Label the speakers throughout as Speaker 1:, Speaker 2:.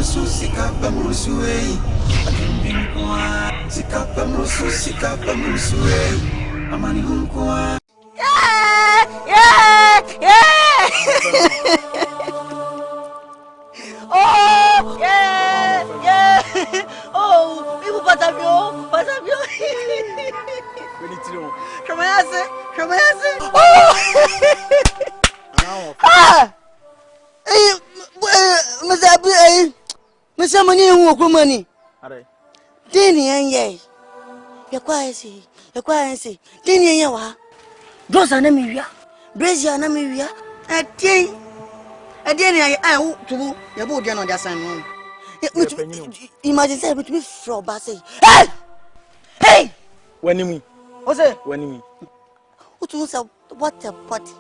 Speaker 1: SIKA MBROSO SIKA MBROSO Amani hunkwa.
Speaker 2: Yeah. Oh, yeah. Oh, people patabio. Shamayase. Oh. Ah. Mr. Money who go money. Dini anye. Yakwasi. Dini yawa. Dosa na miwia. Brazil na miwia. Adien I to yabo dia no dia san no. Imagine say between from ba say. Hey!
Speaker 3: Wenimi.
Speaker 2: What's it?
Speaker 3: Wenimi.
Speaker 2: What a body.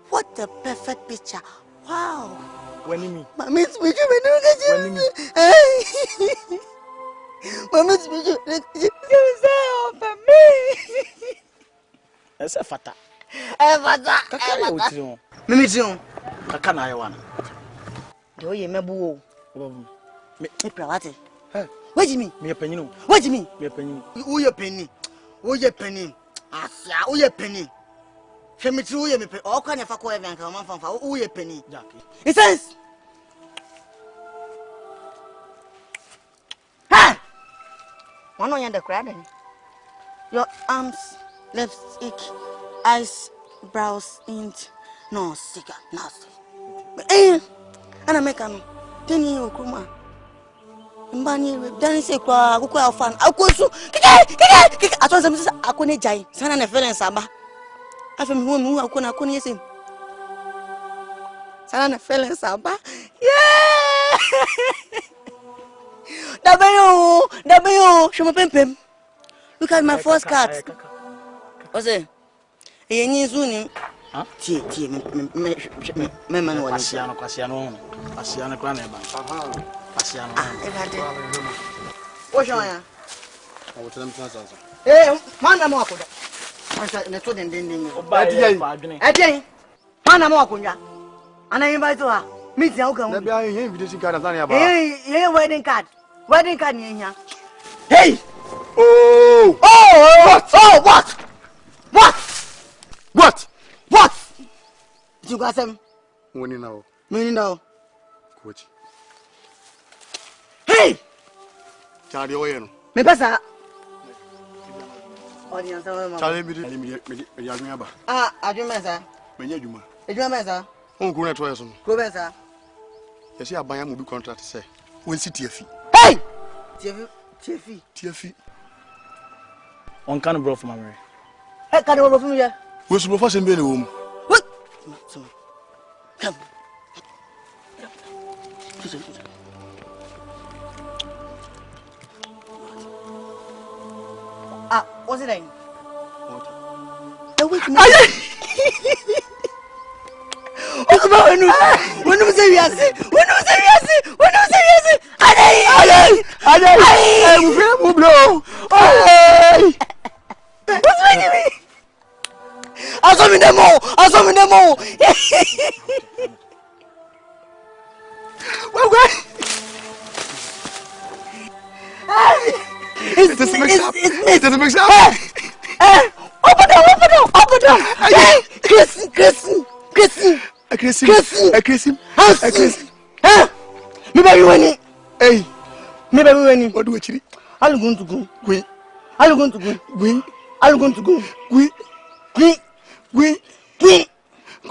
Speaker 2: What a perfect picture. Wow.
Speaker 3: Wenimi.
Speaker 2: Mama speech Wenimi. Mama speech. For me.
Speaker 3: That's a fata.
Speaker 2: Fata. Mimi tion.
Speaker 3: Kaka na yewana.
Speaker 2: Do ye mebu o. Me prawate. What do you mean?
Speaker 3: Me penny no.
Speaker 2: What do you mean?
Speaker 3: Me penny.
Speaker 2: Who ye penny? Asia, who ye penny? Shemiti who ye me penny. All kind of fakwa even come on fanfa. Who ye penny? It says. Ha! One on the crowd. Your arms, lipstick, eyes, brows, int. No, SIKA, nothing. And I make a 10 year old Kuma. Mbani, then say, Kwa fan. I go so. I told them I couldn't jai. Sana and a fellow Saba. I from whom I couldn't use him. Sana and a fellow Saba. Yeah! W, show my pim. Look at my first card. What's it? Any soon. Tie me man wani
Speaker 3: Asiano kwa neba. Asiano.
Speaker 2: Wo shon ya?
Speaker 3: O tell sasa.
Speaker 2: Man na mo akoda. Asa ne to den.
Speaker 3: Adien.
Speaker 2: Man na mo akonya. Ana invite to ha. Meet ya uka.
Speaker 3: Na bia yin invitation card na ya ba.
Speaker 2: Wedding card. Wedding card ni nya.
Speaker 3: Hey! What?
Speaker 2: You got some?
Speaker 3: Winning
Speaker 2: now.
Speaker 3: Coach.
Speaker 2: Hey!
Speaker 3: Charlie Oyeno.
Speaker 2: Me pasa. Audience sama.
Speaker 3: Charlie me adwuma ba.
Speaker 2: Adwuma sa.
Speaker 3: Menye adwuma.
Speaker 2: Adwuma sa.
Speaker 3: On ko na to yeso no.
Speaker 2: Ko be sa.
Speaker 3: Yesi abanya mo bi contract say. Won si tiafi.
Speaker 2: Hey!
Speaker 3: Tiafi. On kan bro from America.
Speaker 2: Hey, kan bro from here.
Speaker 3: We should first be the home.
Speaker 2: What? Come. What's it name? Wait a minute. When you say yes. What's making me? I saw me demo. It doesn't make sense. Open down. Aggressive. Me baby winning.
Speaker 3: Hey.
Speaker 2: What
Speaker 3: do you
Speaker 2: I'm going to go.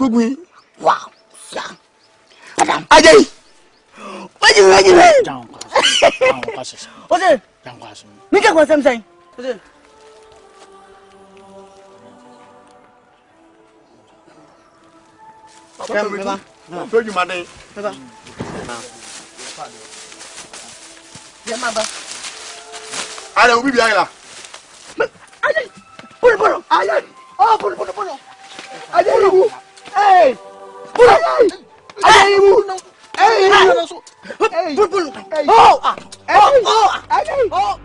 Speaker 3: Win.
Speaker 2: Wow. Yeah. Madam.
Speaker 3: Ajay.
Speaker 2: What do you mean?
Speaker 3: Down.
Speaker 2: What's it? Me take something. What's it?
Speaker 3: Where you money?
Speaker 2: Yeah, mama.
Speaker 3: I will be behind.
Speaker 2: Pull. Pull. Hey. Pull. Oh.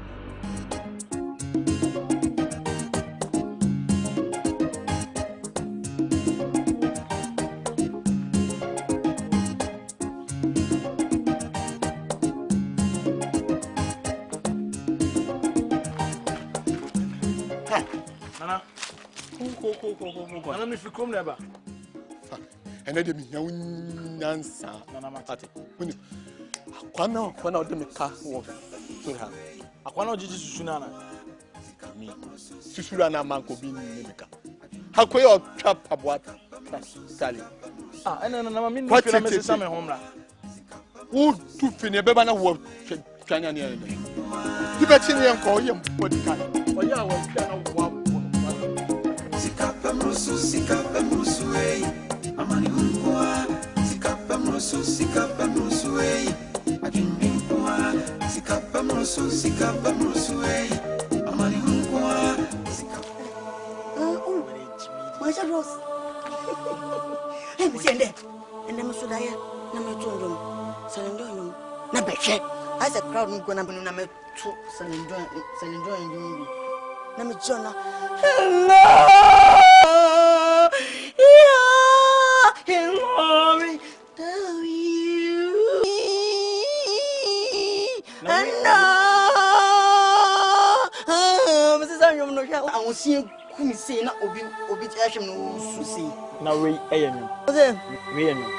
Speaker 4: Ana me fi krom neba.
Speaker 3: And let me answer.
Speaker 4: Nana matati.
Speaker 3: Kwana ode me ka wo so ha.
Speaker 4: Akwana ojiji susunana.
Speaker 3: Me. Susura na manko bi ni me ka. Hakoye o trap aboa. Sali.
Speaker 4: Ena na me ni fi na me sesa me homra.
Speaker 3: Wo tu fi ne beba na wo twanya ne ene. Di be tin yen ko ye mbodi ka. Oye a wo twa na wo abo.
Speaker 1: Sika pemrusu amani hunkwa sika pemrusu akindinkwa sika pemrusu amani hunkwa sika
Speaker 2: Masha Bros. Hey, Msiende. Ende msudaya na metundu. Salendo na beche. As a crowd mko na binu na metu salendo ndu. Na mejona. Hello. Hello. Tell you. Hello. Mrs. Anyom no sha. I want see kumi say na obi ahwem no susi.
Speaker 4: Na we eyenum.
Speaker 2: Oze.
Speaker 4: We eyenum.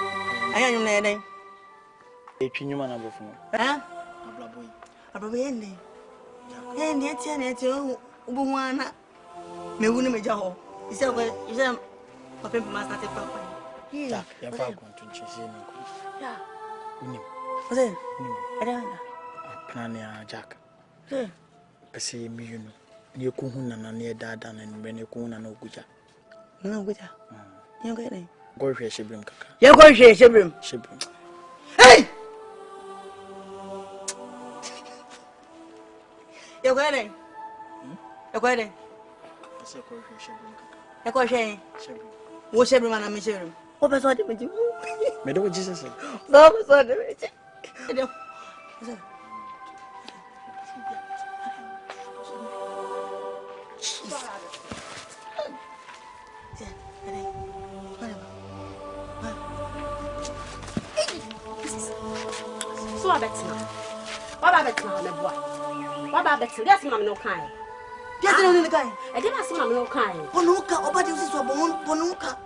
Speaker 2: Ayanyum na eden.
Speaker 4: Etwinuma na bofu.
Speaker 2: Abraboy ende. Ende ati ubu wana. Mewu ne meja ho. Ise papa master te papa.
Speaker 4: Tak, ya fa kontunchese ni ko.
Speaker 2: Ya.
Speaker 4: Unim.
Speaker 2: Oze. Ada.
Speaker 4: Plan ya Jack. Pese miyunu. Ni ko hunna na ne dada na ni ne ko hunna na oguja.
Speaker 2: Na oguja. Nyo ko ene.
Speaker 4: Go hwe shebrim kaka.
Speaker 2: Ye go hwe shebrim. Hey! Ye go ene. Ye go ene.
Speaker 4: Pese ko hwe shebrim kaka.
Speaker 2: Ye go hwe.
Speaker 4: Shebrim.
Speaker 2: Wo shebrim na me shebrim. O be so de meji.
Speaker 4: Me do Jesus.
Speaker 2: So de meji.
Speaker 5: So abetina. What abetina me boy? What abetina? Yes, mama no kind.
Speaker 2: Yes, no kind.
Speaker 5: I didn't ask mama no kind.
Speaker 2: Ponuka, obadi usi so ponuka.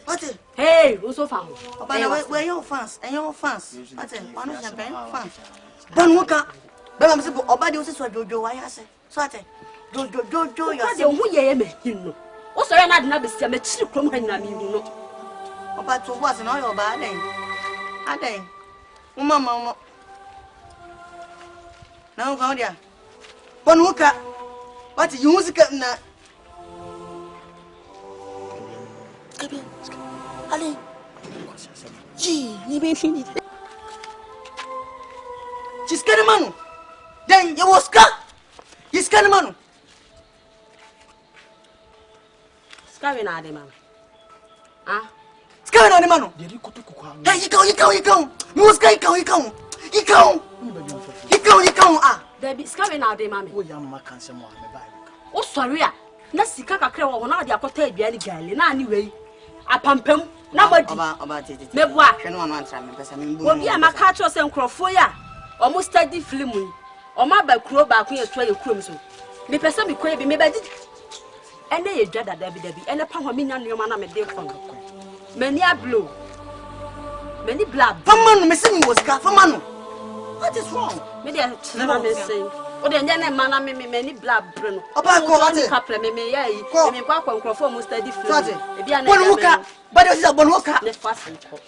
Speaker 2: What?
Speaker 5: Hey, who's so fun?
Speaker 2: Where your fans? And your fans. What? One of champagne fans. Ponuka. Baba msi obadi usi so jojo wa yase. So ate. Jojo
Speaker 5: ya. What who ye me hinu? O so ya na be sia me chiri krom ha nyina me hinu.
Speaker 2: Oba to was na yo ba den. Aden. Mama. Na o ga dia. Ponuka. What you music na Ali. Gee, ni be fini. Jiskane manu. Den you was ka. Jiskane manu.
Speaker 5: Skawe na ade mama.
Speaker 2: Skawe na ade manu.
Speaker 4: Deri kutuku kwa.
Speaker 2: Hey, yikao. Mi was ka yikao. Yikao.
Speaker 5: Debi skawe na ade mama.
Speaker 4: Wo ya mama kan se mo me bai.
Speaker 5: O sorry a. Na sika kakra wo na ade akota aduane gale na ani wei. Apampam na body
Speaker 2: oba tete
Speaker 5: meboa
Speaker 2: hwe no antra me pesa me mbu
Speaker 5: obi amaka cho se nkrofo ya omo study film yi omo abakuro ba ko yeto ye kurom so me pesa me koye bi me ba di ene ye dwada dabi ene pa ho me nya nneoma na me de fon mani ablo mani blab
Speaker 2: famanu me se me was ka famanu what is wrong
Speaker 5: me de never me say o de nya na mana me mani blab bro no
Speaker 2: oba ko ate
Speaker 5: kapre me ya yi me kwa nkrofo mo study film
Speaker 2: e bia na bonuka bado si bonuka
Speaker 5: ne fast ko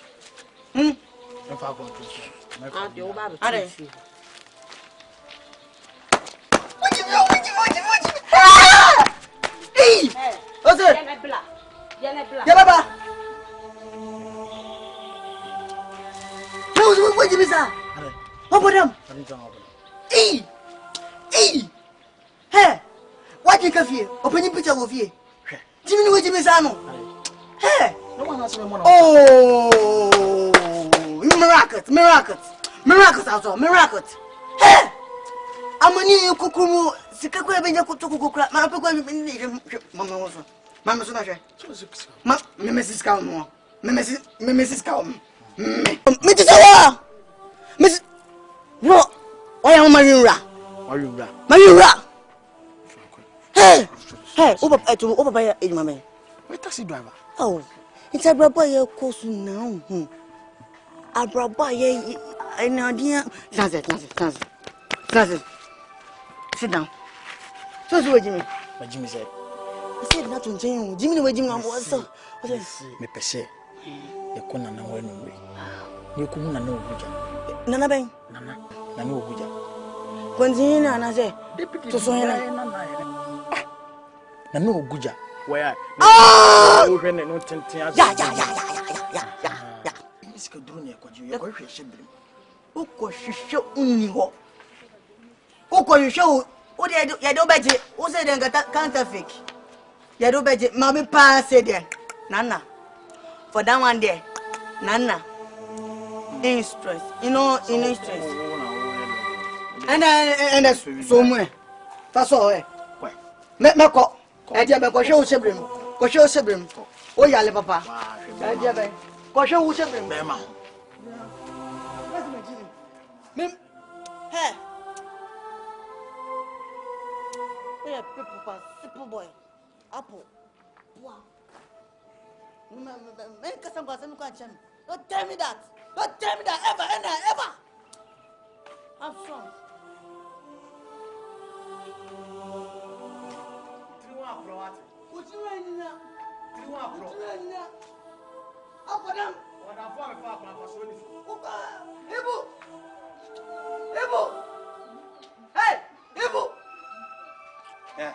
Speaker 4: Me fa kontunche.
Speaker 5: Ade o ba be.
Speaker 2: What? Hey! What's it? Yeah, baba. No, what you miss? What about them? Hey! Hey! What you coffee? Open your picture of you. Jimmy, what you miss? Hey! Oh! Miracles also, miracles. Hey! Amani kukumu sikaku ebenja kutukukukra. Ma pekwa mama so na hwe. Ma memesis ka mo. Memesis ka mo. Me tsawa. Miss Bro, why am Mariura? Hey! Hey, over by a man.
Speaker 4: Wait, taxi driver.
Speaker 2: Oh, it's a brother course now. A brother, an idea. Transit. Sit down. So, Jimmy.
Speaker 4: What Jimmy said.
Speaker 2: I said not to Jimmy, where Jimmy was so.
Speaker 4: Me per se. You couldn't know anyway. You couldn't know Buja.
Speaker 2: Nana Bang.
Speaker 4: Nana Buja.
Speaker 2: Continue, and I say, to so
Speaker 4: Nano Guja. Where?
Speaker 2: Ah!
Speaker 4: No tenting.
Speaker 2: Yeah.
Speaker 4: Miss Cadunia, could you ever ship him?
Speaker 2: Who could show Unigo? Who could show? What do you do better? Who said they got counterfeit? You do better, Mammy Pa said there. Nana. For that one there. Nana. In stress. You know, in stress. And that's somewhere. That's all. Me ko. E dia be ko hwe wo sebrim. Ko hwe wo sebrim. O yale papa. E dia be. Ko hwe wo sebrim.
Speaker 4: Be ma.
Speaker 2: Mem. Hey. We are people, simple boy. Apple. Wow. Me kasam kasam ko acham. Don't tell me that. Don't tell me that ever. I'm strong. Hey, Ibu. Hey.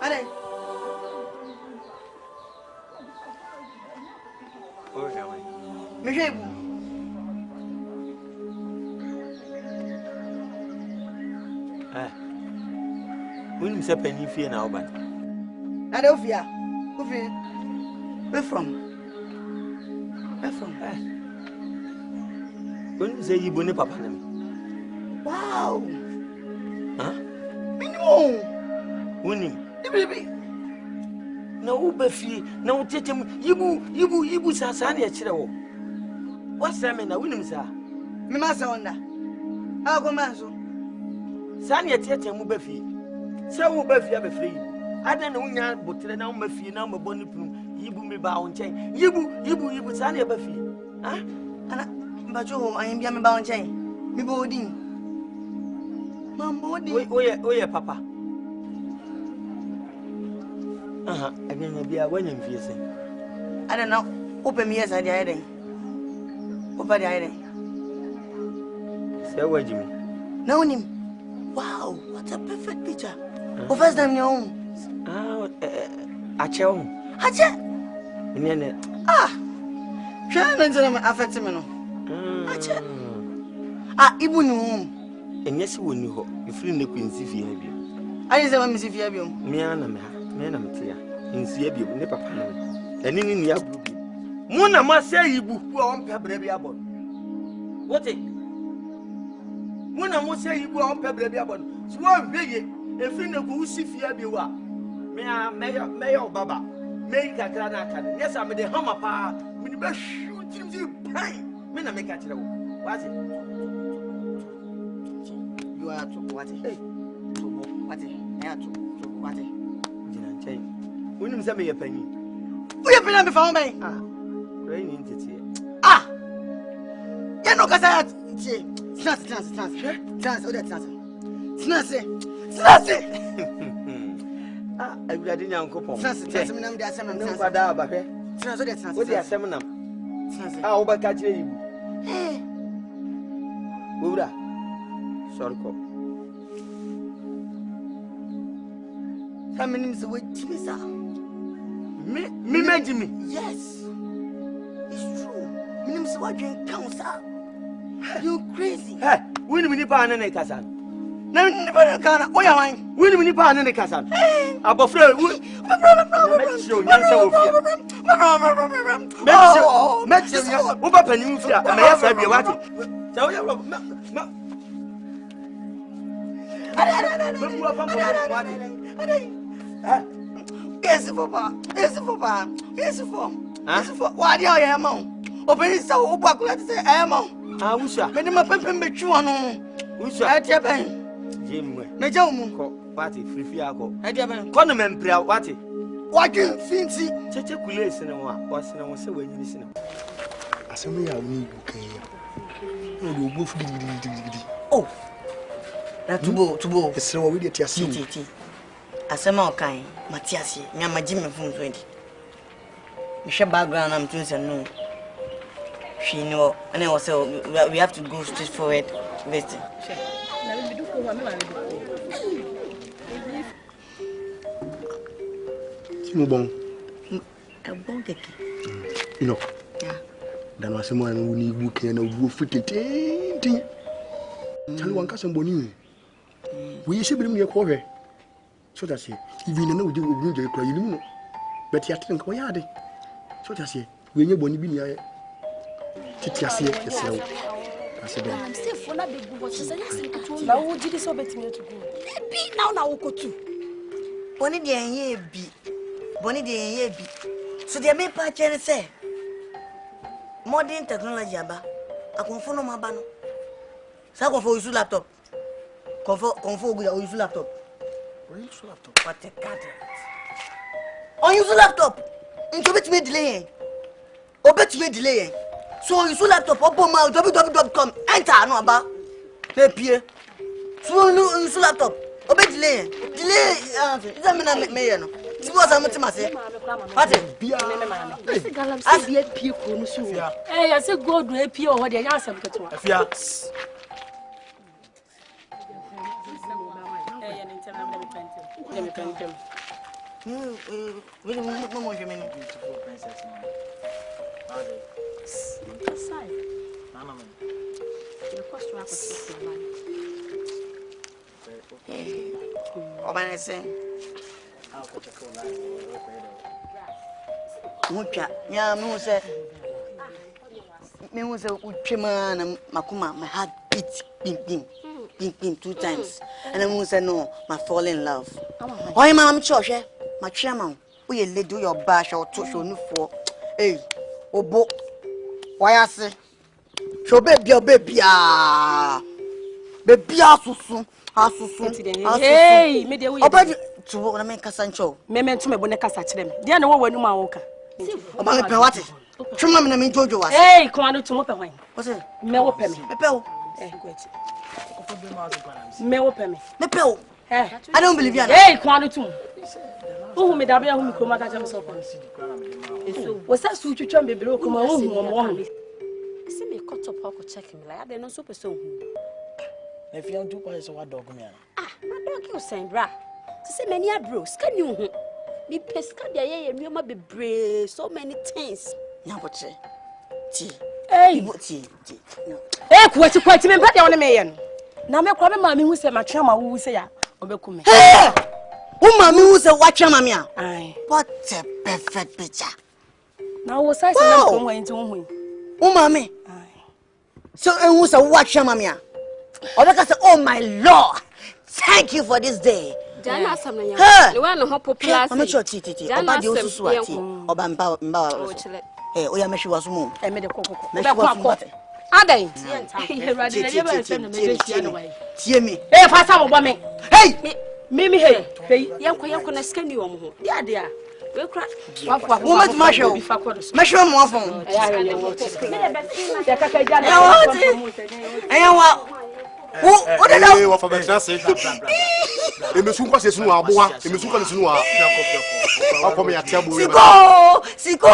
Speaker 2: Allez. Monsieur Ibu.
Speaker 6: When you penny fear now, but
Speaker 2: Adolfia. Where from?
Speaker 6: when you say you bonnet papa,
Speaker 2: Wow.
Speaker 6: huh?
Speaker 2: Minimum.
Speaker 6: Winning.
Speaker 2: Baby.
Speaker 6: No, Buffy, no, Titum, Yibu, Sasani, a chill. What's that mean? I win him, sir.
Speaker 2: Me masa onda. How go manso?
Speaker 6: Sanya Titum Buffy. So Buffy, I'm free. I don't know, but now Buffy, now my bonnet plume, Yibu me bound chain. Yibu, Sanya Buffy. Huh?
Speaker 2: But you, I am young bound chain. Me boarding. Mamma,
Speaker 6: Oh, yeah, Papa. I didn't be a winning fear.
Speaker 2: I don't know. Open me as I did. Open the idea.
Speaker 6: Say, where Jimmy?
Speaker 2: Know him. Wow, what a perfect picture. Who first time your own?
Speaker 6: I tell
Speaker 2: Try to tell me affect me. Ibu no.
Speaker 6: and yes, when you hope you feel the Queen's if you have you.
Speaker 2: I say, Miss Fabio.
Speaker 6: Miana, man, clear. In Siabu, never pan. And in the Abu. Mona must say you who are on Pebble Abbott. What it? Mona must say you are on Pebble Abbott. Swan big, a friend of who see Fiabua. Mayor Baba, make a granaka. Yes, I'm the hammer pa. When you best shoot him, you pine. Men make a trouble. What's it?
Speaker 2: You are to what? What?
Speaker 6: When you send me a penny,
Speaker 2: we have been before me.
Speaker 6: Raining to tea.
Speaker 2: You know, because I had
Speaker 6: I didn't uncle.
Speaker 2: How many names away, Jimmy?
Speaker 6: Me, Jimmy.
Speaker 2: Yes, it's true. My name is Wadrin Council. You crazy?
Speaker 6: Hey, when we pan and a cassan.
Speaker 2: No, never can. Oh, yeah,
Speaker 6: when we pan and a cassan. Above show,
Speaker 2: Yes, Papa. Why do you am on? Open it so opaque, let's say, I am on.
Speaker 6: I wish I
Speaker 2: made him a pimp and bet you on.
Speaker 6: wish I
Speaker 2: At your pen.
Speaker 6: Jim.
Speaker 2: Major,
Speaker 6: party free ako.
Speaker 2: I do have
Speaker 6: Kono mempria wati.
Speaker 2: what you fancy?
Speaker 6: Cheche kule sinema wase na wose wanyi sinema.
Speaker 3: Asɛm ya woni bukan ya. No do bo fu gidi.
Speaker 2: Oh. Na tubo.
Speaker 3: Esere wo we dey ase.
Speaker 2: Ti. Asema okan, Matias, me amaji me fun so ndi. Me share background am to say no. She know, and I was say we have to go straight forward with it.
Speaker 5: Na me do ko me ma me do.
Speaker 3: Timo bon.
Speaker 2: A bon keke.
Speaker 3: Enoch.
Speaker 2: Yeah.
Speaker 3: Dan wasema na woni bukan na wo fu tete. Tell one kasem boni. We yeshe birim ne ko hwe. So that say even na we dey ogun je kra yinim no. But ya think ko ya de. So that say we nye boni bi ni aye. Titi ase yesewo. Ase dem.
Speaker 5: I'm safe for na be go but say yes nkutu. Na wo jidi so betimi to go. Bi now na wo kotu.
Speaker 2: Boni de enye bi. So the main part chen say modern technology aba. Akonfo no maba no. Sa konfo use laptop. Konfo go use laptop.
Speaker 3: We use laptop.
Speaker 2: What a cat. On use laptop. Into betimi delay. Obetimi delay. So use laptop open my www.com enter no aba. Na pie. So use laptop. Obet delay. Examine me no. Suppose I'm to say. What?
Speaker 3: Bia.
Speaker 5: Say galam say be pie ko no so. Eh, ya say go do pie o ho de nya asem ketewa.
Speaker 6: Afia.
Speaker 2: Really mo je meni.
Speaker 4: Beautiful princess.
Speaker 5: Sai.
Speaker 4: Nana man.
Speaker 5: You cost to appreciate
Speaker 2: O ba say.
Speaker 4: I'll go check out live.
Speaker 2: Mutwa. Nya me who say utwema na makuma my heart beat ping 2 times. And I say no, my fall in love. Why mama church eh? My chairman, we lady do your bash or to show no for. Hey, obo. Why I say? Show baby asusu.
Speaker 5: Hey, me dey we.
Speaker 2: Oba to na me kasa ncho.
Speaker 5: Me to me bone kasa kire me. Dia na wo wanu ma wo ka.
Speaker 2: Oba me pe wate. Twema me na me jojo was.
Speaker 5: Hey, come on to mo pe hwan.
Speaker 2: What's it?
Speaker 5: Me wo pe me.
Speaker 2: Me pe o.
Speaker 5: Eh, go eti. Me wo pe me.
Speaker 2: Me pe o.
Speaker 5: Eh,
Speaker 2: I don't believe you.
Speaker 5: hey, come on to me. Who me da be hu me kroma ka jam so pe. Eso. Wo sa su twetwa me bere ko ma hu mo.
Speaker 7: See me cut up how to check him like they no so person hu.
Speaker 4: If you do quite so what dog me.
Speaker 7: Ah, my dog you saying bra. To say many bros can you hu. Me peska dia ye nneoma bebre so many things.
Speaker 2: Nyaboche. Ti.
Speaker 5: Hey,
Speaker 2: Ti. No.
Speaker 5: eh kwati me pade won me ye no. Na me kwa me ma me hu se ma twa ma wu se ya obekum me.
Speaker 2: Hey! Uma me who say watch your mammy.
Speaker 5: Aye.
Speaker 2: What a perfect picture.
Speaker 5: Na wo sai se na ko hu enti hu.
Speaker 2: Uma me.
Speaker 5: Aye.
Speaker 2: So who say watch your mammy. Obeka say oh my lord. Thank you for this day.
Speaker 7: Jana asam na ya.
Speaker 2: Hey!
Speaker 7: Le wa no ho popular.
Speaker 2: I'm sure titi. Oba de osusu ati. Oba mba.
Speaker 7: Oh chile.
Speaker 2: Eh, oya meshi wasu mu.
Speaker 5: E me de kokoko.
Speaker 2: Meshi wasu mu.
Speaker 5: Adai. Ye radi na ye ba se na me de tia no wai.
Speaker 2: Tie me.
Speaker 5: Eh fa sa mo bo me.
Speaker 2: Hey!
Speaker 5: Mimi hey. Hey.
Speaker 7: Yanko na scan you ho. Dia dia. We kra.
Speaker 5: Wafu.
Speaker 2: Wo ma tuma show. Meshi mu afon.
Speaker 5: Ya kaka jana.
Speaker 2: Eh wa. Wo de
Speaker 3: Eh, wa fa betra se. Emesu kwa se sunu aboa. Emesu kwa se sunu a. Akomi ya tia bo.
Speaker 2: Siko.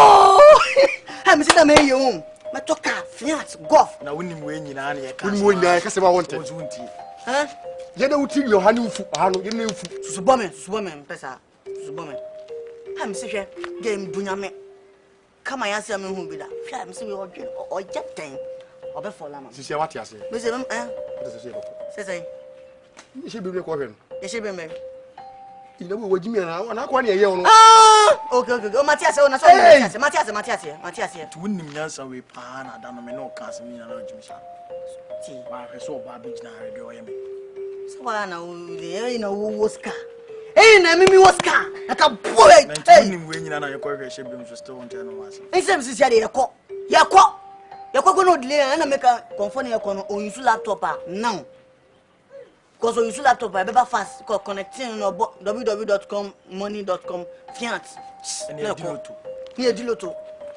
Speaker 2: Ha me sita me yum. Me toka fiat golf.
Speaker 4: Na wonim we nyina na ye ka.
Speaker 3: Woni mo nyina ka se ba wonte.
Speaker 4: Wonti.
Speaker 2: Huh?
Speaker 3: Ye na wuti yo hani ufu. Ha no ye na ufu.
Speaker 2: Susubome mpesa. Susubome. Ha me se hwe game dunya me. Kama ya se me hu bi da. Hwe me se we odwe o jeten. Obe fola ma.
Speaker 3: Sisi wati ase.
Speaker 2: Me se me
Speaker 3: What is it?
Speaker 2: say.
Speaker 3: Ye she bi ko hwe no.
Speaker 2: Ye she be me.
Speaker 3: Ina wo wajimi na kwa na ye wo no.
Speaker 2: Ah! Okay. O Matias o na so Matias.
Speaker 4: To wonim nyansa we pa na da no me no ka asem nyina na ojimi sha.
Speaker 2: Ti.
Speaker 4: Wa hwe so ba big na rede o ye me.
Speaker 2: So wa na we na wo Oscar. Eh na mimi Oscar. Na ka bo
Speaker 4: Na
Speaker 2: eh.
Speaker 4: wonim we nyina na ye ko hwe she bi so still wonte no wase.
Speaker 2: Nsem sisi ya de yakọ go no delay na make confirm yakọ no o use laptop a now Because when you use laptop, I better fast connecting no www.com money.com fiat.
Speaker 4: And you do it.
Speaker 2: Here do it.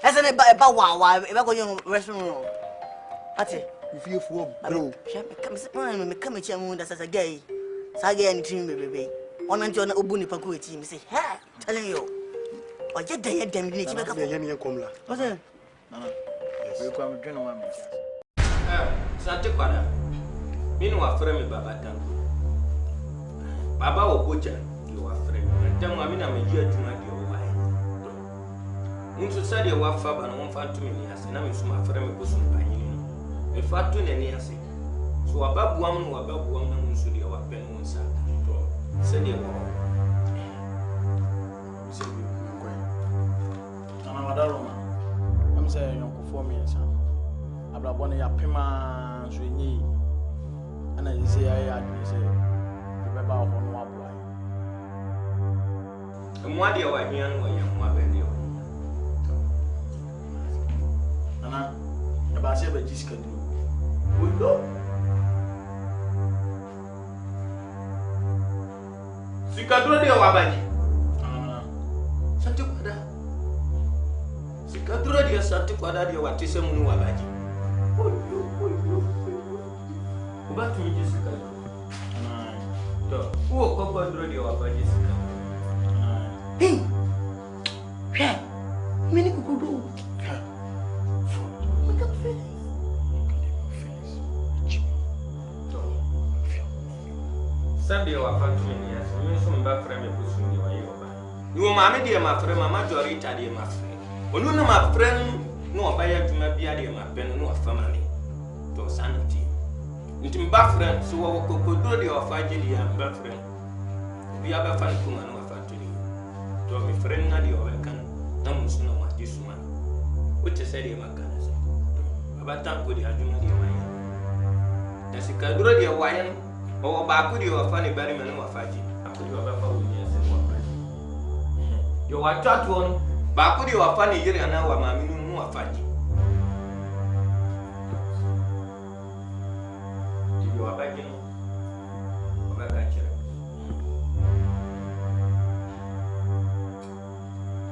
Speaker 2: As an about wow, if I go your restaurant. That's it.
Speaker 3: You feel for bro.
Speaker 2: Come here, that's as a gay. Saga and team, baby. On until an obuni paku team say, ha, telling you. Or get the head them. What's it?
Speaker 4: We come to one.
Speaker 6: Asante kwada. Mimi wafere me baba tan. Baba oboja ni wafere me. Ntam ami na meji adwuma de o wa. Nso sade wafa ba no mfa to me ni ase na me so mafere me bosu panyin no. Me fa to ne ni ase. So wababuam no wababuam na nso de wa pen mo nsa. To sade wo. Se bi ko.
Speaker 4: Ana wadaro ma. Am say yonko for me nsa. Abrabone ya pema so enyi ana yise ya adwe se beba ho no aboa
Speaker 6: Mwa de wa hia no ya mwa be de
Speaker 4: ana ya ba se ba jiska du udo
Speaker 6: sikaduro de wa baji
Speaker 4: ana
Speaker 6: Asante kwada sikaduro de asante kwada de wa tese mu no wa baji Ubatu mi jisika. To, uo kwa drodi wa ba jisika.
Speaker 2: Hey. Yeah. Mini kukudu. Make up face.
Speaker 6: Sabi wa fatu ni ya. Mimi so mba frame me busu ni wa yoba. Ni o ma me de ma frame ma majority de ma frame. Onu na ma frame no oba ya dwuma bia de ma pen no afama ni. To sanity. Nti mba friend so wo kokodro de ofaje di mba friend bi aba fa kuma no afa to ni to mi friend na di o kan na musu na ma disuma o te se de makana so aba tan ko di aduma di wayan da sikadro de wayan o ba ku di ofa ni bari me no afaje akudi aba fa wo ni ase mo afaje yo wa tatu on ba ku di ofa ni yiri na wa ma mi no afaje Wabagino wabagachira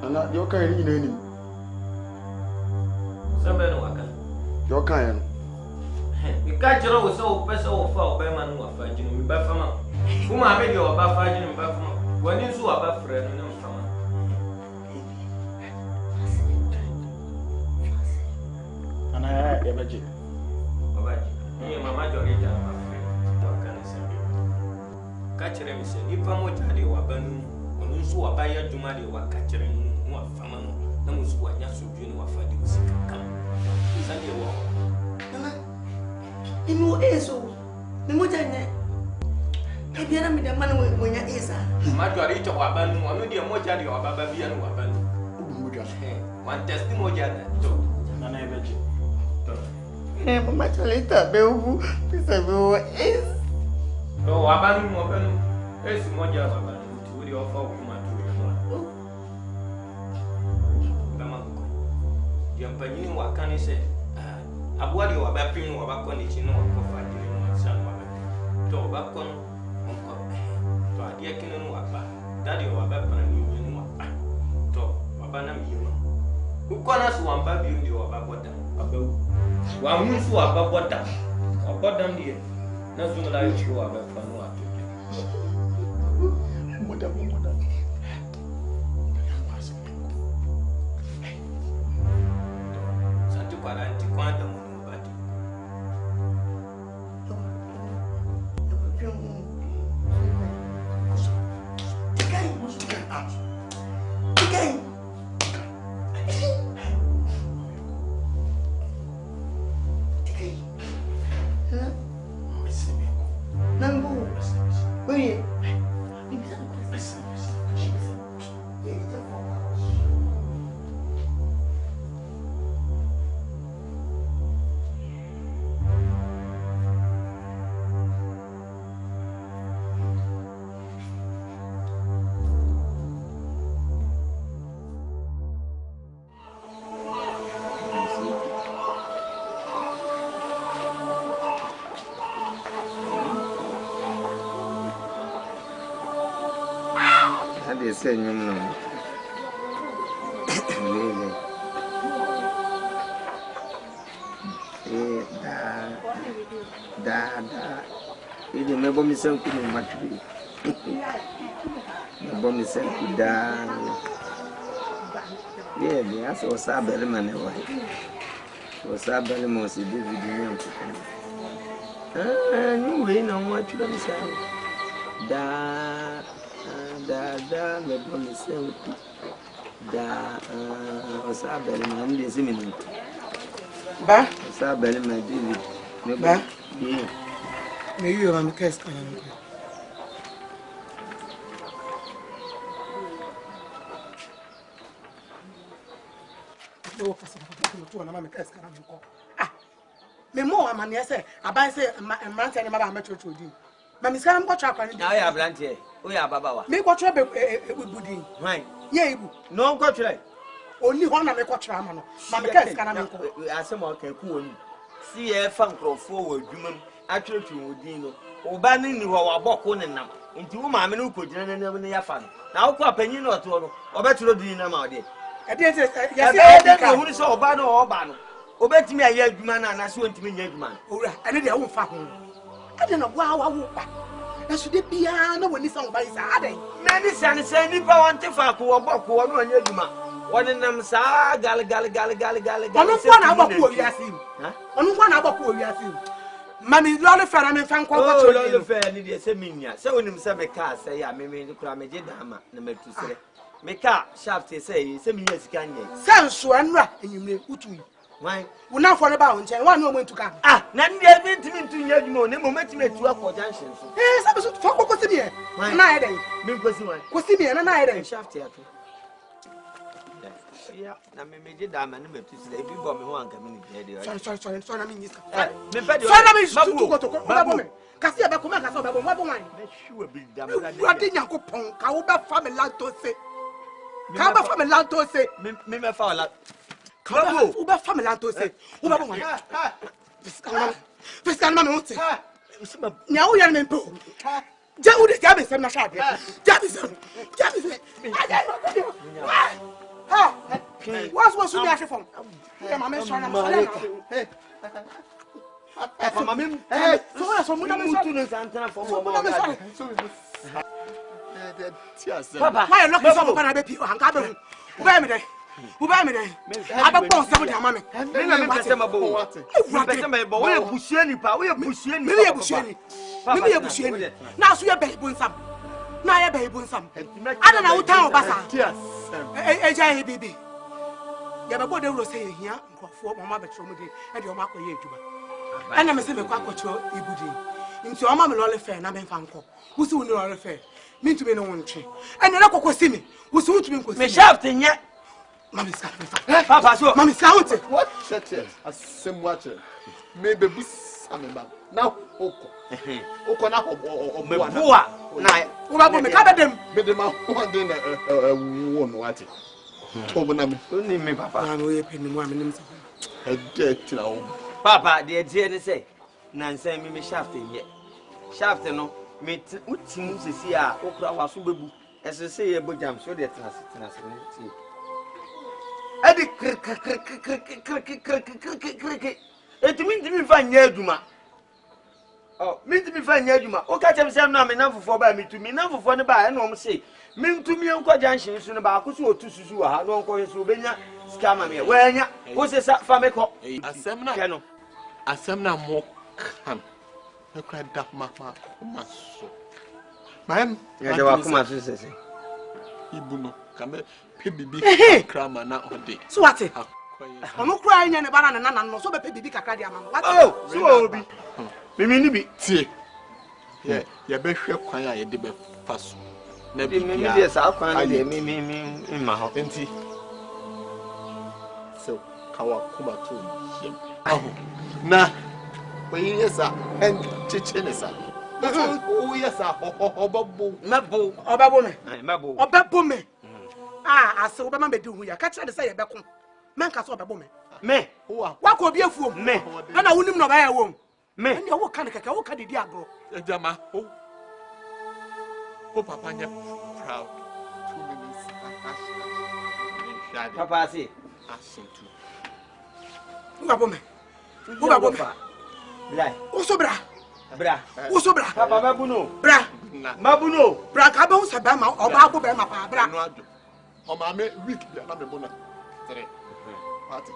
Speaker 3: Ana yo kan ni nani
Speaker 6: sabe no waka
Speaker 3: yo kan
Speaker 6: ikachira wo so pesa wo fa oba ma no wafa gino mi ba fama kuma me de oba fa gino mi ba fama wani nso waba frɛ no ne mfama
Speaker 4: ana ya baje
Speaker 6: ni mama jori ja ma frɛ to kan se bi kachira mi se ni pa mo jade wa banu onu nso waba ya dwuma de wa kachira no afama no na mo so wanya so bi no wafa de usika kam sande wo
Speaker 2: Nana. Inu eso. Ni moja nye. Kabiana mi da mana wonya esa.
Speaker 6: ma jori to wa banu onu de mo jade wa baba bi no wa banu
Speaker 3: ubu mudwa
Speaker 6: one testimony jade to
Speaker 4: ana ya baje
Speaker 2: Mama chaleta beubu. Pisa beubu es.
Speaker 6: to wa banu mo banu esi mo jade wa banu ti wo de ofa kuma to yo kama ko yampanyini wa kanise abuwa de wa ba pin wa ba ko ni chino wa ko fa de no san wa ba to ba ko onko to adie kinu no wa ba dadi wa ba pan ni no wa ba to wa ba na mi yo ko na so wa ba bi ndi wa ba boda abawu wa mu so wa ba boda wa boda ndi na so la yo wa ba pan wa to
Speaker 3: moda
Speaker 6: santi kwa anti kwanda mu badi say no. Da. You remember me saying to me much. Remember me saying to da. Yeah, I saw Sabelle man. So Sabelle must be David. You win on what you don't say. Da, remember me saying da. Sabelle man, this minute.
Speaker 8: Ba?
Speaker 6: Sabelle man, David.
Speaker 8: Ba?
Speaker 6: Yeah.
Speaker 8: Maybe you're on the case. Me more man say aban say man say ma metro di ma mi sika ko tra kwani
Speaker 6: Na ya blante o ya babawa
Speaker 8: me ko tra be ebudi
Speaker 6: why
Speaker 8: ye ibu
Speaker 6: no ko tra
Speaker 8: oni ho na me ko tra ma no ma me ka sika na me ko
Speaker 6: asem o kan ku oni si e fa nkrofo wo adwumam atwetwe odin no oba ni ni ho waboko ne nam nti wo ma me no ko gina nam ne ya fa no na wo ko apanyin no to no obetro din na ma ode
Speaker 8: e dey say yes
Speaker 6: e dey hu ni so oba no oba no obetimi aye adwuma na na so ntimi nya adwuma
Speaker 8: owura ene dey wo fa ho ade na wa wo pa esu de bia na woni sa wo ba isa ade
Speaker 6: na ni san san ni pa won te fa ko oboko no nya adwuma woni nam sa gal
Speaker 8: onu kwa na abako wi asim onu kwa na abako wi asim mami lole fa na me fa nko ko
Speaker 6: lole fa ni de se minya se wonim se me ka se ya me kura me je dama na metu sere me ka shaft se minya sika nye
Speaker 8: senso anura enyimre utu
Speaker 6: why
Speaker 8: una for ne ba won chen wa no mo ntuka
Speaker 6: na ndi e ntimi ntu nya dwuma ne mo matimi atu akọ junction so
Speaker 8: sabe so fa ko si me na ye den
Speaker 6: me ko si wan
Speaker 8: ko si me na ye den
Speaker 6: shaft ya to ya na me je dama ne metu sere bi bo me ho anka me ni de
Speaker 8: sorry na me nyisa
Speaker 6: me pe de
Speaker 8: sorry na me tu ko to ko ba bo me kasi e be ko me kasi be bo mo bo wan
Speaker 6: me sure bi dama
Speaker 8: ade Nyankopon ka wo be fa me lanto se ka ba fa me lanto se
Speaker 6: me fa la
Speaker 8: Kabo, uba family lanto se. Uba bo wan. Fiscal mama wote. Nya wo yare me mpo. Ja wo de ja be sem na sha de. Ja be sem. Ha. What's you be from? Hey, mama so na mama. Hey. Mama me. Hey, so mu na me so na santana for mo. Papa, why you lock yourself up and I be people? Hanka be hu. Uba me dey. Uba me dey. Aba pon se mo dey mama me.
Speaker 6: Me na me pese ma bo. Me pese ma bo. We busuani pa. We busuani.
Speaker 8: Me ye busuani. Me ye busuani. Na so ye be bonsam. Na ye be bonsam. Ada na wutan obasa. Eja bibi. Ye be bo de wuro se ye hia nkofo mama be tro mu de e de o ma koye adwuma. Ana me se me kwa kwotro ibudi. Nti o ma me lole fe na me fa nko. Wusi woni lole fe. Me ntumi no wontwe. Ene na kokosi me. Wusi wutumi nkosi.
Speaker 6: Me shaft nye.
Speaker 8: Mami ska me fa.
Speaker 6: Papa so.
Speaker 8: Mami ska wote.
Speaker 9: What shit asem watch. Maybe bus ameba. Now oko. Oko na
Speaker 6: me boa. Na
Speaker 8: Uba bo me ka bedem.
Speaker 9: bedem a one day na wo no ati. Tobo na me.
Speaker 6: Oni me papa.
Speaker 8: Na no ye peni mu amenim sa.
Speaker 9: E get na wo.
Speaker 6: Papa de die ne say na nsan me shaft nye. Shaft no me utim sisi a okura waso bebu. Esese ye bojam so de tena se. Edi etimi ntimi fa nya adwuma mi ntimi fa nya adwuma o ka chem se no me na fofo ba mitumi na fofo ne ba e no mo se mi ntumi enko junction so ne ba ko so otu susu wa ha no nko so obenya sika ma me wa nya o se sa fa me ko
Speaker 9: asem na mo kan e kra da ma so mam
Speaker 6: ya de wa kuma so se
Speaker 9: ibu no kame pe bibi krama na ode
Speaker 8: So what? Onu kura nya ne bana na na no so be pe bibi kakra dia mama. What?
Speaker 6: Oh, so obi. Mimi ni bi.
Speaker 9: Tie. Ya be hwe kwan a ye de be faso. Na bi
Speaker 6: mimi de sa kwan na de mimi ma ho.
Speaker 9: Enti. So kawa kuma to yem. Na we yesa en chiche ne sa. O yesa obabo.
Speaker 6: Mabo.
Speaker 8: Obabo me.
Speaker 6: Mabo.
Speaker 8: Obabo me. Ase wo be ma be di hu ya. Ka kire de say ye be ko. Men ka so obabo me.
Speaker 6: Me.
Speaker 8: Wa ko bi afuom.
Speaker 6: Me.
Speaker 8: Na wonim no ba ya wom.
Speaker 6: Me.
Speaker 8: Ndi wo kan keke wo ka didi agro.
Speaker 9: Ejama. O papa nya proud to me
Speaker 6: Papa say.
Speaker 9: Asante.
Speaker 8: Who are women? Who are women?
Speaker 6: Bra.
Speaker 8: Oso bra.
Speaker 6: Bra.
Speaker 8: Oso bra.
Speaker 6: Papa mabuno.
Speaker 8: Bra.
Speaker 6: Mabuno.
Speaker 8: Bra ka ba unsa ba ma oba ko ba ma pa bra.
Speaker 9: No ado. O ma me week bia na me bona. 3. Party.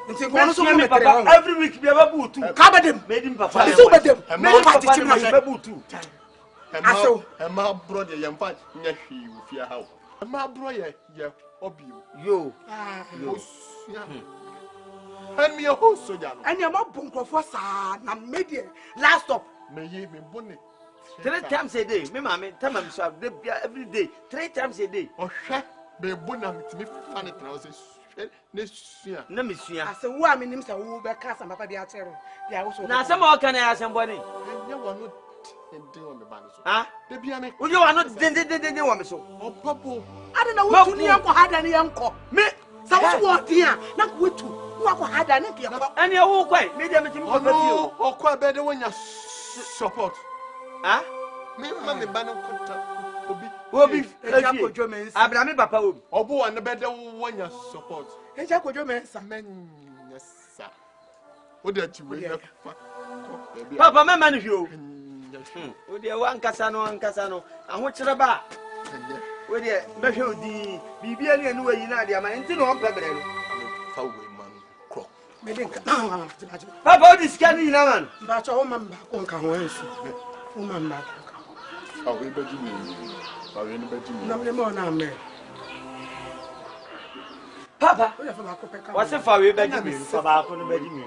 Speaker 8: Nti ko no so me
Speaker 6: papa every week bia babu 2.
Speaker 8: Ka ba dem.
Speaker 6: Made him papa.
Speaker 8: Isu ba dem.
Speaker 6: Me party chim na babu 2.
Speaker 8: Aso.
Speaker 9: Emma bro de yemfa nya hwi wo fia ha wo. Emma bro ye obio.
Speaker 6: Yo.
Speaker 9: Yo. And me a whole soldier.
Speaker 8: And your mom bunkrofo sa na media last stop.
Speaker 9: Me ye me bonnet.
Speaker 6: 3 times a day. Me mama tell am so every day. 3 times a day.
Speaker 9: Oh hwe be bona me fan it now say ne sua.
Speaker 6: Na me sua.
Speaker 8: Ase wo a me nim say wo be ka sam papa dia chero. Dia wo so.
Speaker 6: Na say mo kan ya asem boni.
Speaker 9: Nya wono den wo me ba no so.
Speaker 6: Ah?
Speaker 9: De bia me.
Speaker 6: Wo wono den wo me so.
Speaker 9: Oh papo.
Speaker 8: Ade na wo tu ni enko hada ni enko.
Speaker 6: Me
Speaker 8: sa wo wo dia na ko tu. Wo akọ hada ni ke ko.
Speaker 6: Ene wo kwai. Me dia me tim papa bio.
Speaker 9: Oh kwa be de wonya support.
Speaker 6: Ah?
Speaker 9: Me ma me ba no konta.
Speaker 6: Obi
Speaker 8: eja kojo men sa.
Speaker 6: Abraham papa obi.
Speaker 9: Obo wa ne be de wonya support.
Speaker 8: Eja kojo men sa.
Speaker 9: Men sa. O de ti we na fa.
Speaker 6: Papa me ma no hio. O de wa nkasa no aho kire ba. O de be hwe odi bibia ne anu wayi na de ama enti no ompa bere no.
Speaker 9: Fa we man kro.
Speaker 8: Me den ka.
Speaker 6: Papa o di scan ni na man.
Speaker 8: Ba cho o mamba ko nka ho ensu. O mamba.
Speaker 9: Ah we be ji mi. Ah we no be ji mi.
Speaker 8: Na me mo na me.
Speaker 6: Papa,
Speaker 8: O ya fa ba ko pe ka.
Speaker 6: what's the far we be ji mi? Fa ba ko no be ji mi.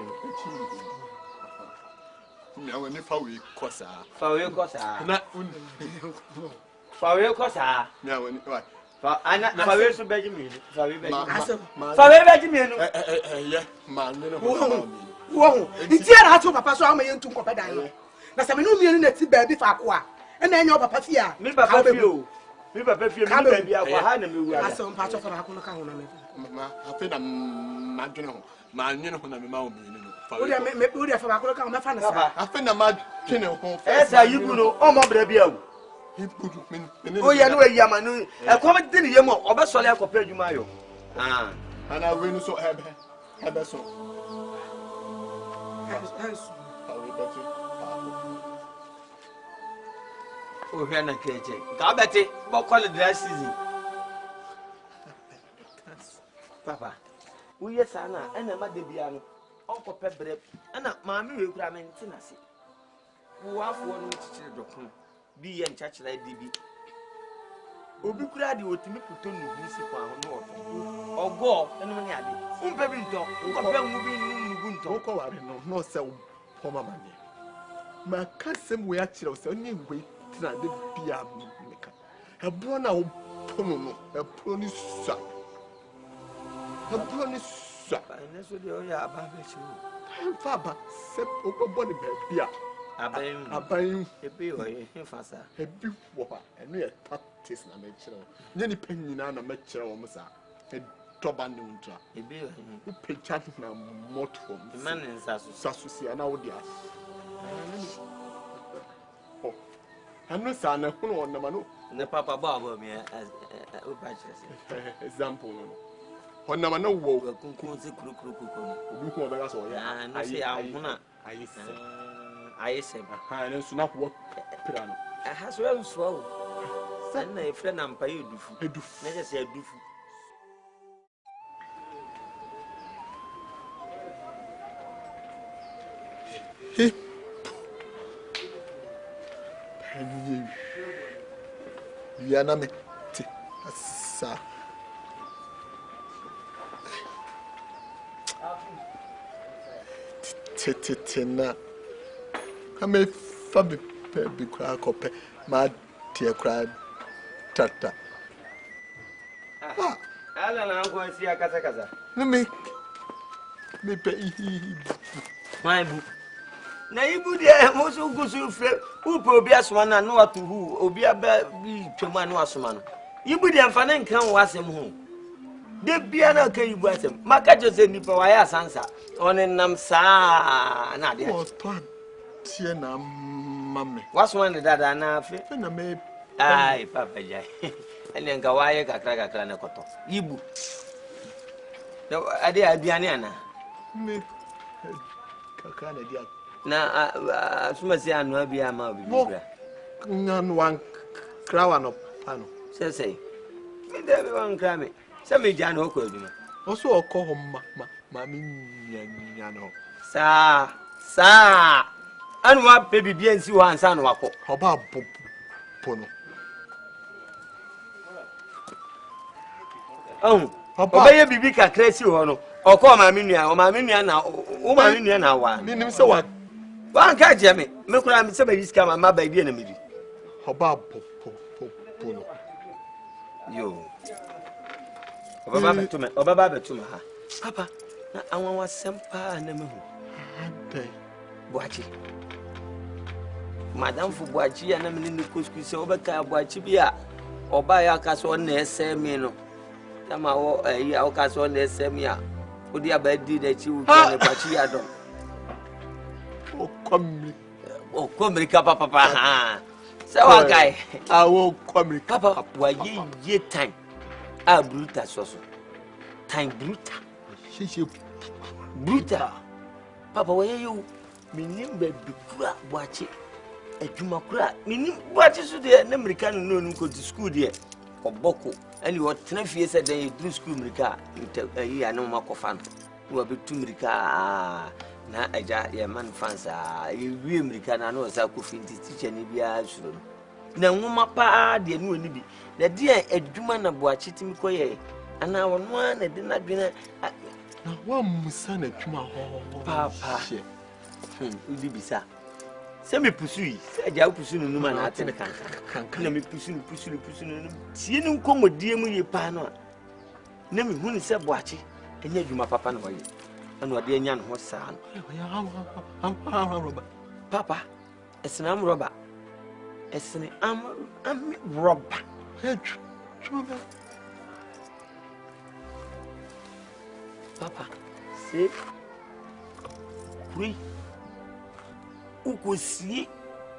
Speaker 9: Me awe ni fa we kosa.
Speaker 6: Fa we ko sa.
Speaker 9: Na
Speaker 6: Fa we ko sa.
Speaker 9: me awe ni wa.
Speaker 6: Fa we so be ji mi. Fa we be ji.
Speaker 8: Ase.
Speaker 6: Fa we be ji mi no.
Speaker 9: Yeah, man, no.
Speaker 8: Wo. Nti ara ato papa so ama yentu nkope dan no. Na se me no mienu na ti ba bi fa ko a. E na enyo papa fi a.
Speaker 6: Mi papa fi o. Mi papa fi mi ba bi akwa ha na me wu
Speaker 8: Ase
Speaker 6: ada.
Speaker 8: on pa cho fa ko no ka ho na me.
Speaker 9: Ma afi na ma dwene ho. Ma nwene ho na me ma o mi ni no.
Speaker 8: O de me o de fa ba ko ka ho me fa na sa.
Speaker 6: Papa,
Speaker 9: Afi na ma dwene ho.
Speaker 6: esa yibu no o mo bra bia o.
Speaker 9: Ibudu me.
Speaker 6: O ye no we ya ma no. E ko me de ne yem o be sole akopa adwuma ayo. Ah.
Speaker 9: Ana we no so ebe so.
Speaker 8: Ensu.
Speaker 9: Awe betu.
Speaker 6: O hwe na keche. Ka beti bo call the last season. Papa, we yes ana na ma de bia no. Onko pebre. Ana ma me we kura me ntina se. Wo afo no chichire dokon. Bi ye nchachira di bi. Obi kura de otimi puto no nisi kwa ho no oto. Ogo enu ne ade. Umpe bi nto. Ko pe mu bi nugu nto.
Speaker 9: Oko wa no se o poma mane. Ma ka sem we a kire o se onye we tina de bia meka. Ebro na o pono no, ebro ni sa. Ebro ni sa.
Speaker 6: Na so de o ya aba be chi.
Speaker 9: Fa ba se o bobo ni bia. Aban
Speaker 6: ebi o ye fasa.
Speaker 9: Ebi wo ba enu ye tactics na me kire o. Nye ni panyina na me kire o mo sa. Toba ne untra.
Speaker 6: Ebi o.
Speaker 9: Picture na moto.
Speaker 6: Man nsaso.
Speaker 9: Saso na wo dia. Oh. Anu sa na hunu on na manu.
Speaker 6: Ne papa ba me o ba chese.
Speaker 9: Example no. On na manu wo.
Speaker 6: Kunkun se kuru.
Speaker 9: Obi hu obega so ya.
Speaker 6: Ah, no se ahuna. Ayese.
Speaker 9: Ha na su na ko pira no.
Speaker 6: Ha so en so o. San na efre na mpa ye dufu.
Speaker 9: Edufu.
Speaker 6: Na se edufu.
Speaker 9: He. Penny. Yana me. Asa. Tetetena. Kame fabi pe kra kope ma tie kra tata.
Speaker 6: Ah. Ala na ko si akasa.
Speaker 9: Me pe ihi.
Speaker 6: My book. Na ibu de mo so gusu fre upo obi asoma na no atuhu obi aba bi twema no asoma no ibu de mfa ne nkan wasem ho de bia na ka ibu asem maka jose nipa wa ya sansa one nam saa na de
Speaker 9: O to tie na mame
Speaker 6: wasoma ne dada na afi
Speaker 9: na me
Speaker 6: ai papa jai ene nka wa ye kakra na koto ibu No, I did Diana.
Speaker 9: Me. Kakana dia.
Speaker 6: Na sumasi anu abi ama obi bra.
Speaker 9: Ngan wan krawa no pano.
Speaker 6: Say. Me dey be wan kra me. Say me jan okọ aduma.
Speaker 9: Oso okọ ho ma mi nya no.
Speaker 6: Sa. Anu wa pe bibia nsi ho ansa no wakọ.
Speaker 9: Oba pono.
Speaker 6: Oba ye bibi kakra si ho no. Okọ ma me nua, o ma me nua na o ma me nua na wa.
Speaker 9: Ni nim se wa
Speaker 6: Ka je me kura me se ba yiska ma ba bia na me di.
Speaker 9: Oba pono.
Speaker 6: Yo. Oba beto me ha. Papa, na anwa wasempa na me hu.
Speaker 9: Ade.
Speaker 6: Boachi. Madam fu boachi ya na me ni kosku se obeka boachi bia oba ya ka so na ese me no. Tama wo ayi a ka so na ese me a. Odi abadi na chi wu na boachi ya do.
Speaker 9: O
Speaker 6: komri ka papa ha. Se wa guy.
Speaker 9: Awo komri
Speaker 6: papa wa ye time. A bruta soso. Time bruta.
Speaker 9: She
Speaker 6: bruta. Papa wa ye you minim be kura boachi. Adwuma kura minim boachi so de na America no no ko to school de oboko ani wo tena fie se den through school America yi ya no makofa no wo be tu America na aja ye man fansa ye wi America na no sa Kofi teacher ni bia suro no na nwoma pa de no ni bi na de adwuma na boachi timi koye ana wono na de na dwena
Speaker 9: na wa musa na adwuma ho
Speaker 6: papa udi bisa se me pusui se ja pusu no numa na atene kan na me pusu no tie no komodie mu ye pa no na me hunu se boachi enya dwuma papa na waye ana ode enya no ho saa no papa esena am roba esene am roba papa se oui ukosie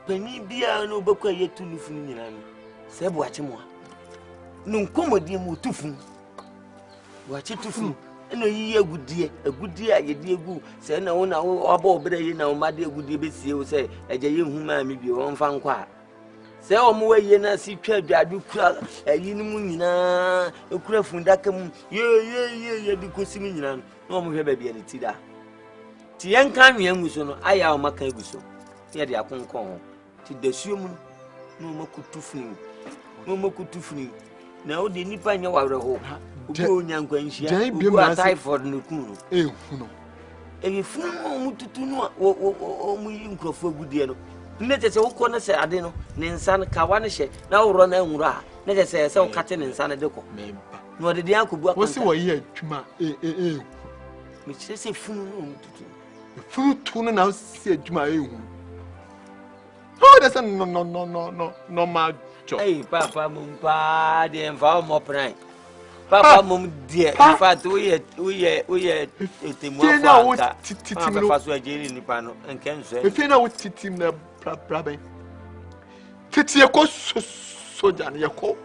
Speaker 6: pani bia no bakwa yetu nufu nyina no se boachi mo no nkomodie mu tufu boachi tufu eno yi agudie a yedi egu se na wo aba obere yi na wo made agudie besie wo se eje ye hu ma mi bi wo mfa nkwa se o mo waye na si twa adwadu kura ayi ni mu nyina ekura fundaka mu ye di kosimi nyina no o mo hwe ba bia ne tida ti yen kan hwe nguso no aya o maka eguso ye de akonkon ho ti dasuo mu no makutu funi na o de nipa nya wawre ho obi onyankwa nhia obi typhoid no kunu
Speaker 9: ehunu
Speaker 6: efunu mu tutu no o mu nkrofo agudie no ne tese wo ko na se ade no ne nsa no kawa ne hye na woro na nwuro a ne tese se wo kate ne nsa no de ko no o de de akobu akon
Speaker 9: wo se wo ye adwuma
Speaker 6: me kire se funu no mu tutu
Speaker 9: funu tu no na se adwuma ehunu oh that's no ma jo
Speaker 6: hey papa mumpa de mfa mo pran papa mum de in fact we etemu afa titi no so ajeri nipa no enken so
Speaker 9: e fe na wo titi na braben titi e ko soja ne ko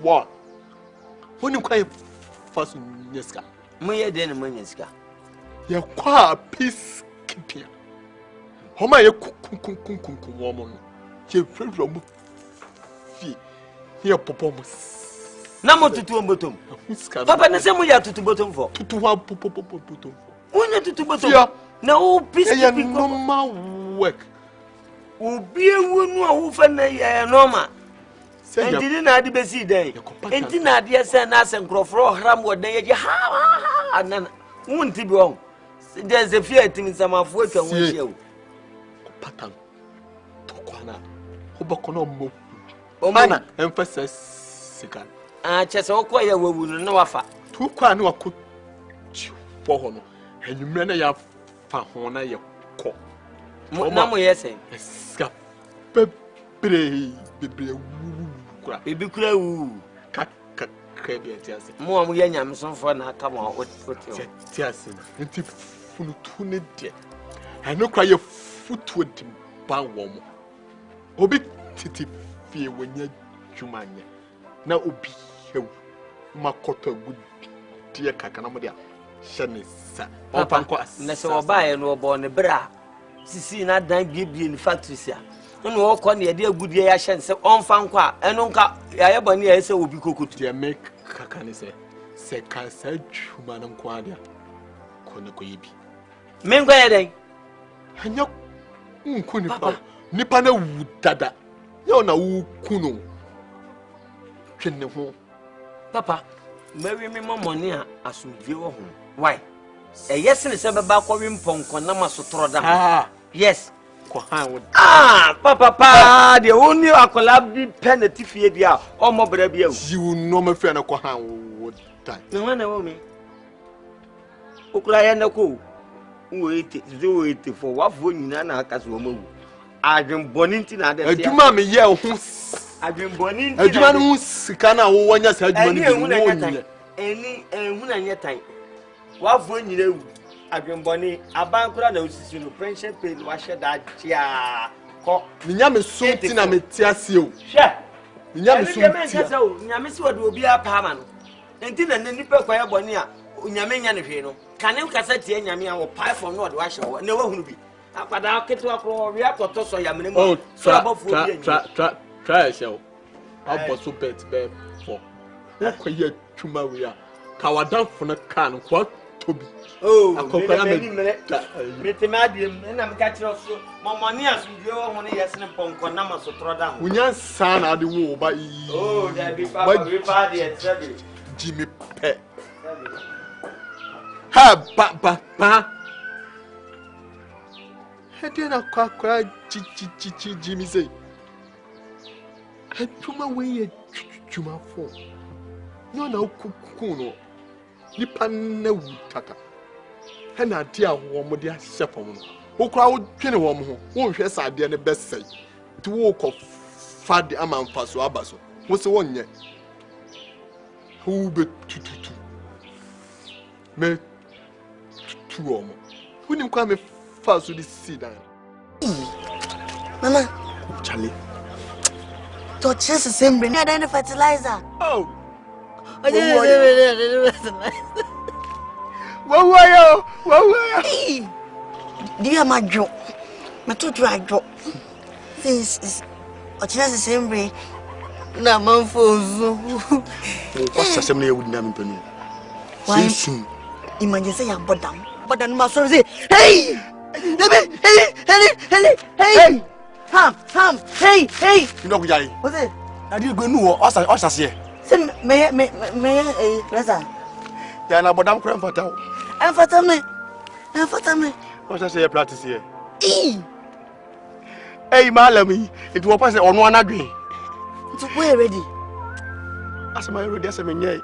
Speaker 9: wa woni kwa faso nyeska
Speaker 6: mo ye de ne mo nyeska
Speaker 9: ye kwa peace keeping homa ye kunkun wo mo no ye frefro mo fi ye popo mo
Speaker 6: na mo tutu mbotom papa na se mo ya tutu botom fo
Speaker 9: tutu wa botom
Speaker 6: wonya tutu botom na o peace keeping
Speaker 9: normal work
Speaker 6: obi ewu nu a wo fa na ye normal enti na ade besi den enti na ade se na se nkrofro hram wo den ye ha na wonti bi on there's a fear timi samafo atwa wo hia wo
Speaker 9: patan to kwana oboko no mo mana emphasis SIKA
Speaker 6: chese okọ ya wawu no na wafa
Speaker 9: tu kwa ne wako fo ho no anwumre na ya fa ho na ye kọ
Speaker 6: na mo yese
Speaker 9: SIKA bebre kura
Speaker 6: bibi kura wu
Speaker 9: ka bi atiase
Speaker 6: mo ye nyamsonfo na aka mo ote
Speaker 9: atiase nti funu tu ne de eno kura ye futu dim ba wo mo obi titi fie wonya dwumanya na obi hew makoto agudi tie kakana mo dia Shenisa.
Speaker 6: Papa, Nessa Obai and Obon the Bra. Sisi na dan bibie in factory sia. No all kon ye dey good ye ahye nse on fa nkwa eno nka ya boni ye se obi kokutu
Speaker 9: They make kakani se kansa dwuma no nkwa dia. Kono koyibi.
Speaker 6: Me ngwa ye den.
Speaker 9: Hanya nku nipa na wu dada. Ye na wu kunu. Twenne ho.
Speaker 6: Papa, Mary me money a asumdie wo ho. Why? Yes ni se beba kwa wimpon na masotro da. Yes. Papa, the only akola bi penalty fie dia o mo bra bia.
Speaker 9: You know me friend ko han wo die.
Speaker 6: No na wo me. Okura ya na ko. Wo 80 for wafo nyina na aka so mo wu. Adwen boni nti na de.
Speaker 9: Adwuma me ye ho.
Speaker 6: Adwen boni nti.
Speaker 9: Adwuma no sika na wo wanya sa adwuma ni bi.
Speaker 6: Eni ehuna nyetan. Wafo nyina wu. Adwenboni abankura na osisi no friendship page wa hye da chia ko
Speaker 9: Ninya me so ti na me ti ase o.
Speaker 6: Hwe.
Speaker 9: Ninya me so ti.
Speaker 6: Nyame si wode obi apa ma no. Enti na nipa kwa boni a nyame nya ne hwe no. Kane nkasa tie nyame a wo pai from no de wa hye wo. Na wa hunu bi. Akwada ketewa kro wi akoto so ya mene mo. So abofo bi anyi.
Speaker 9: Try show. Aboso bet be for. Wo kwaye twuma we a. Kawadanfo no kan kwa tobi.
Speaker 6: Oh, akopara me metemadi na me ka kire so momoni asundie wo ho ne yesne ponko na masotro da ho
Speaker 9: Unya san na de wo ba yi.
Speaker 6: Oh, there be papa we pa de etrabe
Speaker 9: Jimmy pe. Ha ba. Hede na kwa chi Jimmy say. Atuma we ye twuma fo. No na okuku no. Nipa na wu tata. Na dia wo mo dia hye no wo kura wo twene wo mo ho wo hwe sa ade ne besai ti wo ko fa de amamfa so abaso wo se wonye hu be tututu me tu wo mo woni kwa me fa so di sidan
Speaker 2: Mama
Speaker 9: Charlie
Speaker 2: to chese sembre ni ada fertilizer.
Speaker 9: Oh
Speaker 2: Wow. Dear my job, my two dry job. This is a chance the same way. Na manfozo.
Speaker 3: What's the same way with them?
Speaker 2: Why? Imagine say I'm bodam. But then my son say, hey, ham, hey.
Speaker 3: You know who
Speaker 2: What's it?
Speaker 3: I did go no us here.
Speaker 2: Say me, Reza.
Speaker 3: Yeah, na bodam kram fata.
Speaker 2: And fata me.
Speaker 3: What's I say practice here? Hey, malami, it was pass on one agree.
Speaker 2: To where ready?
Speaker 3: As my road, yes, I mean, yay.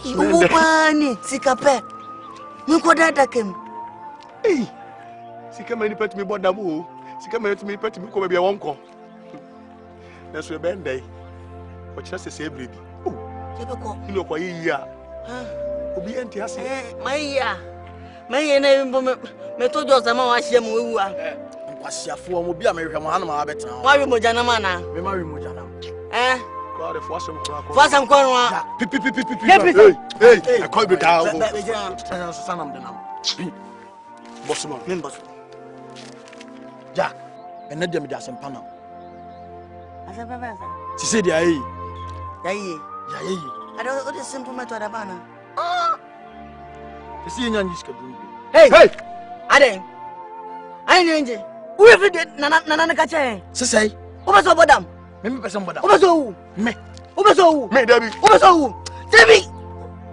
Speaker 2: Upani, SIKA. Muko dada kem.
Speaker 3: Hey, SIKA many pet me bodamu. SIKA many to me pet me come be a wonko. That's where bend day. What just say, baby? Oh, you know, why ya? Obi enti ase.
Speaker 2: My na me told you sama wa hye mo wu a.
Speaker 4: Nkwasiafo mo bia me hwɛ mo hanu ma abetena.
Speaker 2: Wa wi mo jana ma na.
Speaker 4: Me ma wi mo jana.
Speaker 3: God, if wasam kra.
Speaker 2: Wasam ko no a.
Speaker 3: Hey, I call you down.
Speaker 4: Sanam de nam.
Speaker 3: Boss man,
Speaker 2: Member.
Speaker 4: Jack, ene dem de asempa na.
Speaker 2: Asempa ba sa.
Speaker 4: Ti se dia yi.
Speaker 2: Yayi. I don't what is simple method abana.
Speaker 4: Ti se nyanyi skadun.
Speaker 2: Hey. Aden. Ai nje. Wo every day na ka che.
Speaker 4: Sesai.
Speaker 2: Obeso bodam.
Speaker 4: Me person bodam.
Speaker 2: Obeso.
Speaker 4: Me
Speaker 3: Debbie.
Speaker 2: Obeso. Debbie.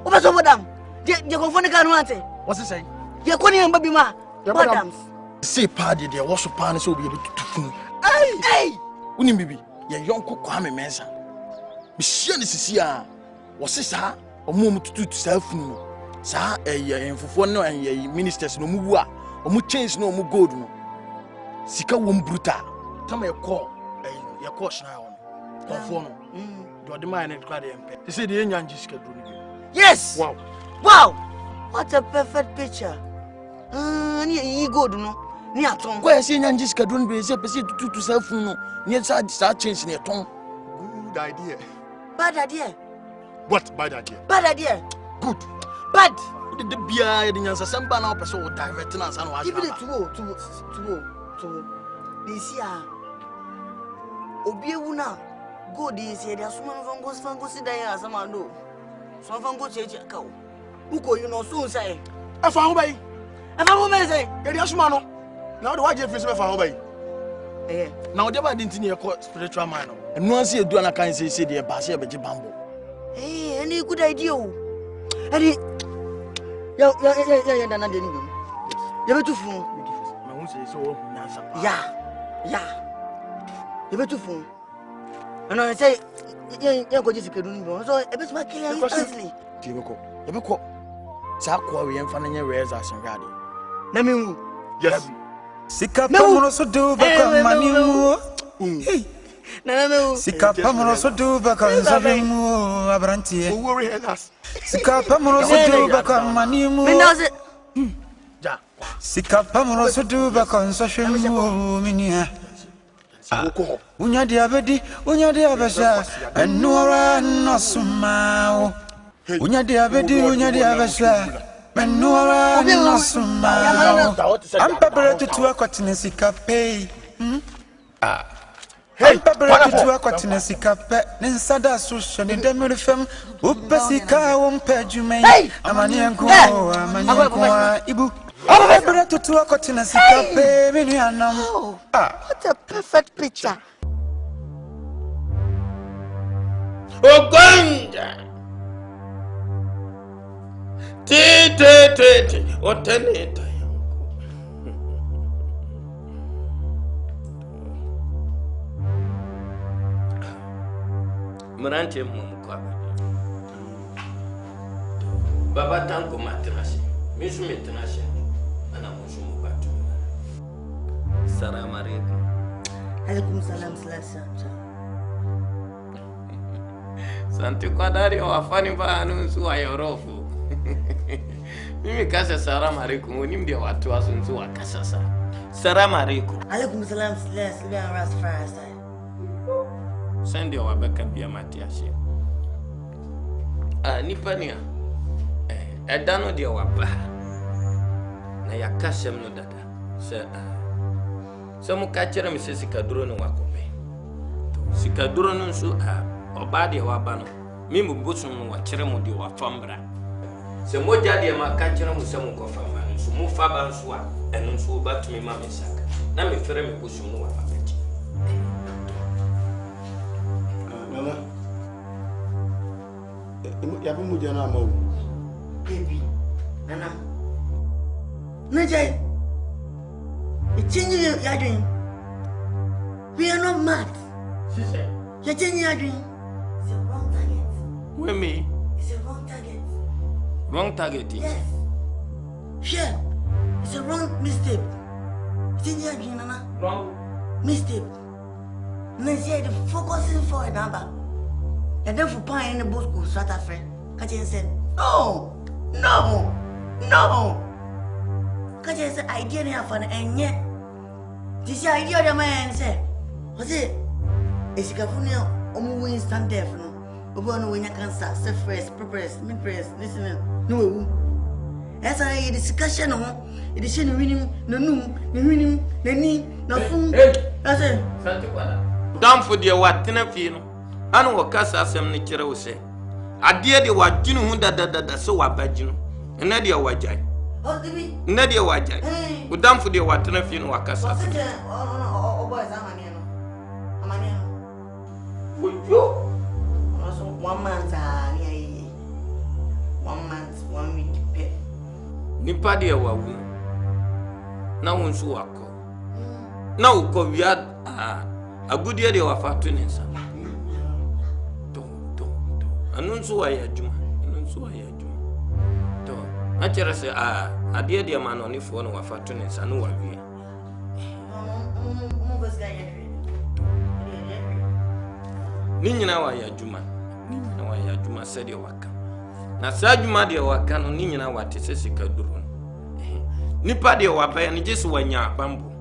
Speaker 2: Obeso bodam. Je konfone ka no ate.
Speaker 4: What sesai?
Speaker 2: Je koni en baby ma. Bodam.
Speaker 4: Say party there was so pan so be able to fun.
Speaker 2: Hey.
Speaker 4: Uni bibi. Ye yonko kwa me mensa. Me hia ne sisi a. Wo se sa omo mututu sa funu no. Sa enfofo no ministers no mu wu a. Omo change no omo gold no. Sika wom brutal. Tama ye call shina on. Konfo no. Do the man and cry dem. They say the nyanji sika do ni.
Speaker 2: Yes. Wow. What a perfect picture. Ni gold no. Ni aton.
Speaker 4: Kwa say nyanji sika do ni be say pese tutu sa funu no. Ni sa change ni aton.
Speaker 3: Good idea.
Speaker 2: Bad idea.
Speaker 3: What bad idea?
Speaker 2: Bad idea.
Speaker 3: Good.
Speaker 2: Bad.
Speaker 4: de bia de nyansa samba na person wo direct na ansa na wa.
Speaker 2: Give it to this year. Obi ewu na go this year. There's someone from go sit there as a man do. Some from go church ka. Uko you know so say.
Speaker 4: E fa ho bai.
Speaker 2: E fa ho bai say.
Speaker 4: E dia suma no. Na wo de wa je fi se fa ho bai. Na wo de ba dinti ne ko spiritual man no. Enu anse edu na kan say de ba se e beje bambo.
Speaker 2: Any good idea o. Any ya na de ni bi. Ya betu fun.
Speaker 4: Na wo say so wo nyansa.
Speaker 2: Ya. You better phone. And I say, you're going to get a so a bit more clear instantly.
Speaker 4: Tiboko. Sakwa, we ain't finding your rares as in Radi.
Speaker 2: Nemu.
Speaker 4: Yes.
Speaker 10: Sika Pamoroso do become Manu. Sika Pamoroso do become Savimu Abranti.
Speaker 9: Who worry us?
Speaker 10: Sika Pamoroso do become Manimu. Sika Pamoroso do become Savimu Minia. Unya diabedi, unya diabasha, and Nora no sumao. Unya diabasha, and Nora no sumao. I'm prepared to a cottonessy cape. I'm prepared to a cottonessy cape, then Sada Sushan in the Murifem, Upasika won't pay you may. Amanianko, Ibu. I'm prepared to a cottonessy cape, Minianam.
Speaker 2: What a perfect picture.
Speaker 6: Oganda. Te. Oteneta. Mranche mumukwa. Baba tanko matrasi. Misu metrasi. Ana musumu batu. Salam alaikum.
Speaker 2: Alaikum salam salam.
Speaker 6: Asante kwa dari wafani ba anunsu wa yorofu. Mimi kasa salamu alaikum ni ndio watu wasunzu wa kasasa. Salamu alaikum.
Speaker 2: Alaikum salam salam rasfarasa.
Speaker 6: Sandi wa baka bia matiashi. Nipania. Edano dia wapa. Na yakasem no dada. Se mukachira misesi kaduro no wakope. Sikaduro no nsu obade wa ba no mimi busun no wa kire mu de wa fambra se moja de ma ka kire mu se mu ko famba nso mu fa ba nso a eno nso ba tumi ma me saka na me fere me busun no wa fa kachi
Speaker 3: mama ya bu mu je na ma o
Speaker 2: baby nana najai change your dream. We are not mad.
Speaker 6: She said
Speaker 2: you're changing your dream. It's a wrong target.
Speaker 6: With me?
Speaker 2: It's a wrong target.
Speaker 6: Wrong target?
Speaker 2: Yes. Sure. It's a wrong mistake. Change your dream, Nana.
Speaker 6: Wrong
Speaker 2: mistake. Next year, the focusing for a number. And then for paying the boat school, start a friend. Kajen said, no. Kajen said, I didn't have an and yet. This idea the man said, was it? Is California almost instant death? No, but when you can start, self press, mid press, listening. No, as I discussion on it is winning, no, winning, the knee, no food. That's it.
Speaker 6: Down for the what, Tinafino. I know what Casa some nature will say. I dear the what you know that so I bad you, and Nadia Wajai. Nadia Wajai. But down for the what Tinafino or Casa.
Speaker 2: Oh, boys, I'm
Speaker 6: with you?
Speaker 2: Also, 1 month, 1 month, 1 week pay.
Speaker 6: Nipadia wa wu. Na wonsu wako. Na uko wiad agudia de wafatu nsa. To. Anunsu wa ya juma. To. Achira se adie de ma no ni fo no wafatu nsa no wa wi. Ni nyina wa ya juma sede waka na sa juma de waka no ni nyina wa te sesika duru nipa de wa ba ne jesu wanya bambo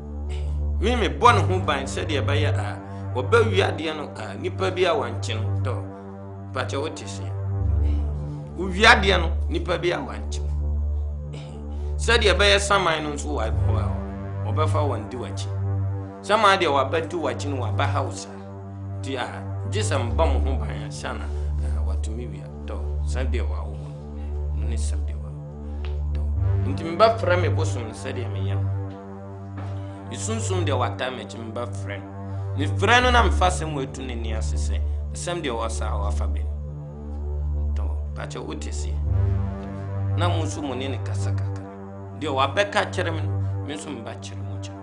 Speaker 6: mimi bon ho ban sede ba ya oba wi ade no nipa bia wanche no to pa che wote se wi ade no nipa bia wanche said your bear some minus who I call or buffer one do watching. Some idea were better watching what by house. Dear, just some bomb home by a son. What to me we are dog. Sunday wow. Sunday wow. Into me buff frame a bosom said him young. You soon there were time at him buff friend. If friend and I'm fastened way to near say, some day was our alphabet. But you would see. Now, Musumun Casaka. Dear Wabeka Chermin, Missum Batcher Mucha.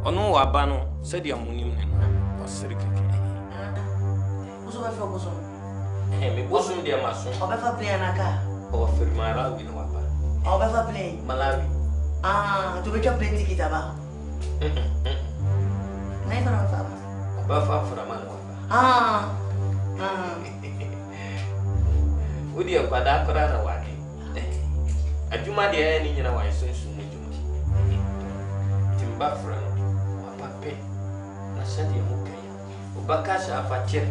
Speaker 6: Or no Wabano, said your moon or Sirika.
Speaker 2: Uso for bosom.
Speaker 6: Me bosom, dear Mason,
Speaker 2: or ever play an aka,
Speaker 6: or Firmara with Waba.
Speaker 2: or ever play
Speaker 6: Malawi.
Speaker 2: To make a play ticket about. Never of us.
Speaker 6: Buffer for a man. Would you have Badakora walking? At you might hear any in a way soon. Timbafra, Papa, I said you okay. Ubakasha Facher,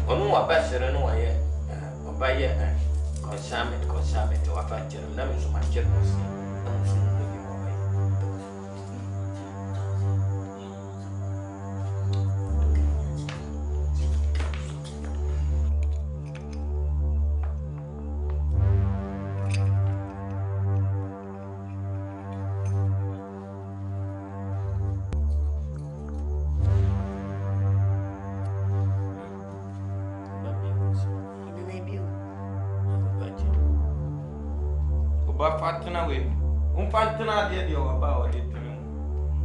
Speaker 6: or no Abasher and no way, or by ye, consummate, or Facher, and that is my generous. Fatana way. Umfantana did you about it.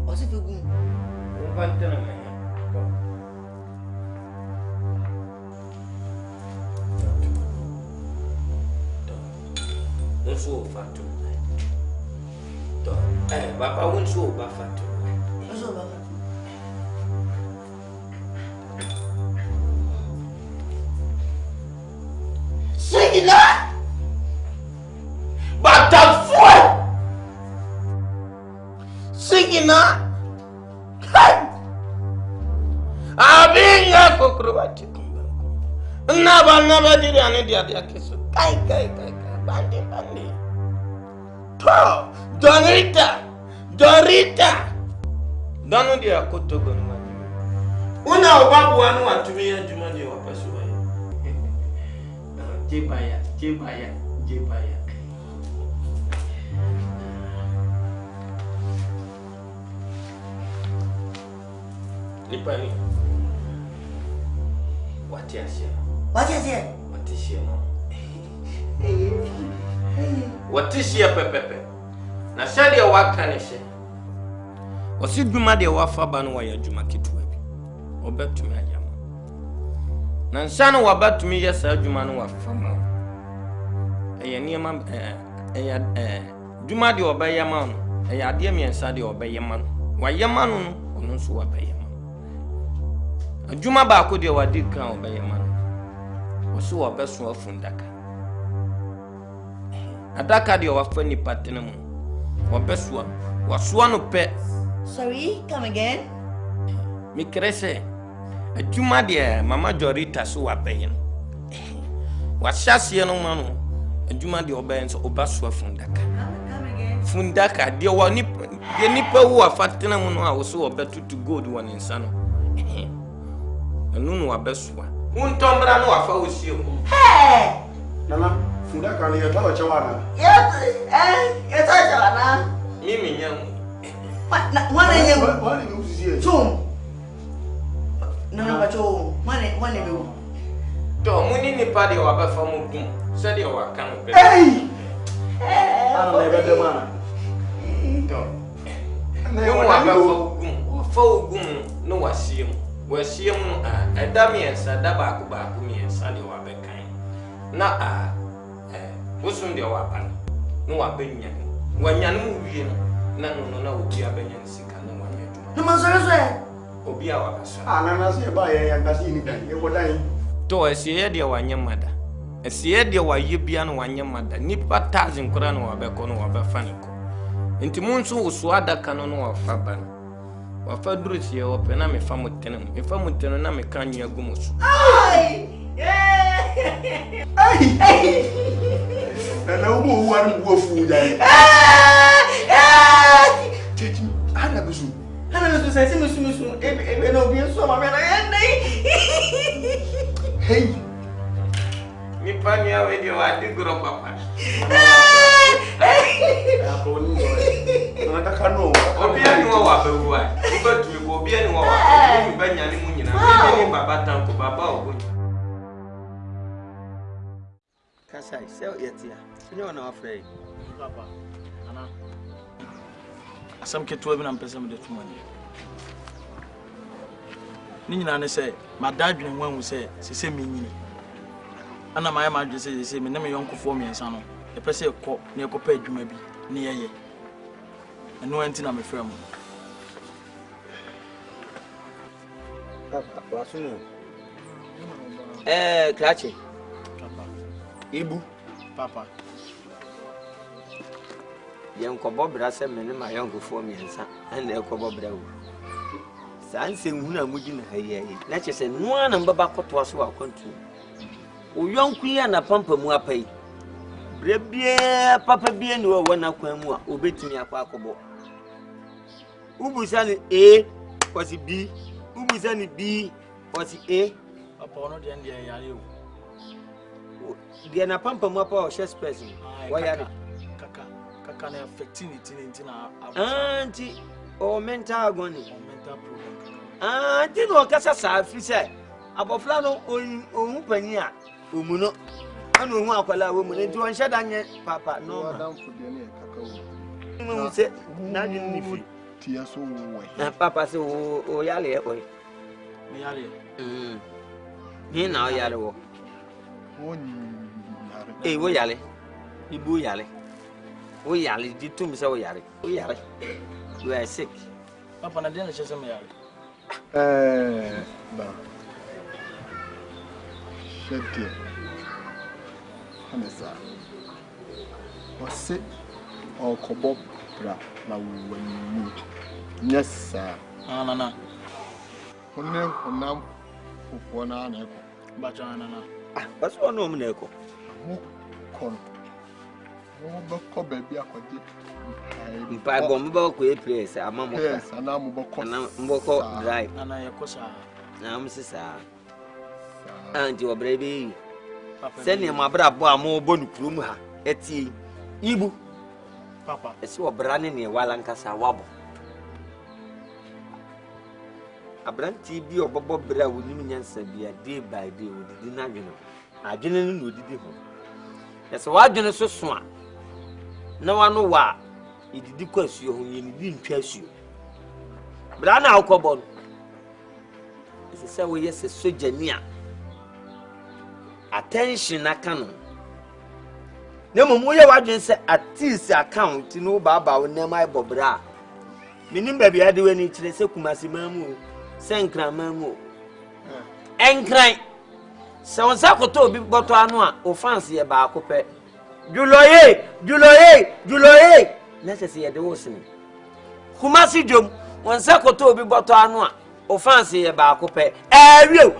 Speaker 2: What's it for good?
Speaker 6: Umfantana. Don't so fat. Papa won't so fat.
Speaker 2: What's over? Sing it up!
Speaker 6: But the fool! Singing up! I've been a cockroach. Never did any other kiss. Bandy. Dorita! Don't dear Kotogon. Una Babu want to be a Jumani or Pasuay. Jibaya. Lipani. What is it? What is your pepe? Na said your work can say. Was it Juma de Wafaban wire Juma Kitweb? Or back to me, Yama. Nansano were back to me, yes, Jumano of Fama. A near man, Juma de obey Yaman, a dear and Sadi obey Yaman. Why Yaman or no so obey Yaman? A Juma Bako de wa did crown obey Yaman. Was so a best one from Daka. A Daka de our friendly patinum, or best one was one of pet.
Speaker 2: Sorry, come again.
Speaker 6: Me crese. A Juma dear, Mamma Jorita so a paying. Was Shassia no man, a Juma de obeyance or Baswa from Daka.
Speaker 2: Come again.
Speaker 6: Fundaka, dear one nipper who are fatinum was so better to go to one in Sano. And no a best one. Won't Tombra no a foul seal.
Speaker 2: Hey!
Speaker 3: Nana, Fundaka, you're talking about
Speaker 2: Yes, yes, I
Speaker 6: Mimi young.
Speaker 2: What you see? Two. No, but one of you.
Speaker 6: Don't we need party or a from Mukum? Said you are coming.
Speaker 3: Hey!
Speaker 4: I'm never the man.
Speaker 6: No, I see him. We see him a dummy and Sadabaku Bakumi and Sally or Beckine. Now, what's on the weapon? No, I've been young. When you're moving, no, be a Benyan SIKA.
Speaker 2: No, Master,
Speaker 6: Obi our
Speaker 3: Anna, say, by a Basin, you were dying.
Speaker 6: To a Sierra, one your mother. A Sierra, why you be on one your mother. Nippa Tazin Corano or Becono or Befanico. Into Monsu, Swada Canon or Faban. Or Fadrus, you open a famutenum. If I'm with Tenami Kanya Gumus.
Speaker 3: And no more one wolf would die. Tete, ana bezu.
Speaker 6: Ana bezu sai musu. Ebe no bi so ma me na yendai.
Speaker 3: Hey.
Speaker 6: Mi pani a we di wa di gro papa.
Speaker 3: Nataka no.
Speaker 6: Obia ni wa ba wu a. Iba tu mi obia ni wa wa. Mi ba nya ni mu nyina. Mi ni baba tanko baba ogo. Kasai, se yetia. Nyo na afrɛ.
Speaker 4: Papa. Ana. Asam keto bi na mpɛsɛ me de tuma ni. Ni nyina ne sɛ madadwene nwanwu sɛ sese me nyini. Ana ma ya madwe sɛ me ne me yonkofo miɛnsa no. Epɛ sɛ kɔ na ekɔpɛ adwuma bi ne yɛyɛ. Ɛno anti na me frɛ mo.
Speaker 6: Papa, wasu. Krachi.
Speaker 4: Papa.
Speaker 6: Ibu.
Speaker 4: Papa.
Speaker 6: Yankobo bra sɛ me ne ma yonkofo miɛnsa. Ɛna ekɔbɔ bra wo. Sanse nhuna mudi na hayi. Na kyɛ sɛ noa na mbaba kɔtoa so akɔntu. O yonku ya na pampa mu apai. Brebie papa bie ne wo na kwan mu a obetimi akɔ akɔbɔ. Ubusa ni A was B. Ubusa ni B was A.
Speaker 4: Papa ono de ndia yare o.
Speaker 6: Dia na pampa mu apa o chest person. Wa yare.
Speaker 4: Kaka na affecting it na
Speaker 6: anti o mental agony.
Speaker 4: Mental problem.
Speaker 6: Anti no kasa sa afri say. Abofla no ohun pani a omuno. Ana ohun akwala wo mu nti won hye danye papa no.
Speaker 3: Madam fudie ne kaka wo.
Speaker 6: Mu se na ni ni fi.
Speaker 3: Tia so wo.
Speaker 6: Papa se o yale e oi.
Speaker 4: Me yale.
Speaker 6: Ni na o yale wo.
Speaker 3: Wo yare.
Speaker 6: Wo yale. Ibu yale. Wo yale di tum se wo yare. Wo yare. You are sick.
Speaker 4: Papa na den chese me yale.
Speaker 3: Ba. Shete. Hamesa. Ose okobo bra na wani. Yes sir.
Speaker 4: Nana.
Speaker 3: Honam fufuo na na eko.
Speaker 4: Bacha nana.
Speaker 6: What's one woman eko?
Speaker 3: Mo kono. Mo ba ko baby akwaje.
Speaker 6: Mpa bomb ba ko e place amamo.
Speaker 3: Yes, ana mo boko.
Speaker 6: Ana mboko drive.
Speaker 4: Nana yekosa.
Speaker 6: Na msisa. Anti obrebe. Sene ma bra bo amo bonu kurum ha. Eti ibu.
Speaker 4: Papa.
Speaker 6: Esi obra ne ne wala nkasa wabo. Abranti bi obobo bra wonim nyansa bia day by day odidi na dwene. Adwene no odidi ho. Ese wadwene so so a. Na wano wa ididi kwasuo ho ye ni di ntwa asuo. Bra na akobo no. Ese se wo yese sojani a. Attention na kanu. Nemo mo ye wadwen se artist account no baba wo nem ai bobra. Minim ba bia de wani kire se kumasi mamu. Senkran mamu. Enkran. Se won sakoto obi boto anu a offense ye ba akopɛ. Juloye. Na se ye de wo sini. Kumasi dwom won sakoto obi boto anu a offense ye ba akopɛ. Awio.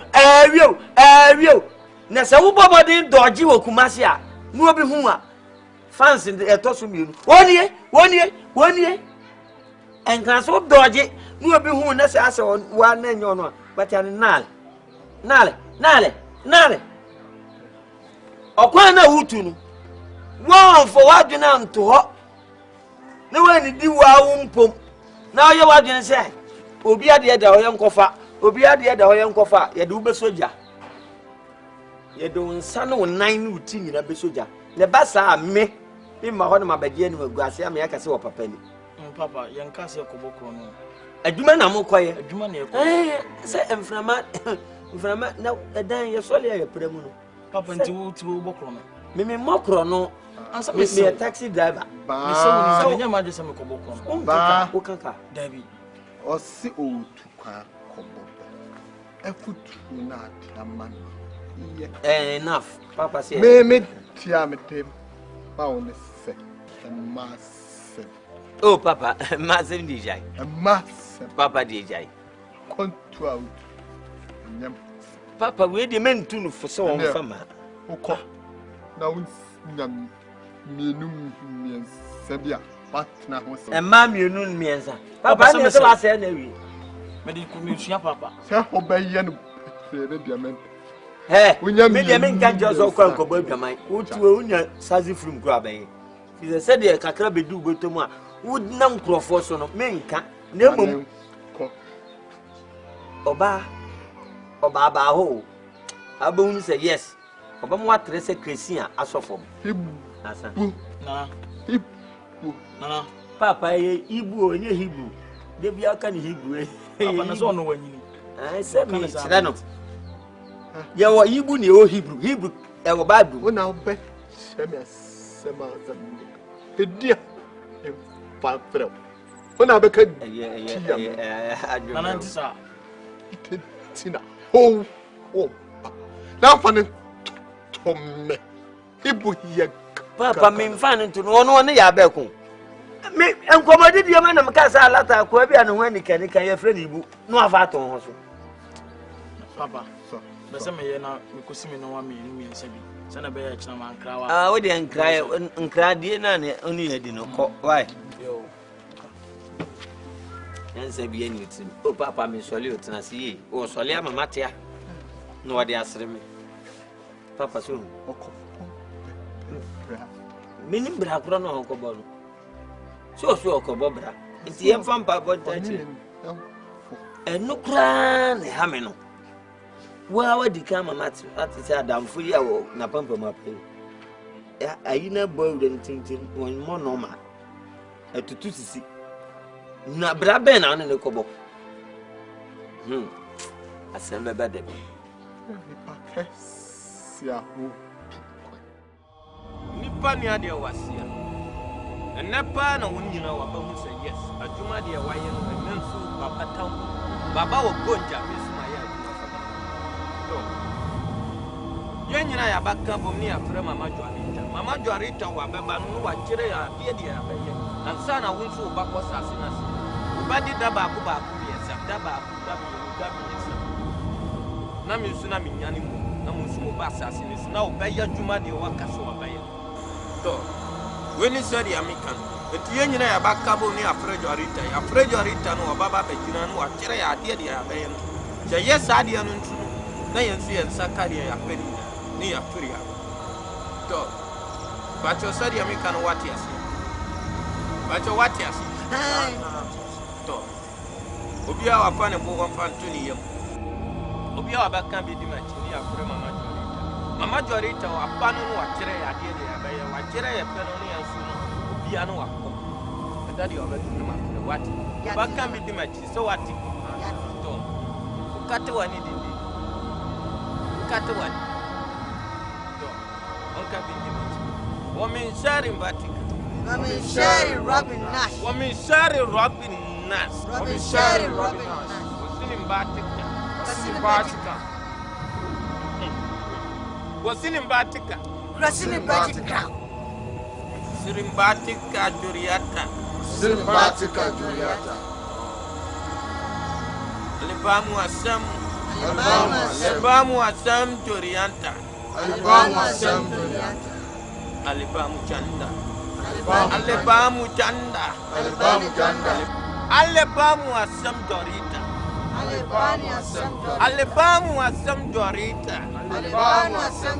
Speaker 6: Na se wo bobodin doji wo kumasi a no obi hu a fans etoso mienu. Wonye. Enkran so doji no obi hu na se ase wa na nyo no but an nale. Okwan na wutu no. Won for wadwena nto ho. Na wani di wa wo mpom. Na oye wadwena se obi ade da oye nkofa. Ye de wo be soja. Ye do nsa no nan no uti nyina be soja. Ne ba sa me ma ho no mabagye no aguase am ya kase wo papa ni.
Speaker 4: Papa yenka se kobokro no.
Speaker 6: Adwuma na mokoye.
Speaker 4: Adwuma na ekọ.
Speaker 6: Se emframa na edan ye sole ya premu no.
Speaker 4: Papa nti wo bokro no.
Speaker 6: Me mokro no.
Speaker 4: Ansa
Speaker 6: me a taxi driver.
Speaker 4: Me se woni se nya ma je se me kobokro no.
Speaker 6: Ba wo kanka.
Speaker 4: Dabi.
Speaker 3: O si o tukwa kobo. Efutu na atama.
Speaker 6: Enough. Papa say.
Speaker 3: Me tia me tem. Ba won se. Massive.
Speaker 6: Oh papa, massive DJ.
Speaker 3: Massive.
Speaker 6: Papa DJ.
Speaker 3: Kontu out.
Speaker 6: Papa we dey men tunu for so on fama.
Speaker 3: Oko. Na won nyam mienu sabia.
Speaker 9: partner ho so.
Speaker 6: E ma mi enu miensa. Papa na se wa se na wi.
Speaker 4: Me di ku mi sua papa.
Speaker 9: Se ho ba ye no be dia men.
Speaker 6: Me dia men kan jo so kwa nkobo adwaman. Otuwe unya sazi from kura ben. Fi se de kakra bedu botomu a wo na nkrofo so no menka na mom Oba ba ho. Abun say yes. Oba mo atre se Christian asofom. Asante.
Speaker 4: Na. Na.
Speaker 6: Papa ye Igbo onye Hebrew. De bia aka ni Hebrew.
Speaker 4: Papa na so no wanyini.
Speaker 6: Say me tire no. Ye wo Igbo ni o Hebrew. Hebrew e wo Bible.
Speaker 9: Wo na be sema edia e pa frɛ. Wo na be ka
Speaker 4: Nana ntisa.
Speaker 9: Tina. Oh. Now for the Tommy. Ibu here.
Speaker 6: Papa me mfa no no no ne ya be ko. Me enkomodi die ma na me ka sa lata ko bia no hwani kan ye frɛ ni Ibu. No afa to ho so.
Speaker 4: Papa. So. Be se me ye na me kosimi no wa me ni nsa bi. Se na be ya kina man krawa.
Speaker 6: Wo de nkra die na ne oni ya di no ko. Why?
Speaker 4: Yo.
Speaker 6: Yansa bi ani utim. O papa me sole utina si ye. O sole ama matia. No wa de asre me. Papa so. Mini bra kro no ko bo no. So ko bo bra. Nti yem fam pa bo tachi. Eno kra ne ha me no. Wa di ka mama ati say adamfo ya wo na pampa ma pe. Ya ayina bo de tintin won mo normal. Etutu sisi. Na bra ben na ne ko bo. Asembe be de.
Speaker 11: Nipa ni ade wasia. Enepa na wonyina wa ba mu say yes. Adwuma de waye no enenso baba tam. Baba wo gonja mesuma ya adwuma fa. To. Yenyina ya baka bom ni afre mama Joarita. Mama Joarita wa beba no wa kire ya de ya beye. Ansa na wonso ba ko sase na se. Ba di daba ko ba ko biesa. Daba ko da biesa. Na mi su na mi nyane mu. Na mo su mo ba sase ni su na wo beye adwuma de wa kaso wa beye. To. When is the American? The Tiana ya bakabo ni afre Joarita. Afre Joarita no baba be jina no akire ya de ya beye no. Je yes ade anu ntu na yensu yen sakari ya pedi ni ya turia. To. Bacho sadi American what yes. Bacho what yes. To. Obia wa fa ne bo wan fa ntu ni yam. Obia wa baka bi di machi ni afre mama Joarita. Mama Joarita wa panu no akire ya de ya beye wa akire ya pe no ni yensu no. Obia no wa ko. Daddy over to ma what? Baka bi di machi so what? To. Ukate wani dindi. Ukate wani. To. Onka bi di machi. Women sharing batika.
Speaker 2: Women sharing Robin Nash.
Speaker 11: Women sharing Robin Nash.
Speaker 2: Women sharing Robin Nash.
Speaker 11: Wasini batika. Wasini batika. Wasini batika.
Speaker 2: Wasini batika.
Speaker 11: Sirimbatika Juriata.
Speaker 9: Simbatika Juliata.
Speaker 11: Alibamu asam.
Speaker 2: Alibamu
Speaker 11: asam Jurianta.
Speaker 9: Alibamu asam Juliata.
Speaker 11: Alibamu chanda.
Speaker 9: Alibamu
Speaker 11: chanda.
Speaker 9: Alibamu
Speaker 11: asam Dorita.
Speaker 2: Alibamu asam
Speaker 11: Dorita.
Speaker 2: Alibamu asam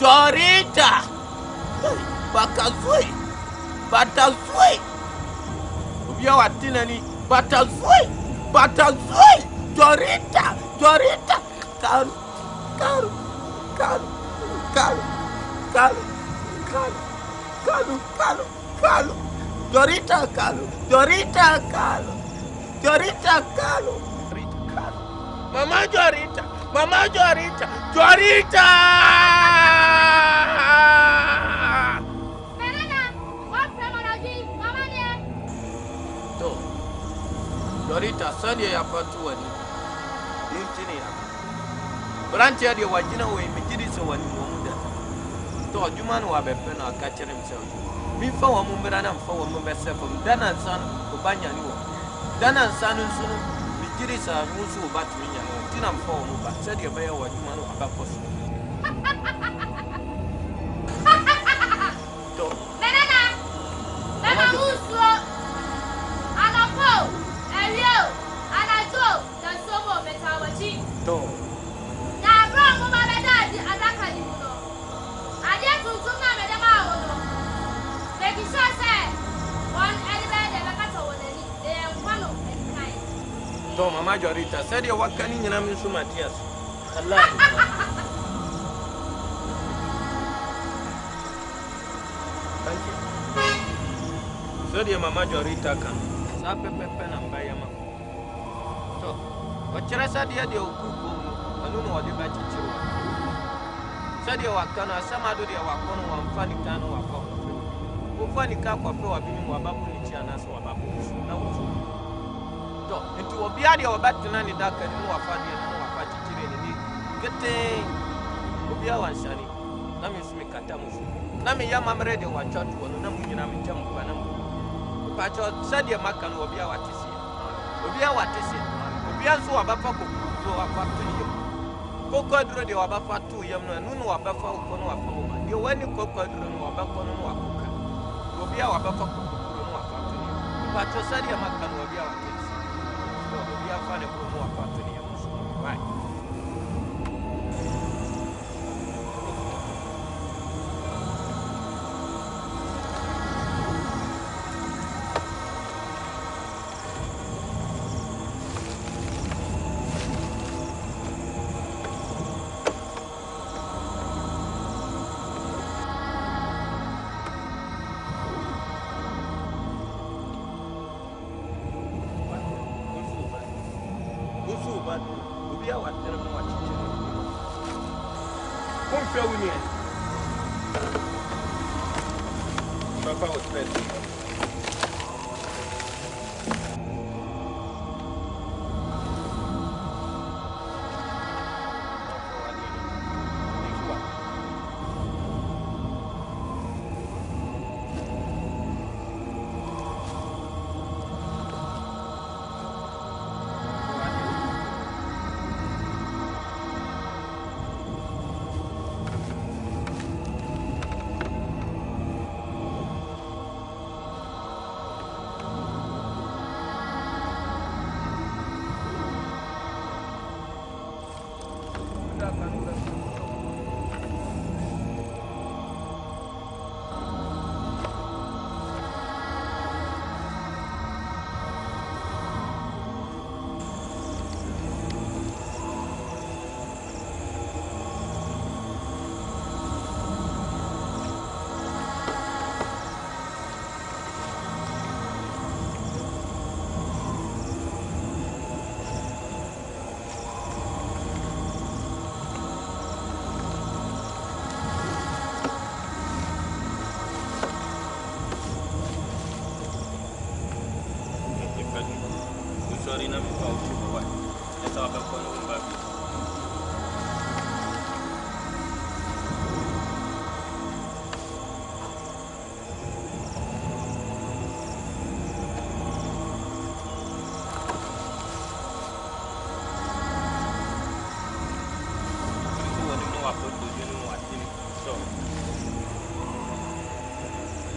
Speaker 11: Dorita. Batazui. Ubia watina ni Batazui. Dorita. Kalu. Dorita Kalu. Mama Joarita. Dorita sani ya patu wani. Intini ya. Branchi ya wajina we mijiri so wani muda. To jumanu wa bepe na akachere msewa. Mifa wa mumbera na mfa wa mumbesefa. Dana nsanu kubanya niwa. Dana nsanu nsunu mijiri sa nusu ubatu minya. Tina mfa wa mumba. Sadi ya baya wa jumanu wa bakosu. To.
Speaker 12: Nana.
Speaker 11: to mama Jorita said you what can you name so Matthias
Speaker 4: Allah
Speaker 11: thank you said your mama Jorita can sa pepe na mbaya ma to wachira said ya de okuko anu no ode ba chichiwa said ya wakana sama do de wakono wa mfani tano wako ufani ka kwa pe wa bini mu ababu ni chi anaso ababu na wutu to nti obi ade obatena ni daka ni wafadi no wafa chichire ni kete obi awanshani na me sumi kata musu na me yama mrede wa chatu wono na munyina me jam kwa na pacho sadia maka no obi awatisi obi anso abafa ko so afa tuni koko duro de wabafa tu yam no nunu wabafa ko no wafa ma de wani koko duro no wabafa no wakuka obi awabafa ko no wafa tuni pacho sadia maka no obi awatisi so obi afa ne ko no wafa tuni yam so right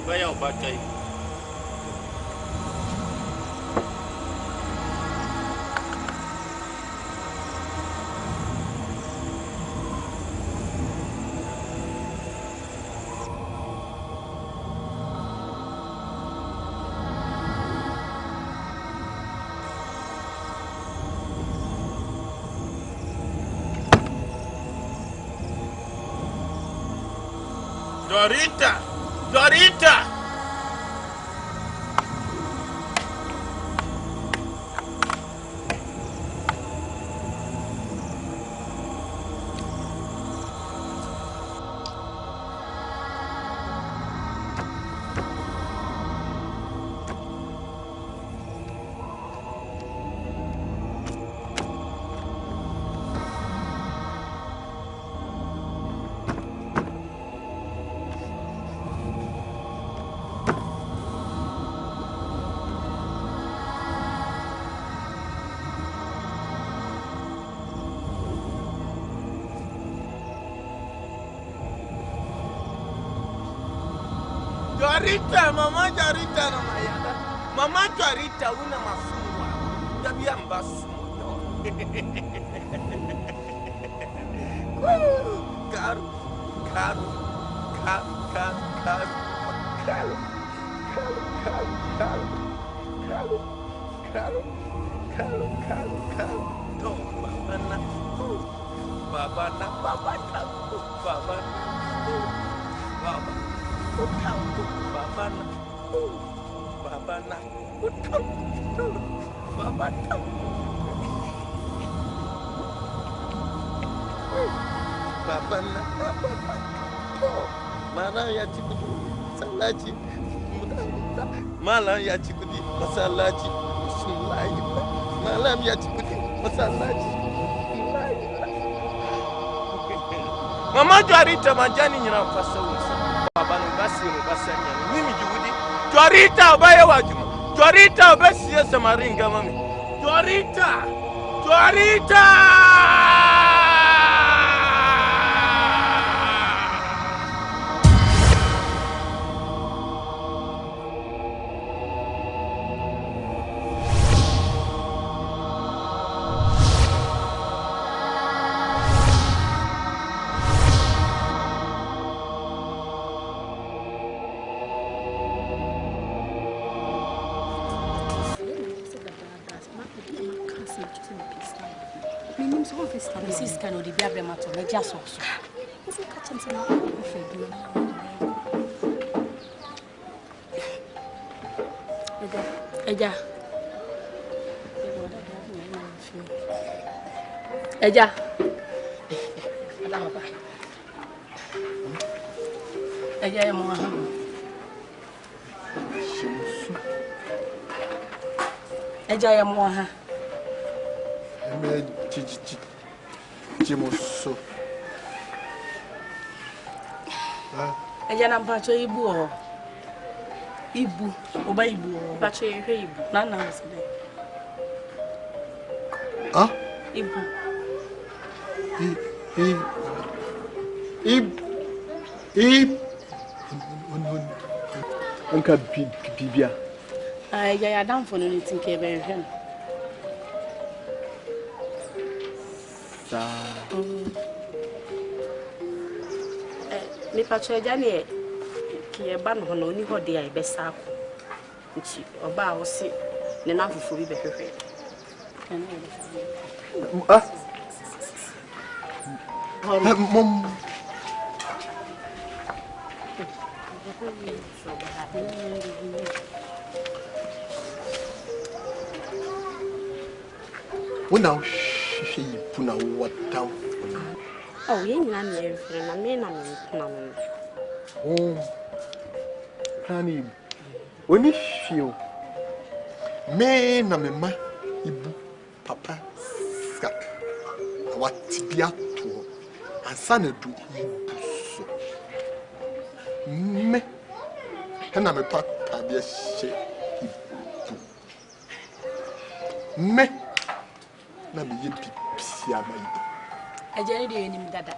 Speaker 11: Vaya bakai. Dorita! Dorita, mama Dorita na mayada. Mama Dorita una mafungwa. Tabia mbasu. Caro. Carol. No, Baba na. Baba. Mana ya cikudi sallaci malam ya cikudi masallaci malam ya cikudi masallaci mama jarita manjani nyina fasawusa baba no basiru basanya mimi judi jarita obaya wajuma jarita obasiye samaringa mami jarita
Speaker 7: Mrs. Cano, the Bible matter, the just also. Eja. Eja mo ha. Eja ya mo ha.
Speaker 9: Jimoso.
Speaker 7: Eja na mpacho ibu o. Ibu, oba ibu o. Mpacho ehwe ibu. Na na se de.
Speaker 9: Ah?
Speaker 7: Ibu.
Speaker 3: Onka bibia.
Speaker 7: Eja ya dan fo no ni tinke be hwe no. Me pacho eja ne ki e ba no no ni ho de ai be sa ko nchi oba wo se ne na fufu bi be hwehwe
Speaker 9: Mom. Una she puna what down.
Speaker 7: Oh, you na me na me na me.
Speaker 9: Oh. Kani. Oni fio. Me na me ma ibu papa ska. What bia to. Ansana do so. Me. Kana me papa bia she ibu. Me. Na me yipi pia ma ibu.
Speaker 7: Ajani de enim dada.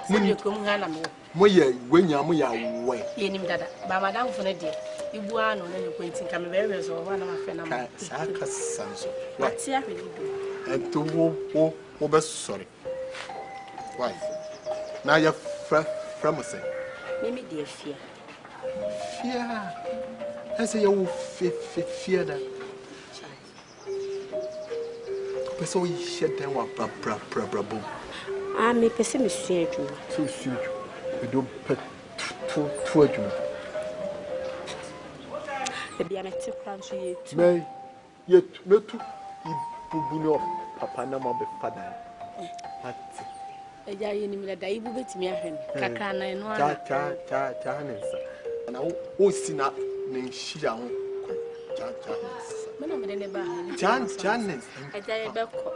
Speaker 7: Sebi ko mu hana me.
Speaker 9: Moye wenya moya we.
Speaker 7: Enim dada. Ba madam fo ne de. Ibu ano na ne kwenti ka me bewe so ho na ma fe na ma.
Speaker 9: Saka sanso.
Speaker 7: Watia hwe ibu.
Speaker 9: Ento wo be sorry. Why? Now you from say.
Speaker 7: Mimi de fear.
Speaker 9: Fear. I say you fear that. So you shed them what bra.
Speaker 7: Ah, me pese me sua adwuma.
Speaker 9: So sweet. We don't put two adwuma.
Speaker 7: Baby, I'm a tip crunch you.
Speaker 9: Me yet me too. Ibu no papa na ma be father. Ati.
Speaker 7: Eja yeni mi da ibu betimi ahwen. Kakra na no
Speaker 9: ana. Cha hanensa. Na o sina ne nhia ho. Cha.
Speaker 7: Me no me ne ba ha.
Speaker 9: Cha ne.
Speaker 7: Eja ye be ko.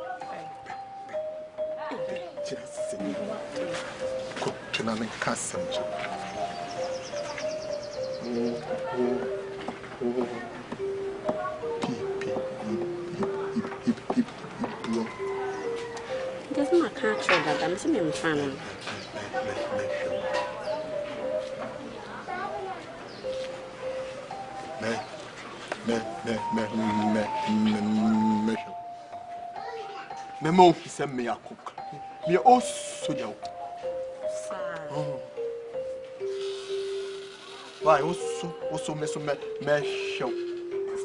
Speaker 9: Tuna me kasam jo.
Speaker 7: Doesn't matter that I'm seeing fan.
Speaker 9: Me mo fi se me akok. Me also jaw. Why also me show.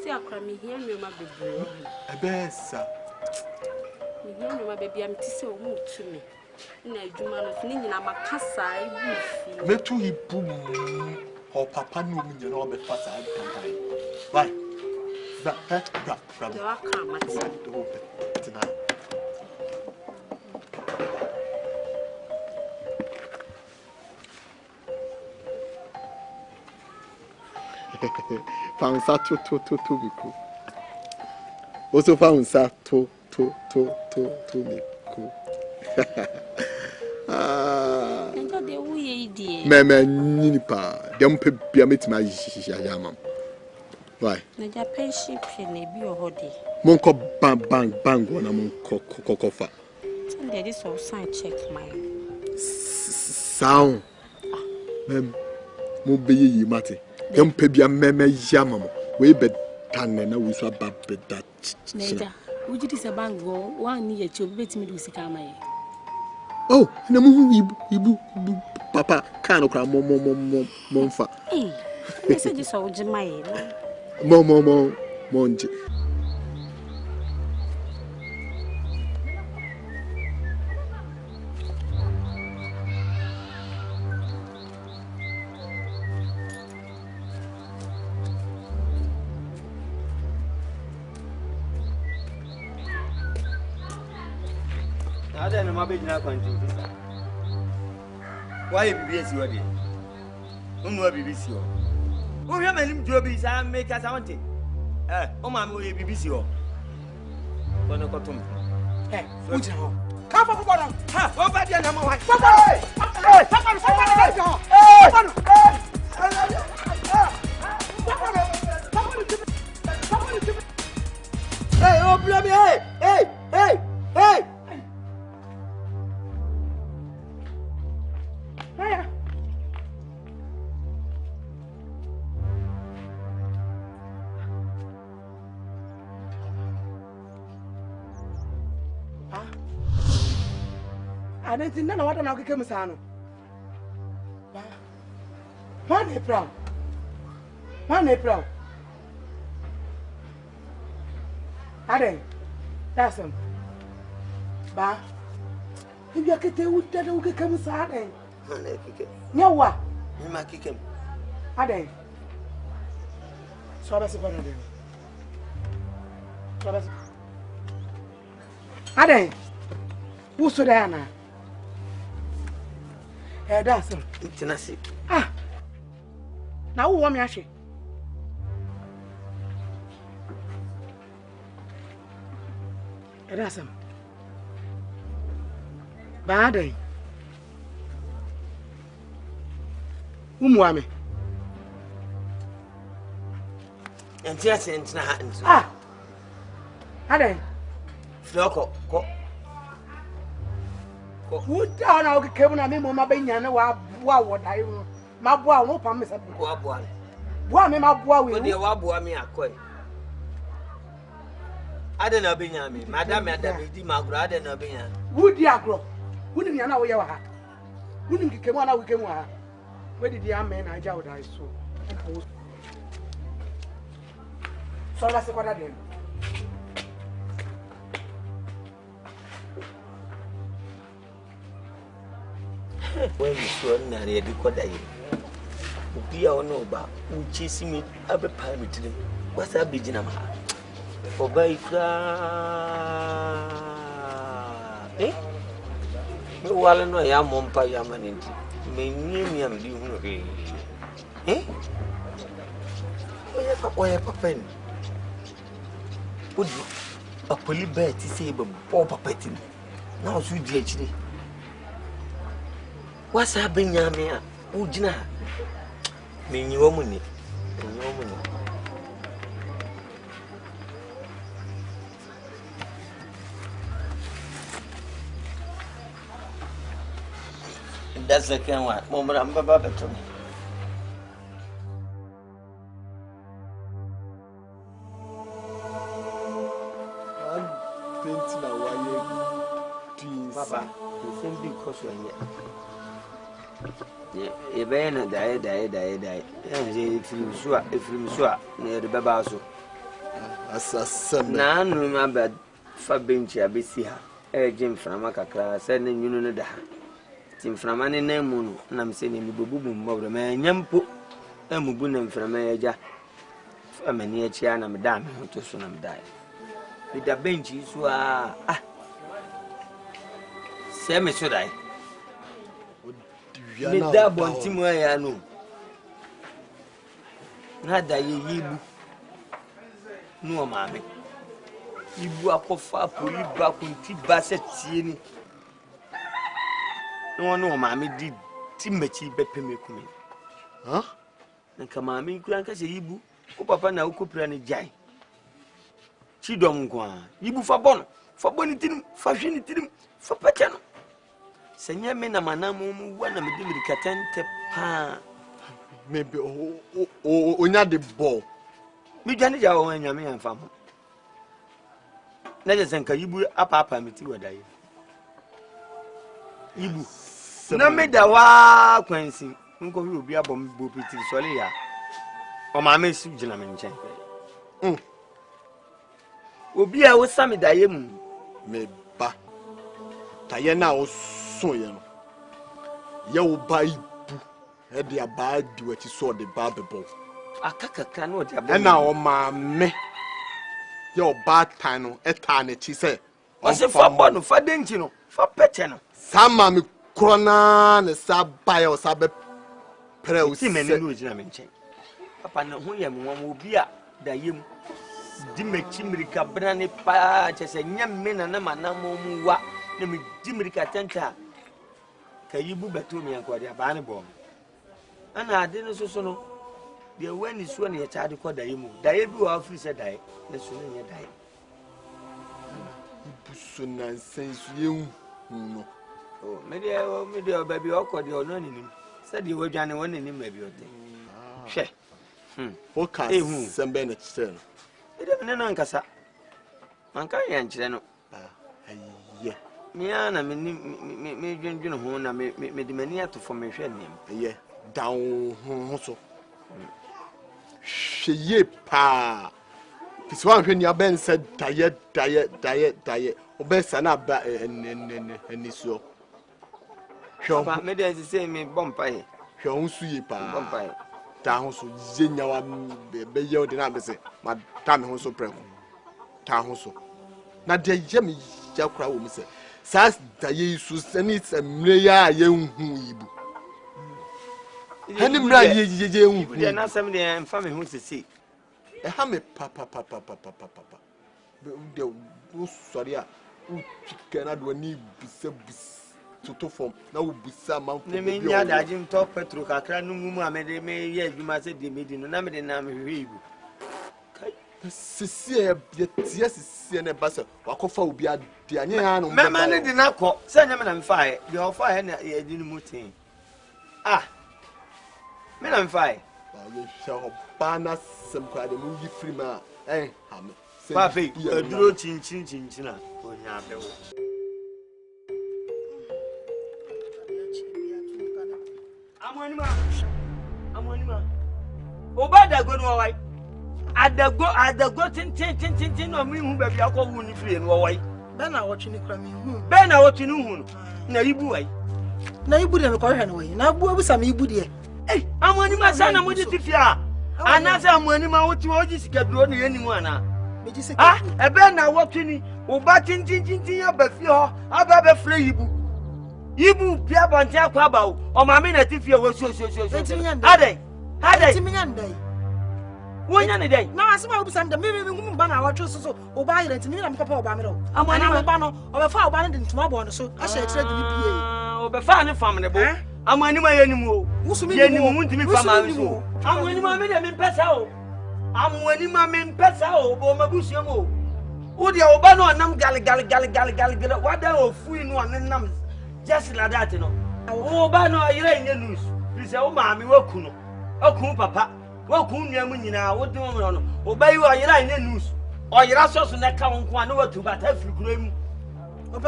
Speaker 7: See, I cry me here, my baby.
Speaker 9: A bessa.
Speaker 7: Me here, my baby, I'm so moved to me. No, you man of Ning, I'm a cassa.
Speaker 9: Me too, he boom. Or papa knew me, you know, but fast I can't. Why? That, I can't, my tonight. Found that to be cool. Also found that to be cool.
Speaker 7: And got the way, dear.
Speaker 9: Mamma Ninipa, don't be a meet my yamam. Why?
Speaker 7: The Japan ship can be your hobby.
Speaker 9: Monko bang when I'm cocofa.
Speaker 7: There is all sign check my
Speaker 9: sound. Mem, Mobile Mati. Don't pay a meme yamam. We bet Tanna with a bad that.
Speaker 12: Neither. Would you say bango? One year to bet me to Sika.
Speaker 9: Oh, no, Papa can't cry monfa.
Speaker 7: I said this old Jemai.
Speaker 9: Monji.
Speaker 6: I don't know my business. Why BBC? Who know BBC? Who have any jobs I make as I want it? Oh, my BBC. When I got to me.
Speaker 8: Hey, what's wrong? Come on, come on. Ha, over there, number one.
Speaker 6: Hey, oh, bloody, hey.
Speaker 8: I didn't think none of what I came to One April. I didn't. That's him. Ba. If you get wood that will come Saturday. No, what?
Speaker 6: You might kick him.
Speaker 8: I didn't. So that's a better deal. I didn't. Who's so there now? That's him.
Speaker 6: Intimacy.
Speaker 8: Ah. Now, who want me actually? That's him. Bad. Who
Speaker 6: And yes, and
Speaker 8: ah. I didn't.
Speaker 6: Flocko.
Speaker 8: Who down our cabin and my baby and what I will. My boy, no promise. One, my boy, will be a wabua me a coin.
Speaker 6: I don't know, Benjamin. Madame, my brother, no Benjamin.
Speaker 8: Would you grow? Wouldn't you know your hat? Wouldn't you come on? We came on. Where did the young man I doubt I saw? So that's what I did.
Speaker 6: When you saw Nari, because I be our no bar, who chasing me up a pirate today. What's that big in a man? For by eh? You will know I am on Payaman. May me am doing eh? Why a pen? Would a poly bet to say about Papa Petting? Now, so DHD. What's happening, Yamia? Ujina? Mean your money. That's the kind of moment I'm about to me. Papa, the same because you're here. A band die. And if you sure, near the Babaso.
Speaker 9: Asante.
Speaker 6: Na anu ma ba fa benchi abesi ha. Jim frama kakra se ne nyunu no da ha. Tim frama ne na mu no na me se ne mi bobu mu mbobro ma nyampo amubu na mframa yaja. Fa mani a chia na me da me hoto so na me da. Bi da benchi so se me so dai. Me da bonti mu ya no. Na da ye yibu. No maame. Ibu akofa po ibu akunti ba se tie ni. No maame di timachi bepeme kumi.
Speaker 9: Ha?
Speaker 6: Nka maame nkura nka se ibu. Ko papa na ukopira ni jai. Chidom kwa. Ibu fa bono. Fa boni tinim, fa hwe ni tinim, fa pacha no. Senya me na manamu mu wa na me di mirikatente pa.
Speaker 9: Maybe onya de ball.
Speaker 6: Mi jani jawo wanya me yan fam. Na je senka yibu apa mi ti wada yi. Yibu. Na me da wa kwansi. Nko wi obi abom bo piti sole ya. O ma me su jina me nchen. Obi a wo sami da ye mu.
Speaker 9: Me ba. Ta ye na wo so ye no. Ye wo ba ibu. E de aba di wati so de ba bebo.
Speaker 6: Akakaka no de aba.
Speaker 9: E na o ma me. Ye o ba tan no e ta na chi se.
Speaker 6: O se fa bo no fa denchi no. Fa peche no.
Speaker 9: Sama mi krona ne sa ba ye o sa be pre o
Speaker 6: si me ne no jina me nchen. Papa na ho ye mo obi a da ye mu. Di mechi mirika brane pa chese nyame na na manamo mu wa na me di mirika tenta ka yibu beto mi akwade aba ne bom ana ade no so no de wani so na ye chaade ko da yimu da ye bi wa ofri se da ye na so na ye da ye
Speaker 9: ibu so na sensu ye no
Speaker 6: o me de ba bi okode ono ni nim se de wadwane woni nim ba bi ote hwe
Speaker 9: o ka sembe na chise no
Speaker 6: ide me no nkasa manka ya nchire no
Speaker 9: aye
Speaker 6: me ana me dwendwene ho na me de mani atofo me hwe nim
Speaker 9: aye down ho so hweye pa piswa hwe ni aben se daye obesa na ba eni so
Speaker 6: hwe me de se me bompa he
Speaker 9: hwe ho su ye pa
Speaker 6: bompa he
Speaker 9: ta ho so jenya wa be ye odi na be se ma ta me ho so preko ta ho so na de ye me ja kura wo me se sa da ye su ani semre ya ye hu yibu hani mra ye hu
Speaker 6: de na sem de mfa me hu sisi
Speaker 9: e ha me pa de o sori a o chikena do ni bise to form na wo busa man
Speaker 6: ne me nya da jim to petro kakra no mu amede me ye adwuma se de medi no na me de na me hwe yibu kai
Speaker 9: sisi e tie sisi ne basa wakofa obi ade anye ya no
Speaker 6: me ma ne de na ko se nya me na mfa e de ofa he na ye di no mutin me na mfa e
Speaker 9: ba ye hwe ba na sem kwa de mu yi free ma ha me
Speaker 6: pa fe aduro chinchin na onya bewo Amonima. Oba dago no wai. Adago tin no mi hu ba bi akọ wu ni free no wai.
Speaker 8: Be na wotwe ni kra mi hu.
Speaker 6: Be na wotwe ni hu no. Na ibu wai.
Speaker 8: Na ibu de me ko hwe no wai. Na bu abusa me ibu de.
Speaker 6: Amonima sana mo di tifia. Ana sa amonima woti oji sikaduro ne yanimu ana.
Speaker 8: Me ji sika.
Speaker 6: Ebe na wotwe ni oba tin ya ba fi ho. Aba be free ibu. Ibu pia banti akwa ba o ma me na tifie wo so ade
Speaker 8: timinya ndai
Speaker 6: wonya ne dai
Speaker 8: na asema obi sanda me ngum ba na watwe so o ba yire ntimi na mkapa o ba me ro amana me ba no o be fa o ba ne ntuma bo no so a hye kire de ni pie
Speaker 6: o be fa ne fam ne bo amani ma yenimu o yenimu muntimi fam an so amani ma me de me pesa o amani ma me pesa o bo mabusuam o wo de o ba no nam gal wada o fui no anam just like that no o ba no yire nye news please o ma mi waku no akun papa waku nuam nyina wo de mo no o ba yi o yire nye news o yira so na ka won an watu bata firi kuro mu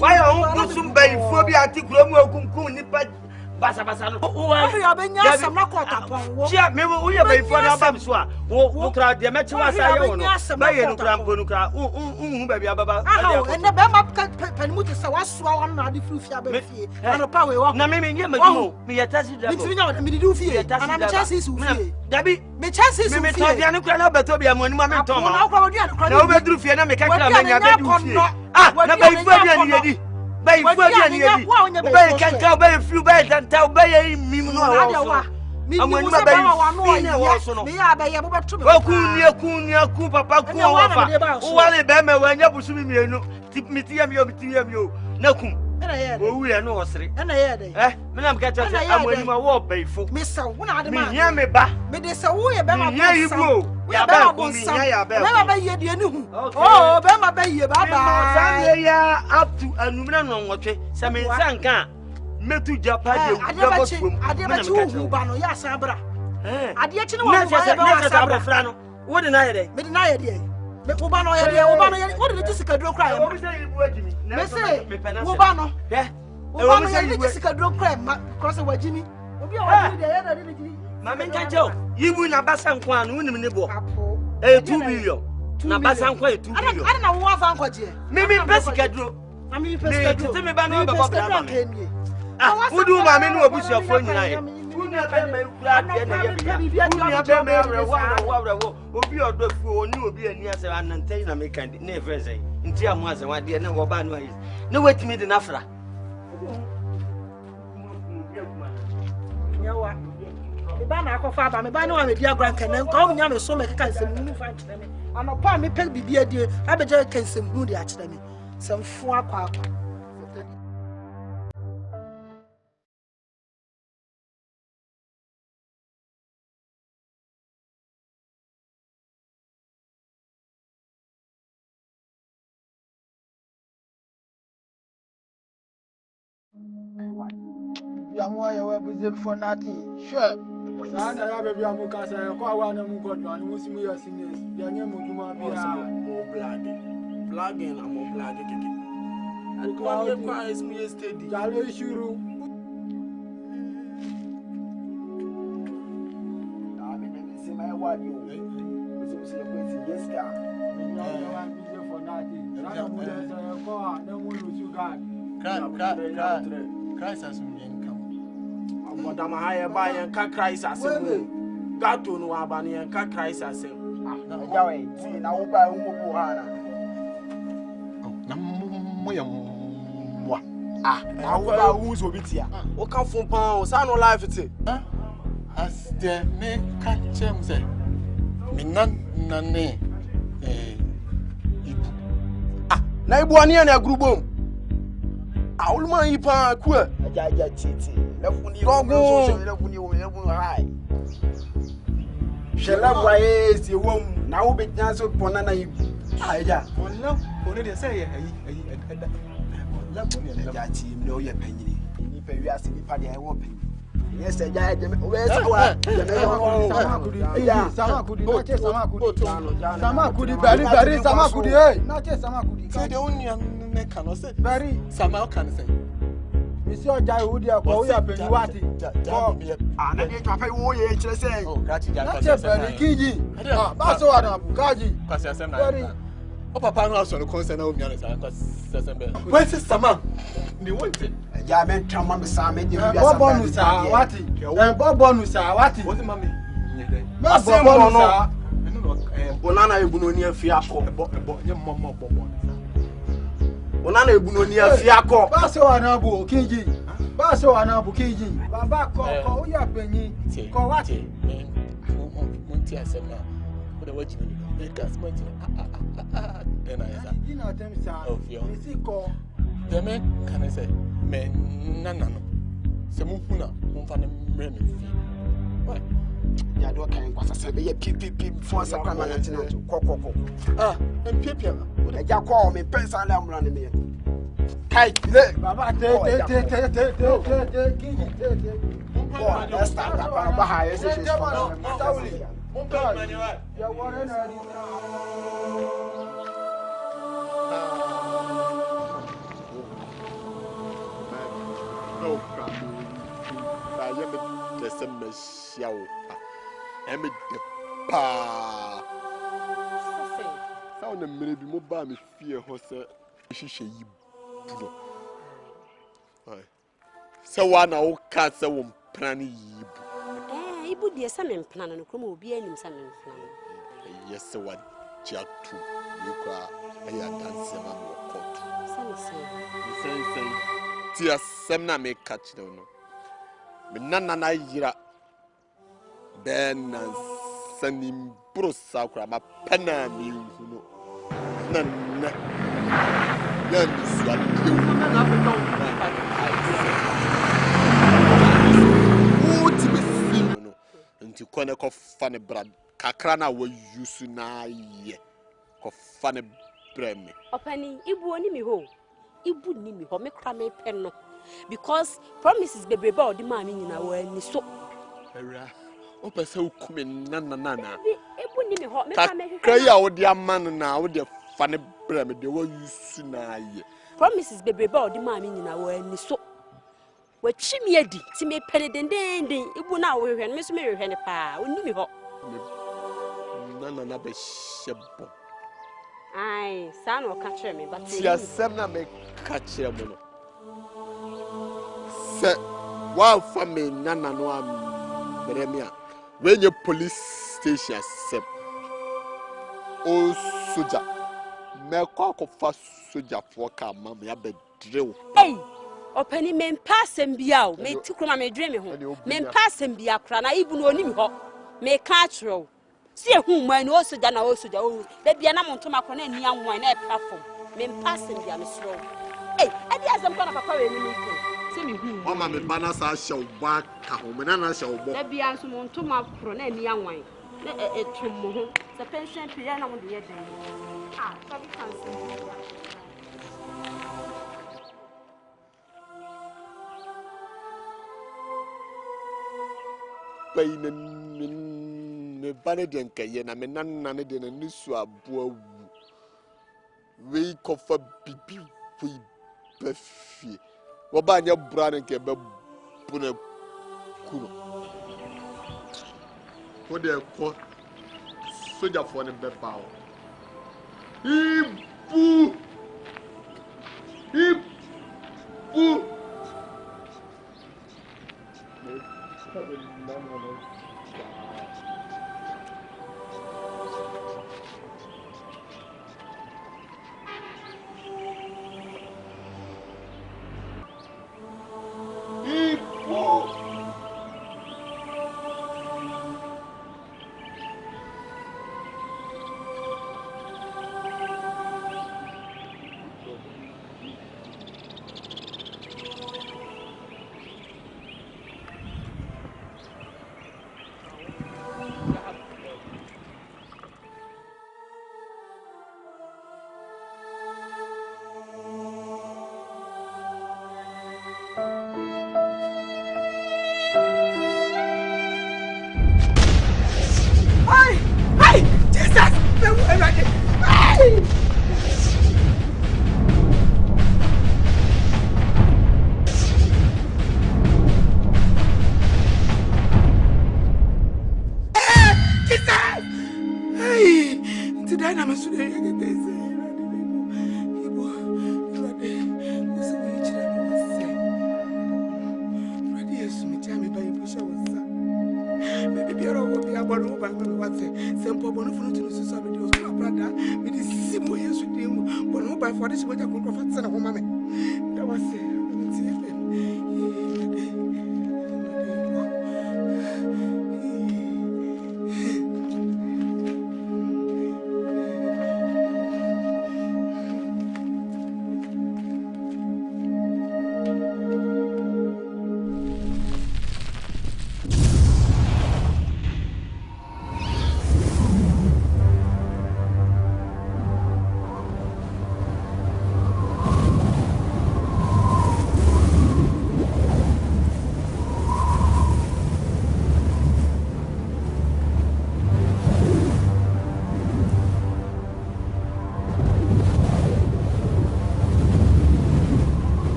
Speaker 6: why o kusum bayi fo bi ati kuro mu okunkum nipa basa basa no
Speaker 8: ya benya samna ko tapon
Speaker 6: chia me wo ye bai fo na ba so a wo kra de me chiwa sa ye wo no ba ye no kra mpo no kra hu ba bia baba
Speaker 8: ene be ma panimu te sa wasua wa na de frufi aba fie ana pa we wo
Speaker 6: na me nye madumo me ya taxi driver
Speaker 8: me tinya me di fie ana me chance su fie
Speaker 6: dabi
Speaker 8: me chance su fie
Speaker 6: me to dia no kra na beto bia mo ni ma me to ma
Speaker 8: na ko wodi an kra
Speaker 6: na wo be duru fie na me ka kra me nya be du fie na ba ifo dia ni yedi ba ifo dia ni yedi ba kan ba flu ba tanta ba ye mim no a wo amani ba ba ni wo so no
Speaker 8: me ya ba ye bo beto me
Speaker 6: okunia ku papa ku wo fa wo wale be me wa nya busu mi mienu mitiya mi o na kum o wu ye no osere
Speaker 8: na ye de
Speaker 6: me na mka chacha amani ma wo baifo
Speaker 8: me sa wo na ade ma
Speaker 6: me nya me ba
Speaker 8: me de sa wo ye be ma
Speaker 6: nya yibu ya ba ko mi nya ya ba
Speaker 8: me ba ye de ni hu oh be ma ba ye ba ba
Speaker 6: sa ya up to anumna no nwotwe sa me nsa nka metu japa de wu
Speaker 8: ade ba chi hu ba no ya sa bra ade chi no wo
Speaker 6: ba sa bra fra no wo de na ye de
Speaker 8: me de na ye de me wo ba no ye de wo ba no ye wo de sika duro kra ye me say wo ba no wo ba no ye de sika duro kra ma cross wa jimi obi a wa de ye de jimi
Speaker 6: ma me nka jo yibu na basa nko anu unim ne bo 2 billion na basa nko 2 billion
Speaker 8: ana na wo afa nko je
Speaker 6: me pesika duro
Speaker 8: me pesika duro
Speaker 6: tete me ba no ba ba wudu ma me no obusuafo nyina ye unia be me kura de na ye bia unia be me rewo obi odofu oni obi ani ase anantai na me kan na e friend say nti amu ase wa de na wo ba no ayi na wetimi de nafra
Speaker 8: nyawa me ba na akofa ba me ba no wa me dia gran kan nka o nya me so me keka nsem mu fa kire me anopa me pe bibia die abeje kan nsem hu de a kire me semfo akwa
Speaker 13: Yamwa ya webuze before nothing. Sure.
Speaker 14: Sana ya baby amuka say kwa wana mu godwa ni musimu ya singers. Ya nye mu duma bia
Speaker 4: mo blagging am mo blagging keke. Akwa ye kwa is mu steady.
Speaker 14: Jalo shuru.
Speaker 13: I mean say my word you. We say kwesi yes ka.
Speaker 14: Ya buze for nothing. Sana mu say kwa na mu lusu god.
Speaker 4: Christ has been come. Madam Haya buy and car Christ as a gato no abani and car Christ as a
Speaker 13: Yahweh, see now by Umuhana.
Speaker 4: Now who's will be here? What come from pounds? I no life it.
Speaker 9: As the me catch him say, me none.
Speaker 4: Na ibu ani na group Aulman yipa ku
Speaker 13: ajaja titi lefuni lefuni high shela waye si wom na wo betnya so pona na yibu aja
Speaker 4: oni de say
Speaker 13: lefuni ajaja ti me o ye panyini ni pe wi ase ni pa de wo pe yes aja de o we sa wa de me
Speaker 14: sama kudi bari sama kudi na che sama kudi
Speaker 9: say the only ne kan say
Speaker 14: bari
Speaker 9: sama kan say
Speaker 14: Monsieur Jaiudi akwa uya penwati.
Speaker 13: Na de twa fa wo ye kire say.
Speaker 9: Oh, kachi ja
Speaker 14: kachi. Na che kiji. Ba so wa na bukaji.
Speaker 9: Kwasi asem na. O papa no aso no concern na o miane sa kwasi asem be. When sister man, ni wonte.
Speaker 13: Ja men trama me sa me dia
Speaker 14: sa. Bobo nu sa wati. Bobo nu sa wati.
Speaker 9: What mami? Nyede.
Speaker 14: Ma bobo nu sa.
Speaker 4: Onana ebuno ni afia akọ.
Speaker 9: Nye momo bobo.
Speaker 4: Onana ebuno ni afia akọ.
Speaker 14: Ba so wa na bu kiji. Ba so wa na bu kiji. Baba ko uya penyi. Ko wati.
Speaker 9: Munti asem na. O de waji ni. E gas monti. Then I say.
Speaker 14: You know them sa. Isi ko.
Speaker 9: The men can I say men nana no. Se mu huna mu fa ne mre me fi. Why?
Speaker 13: Ya do kan kwasa se be ye pipi fo sa kwa na tina ko.
Speaker 9: En pipi.
Speaker 13: E ja ko me pensa la amra ne me. Kai le
Speaker 14: baba te kiji te.
Speaker 13: Oh, that's not that baba ha is it.
Speaker 14: Tawli. Mon père manuel. Ya wona na ri.
Speaker 9: semeshia opa eme de pa sa ona mere bi mo ba me fie ho se hihye yi bulo ai se wa na wo ka se wo mpra ne yi bu
Speaker 5: ibu de se me mpna no kro ma obi anim se me mpna
Speaker 9: yes wa jatu ni kwa aya dance ma mo kotu sen ti asem na me catch them no me nana yira ben na sanim brosa kra ma pana mi hu no na ya ni swa ti na Africa o ti be si no nti kone ko fa ne brad kakra na wa yusu na ye ko fa ne breme
Speaker 5: opani ibu oni mi ho ibu ni mi ho me kra me pen no because promises bebrebe o di ma mi nyina wa ni so
Speaker 9: era o pese ukumi nana
Speaker 5: ibu ni mi ho me kra me
Speaker 9: kakra ya wo di amano na wo di fa ne breme de wa yusu na ye
Speaker 5: promises bebrebe o di ma mi nyina wa ni so wa twimi adi ti me pen dendenden ibu na wo hwehwe me so me hwehwe ne pa oni mi ho
Speaker 9: na be shebo
Speaker 5: ai sa no ka kire me but
Speaker 9: ti asem na me ka kire mo no se wa fa me nana no am bremia when you police station asem o soja me ko fa soja fo ka ma me abedrew
Speaker 5: ei opani me mpasem bia o me ti kroma me dwe me ho me mpasem bia kra na ibu no oni mi ho me ka kire si ehu man no soja na o soja o da bia na monto makro na ani anwan na e platform me mpasem bia me sro ei adi azam kwa na papa we ni mi ko se mi hu
Speaker 9: mama me bana sa show ba ka ho me na show bo
Speaker 5: da bia nso monto makro na ani anwan na etum mo ho se pension pia na mo de ye den sabi kanse
Speaker 9: me bana de nkaye na me nana ne de na nisu abo awu we kofa bibi we befie wo ba nya bra ne ke be buna kuno ko de ko soja fo ne be bawo ibu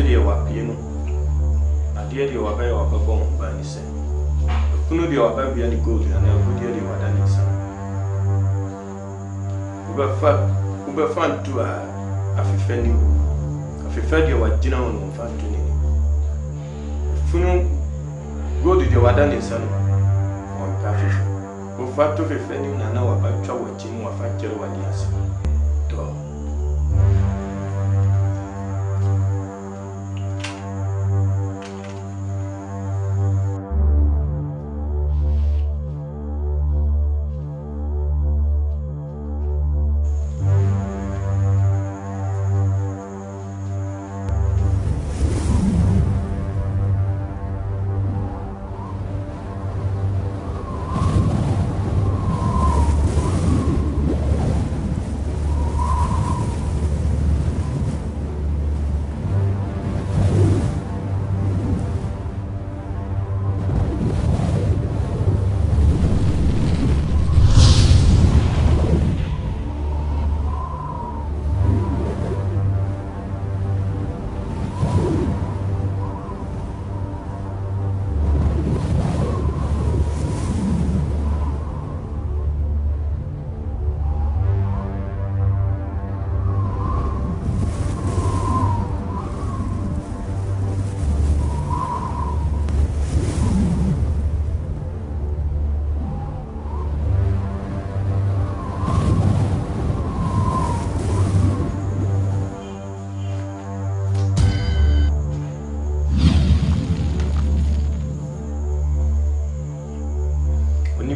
Speaker 11: deɛ wapie no adeɛ deɛ wabɛyɛ wabɛbɔ ho ban ne sɛ funu deɛ wabɛbia ne gold na agudeɛ deɛ wada ne nsa wobɛfa nto a afefɛ ne mu afefɛ deɛ wagyina ho no mfa nto ne funu gold deɛ wada ne nsa no wɔmpɛ afefɛ wofa to fefɛ ne mu na wabɛtwa w'akyi no wafa kyerɛ wade ase tɔ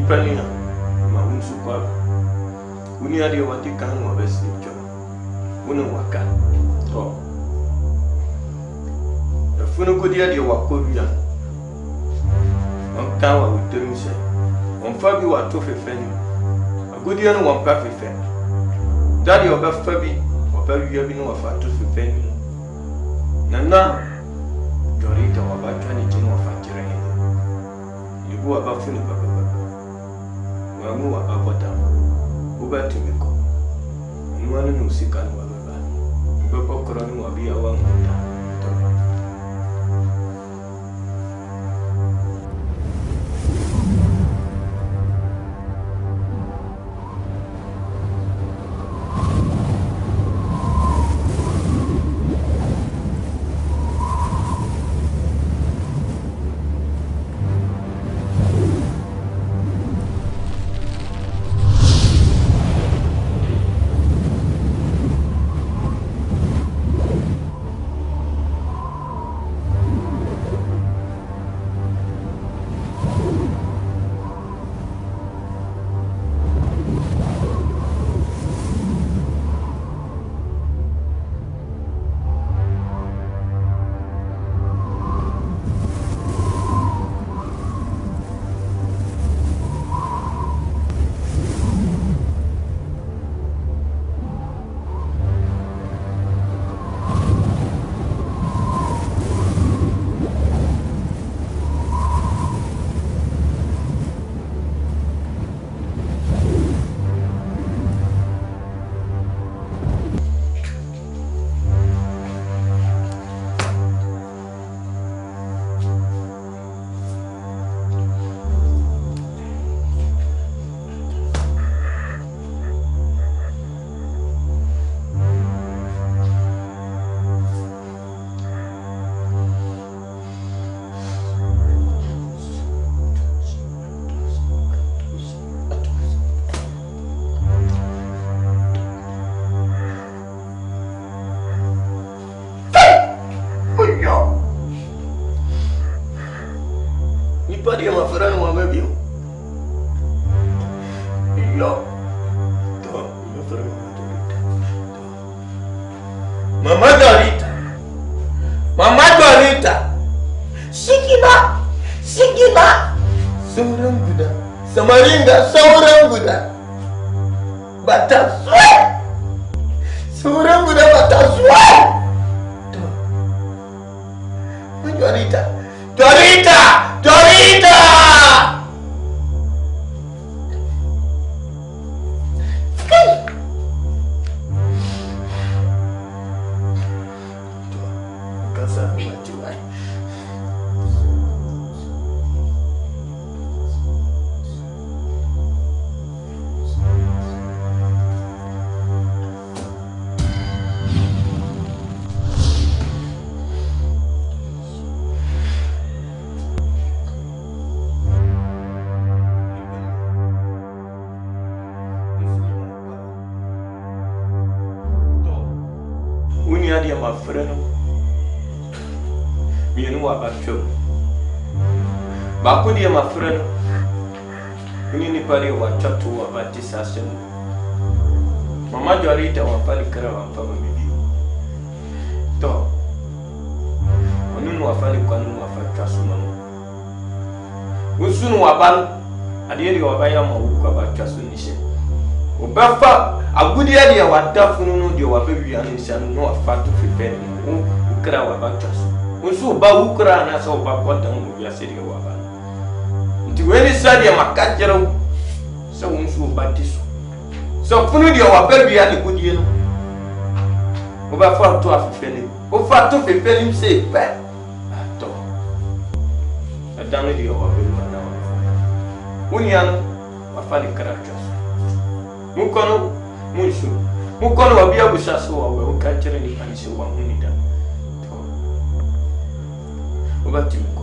Speaker 11: Planina, ma un super. Unia dia wati kan wa besi jo. Una waka. Oh. Da funu ko dia wako bia. On kan wa uterim se. On fa bi wa to fefe ni. Agodia no wa pa fefe. Daddy oba fa bi, oba wi bi no wa fa to fefe ni. Nana Dorita wa ba twani kinu wa fa kire ni. Ibu wa ba funu baba. Wamu wa abota ubati miko nwanu no sika no baba baba koro no abi awa ngota Dia mafuran wa mabio. Yo. To, mafuran Mama Dorita. Mama Dorita. Sikina. Sauran guda. Samarinda sauran guda. Bata swe. Sauran guda bata swe. To. Dorita. Kasa. Dia ma freno mienu wa batcho ba ko dia ma freno ni pare wa tatu wa batisa sen mama jori ta wa pali kara wa pa bibi to onu wa fali kwanu wa fatta suma wusunu wa ban adiri wa baya ma wu kwa batcha suni she obafa agudi ya wada fununu de wa bebi an insanu no afatu fipen ukra wa batas unsu ba ukra na so ba kwata mu ya seri wa ba nti weni sadi ya makajero so unsu batisu so funu de wa bebi an gudi no obafa to afifeni o fatu fipen se pe to adanu de wa bebi na wa unian wa fali characters mukono Munshu, mukono wa biya busaso wa ukachere ni kanise wa munida. Ubati muko.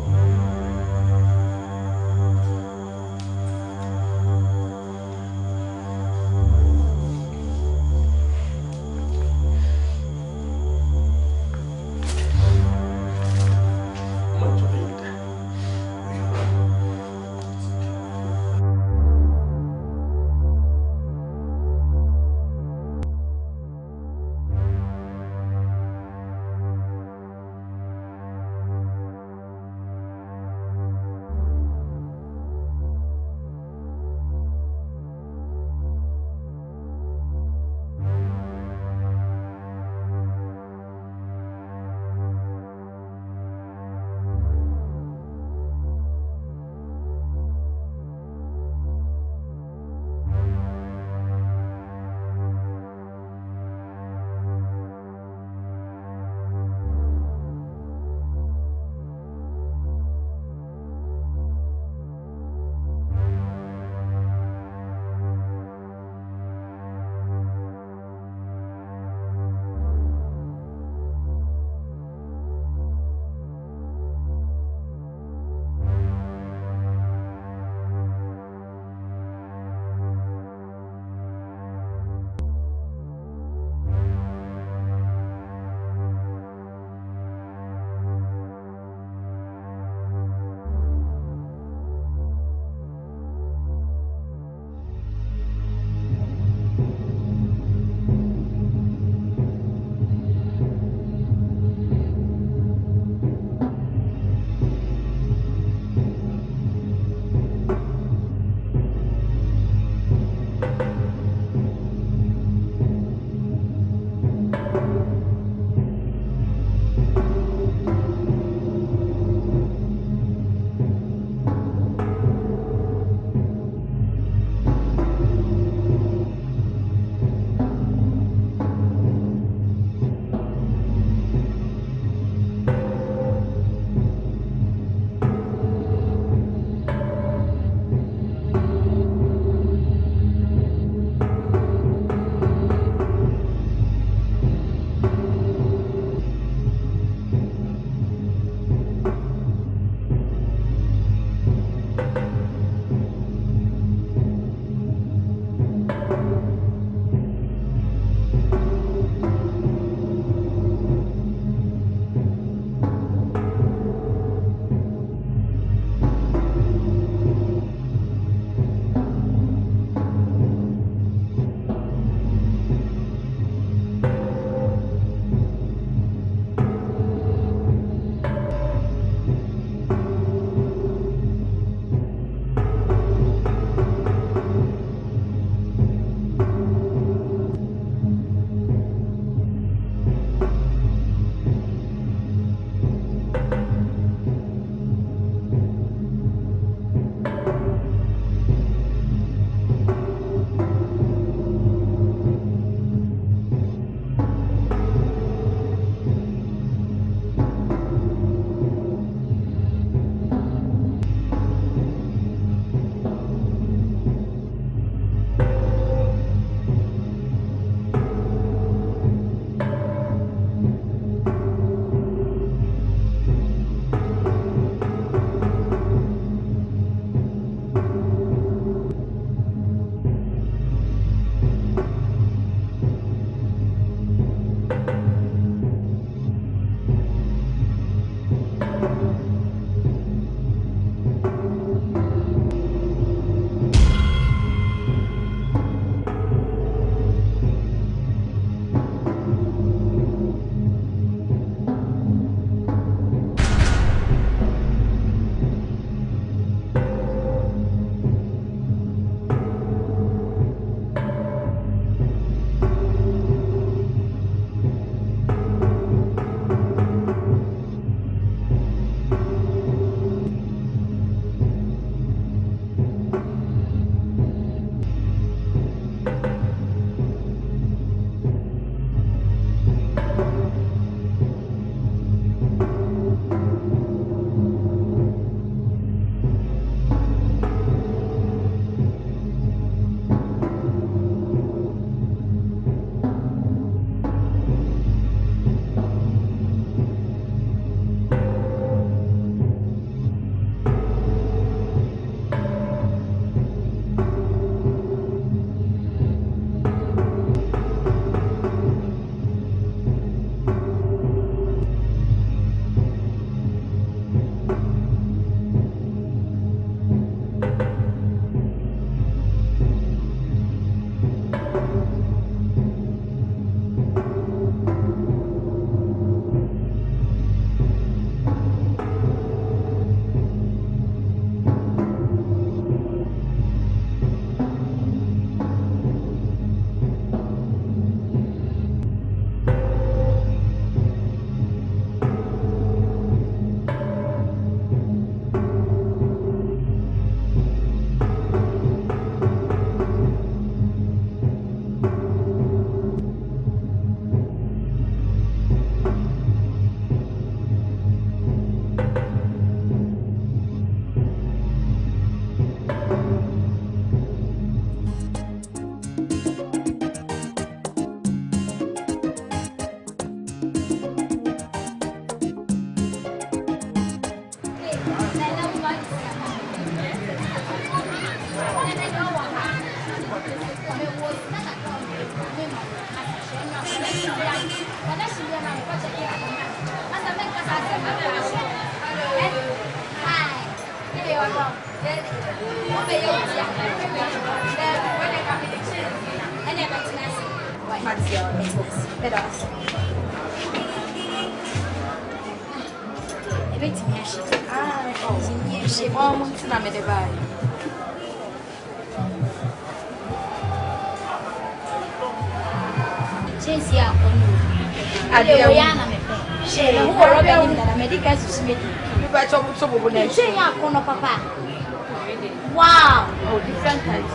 Speaker 15: Wow! Oh, different types.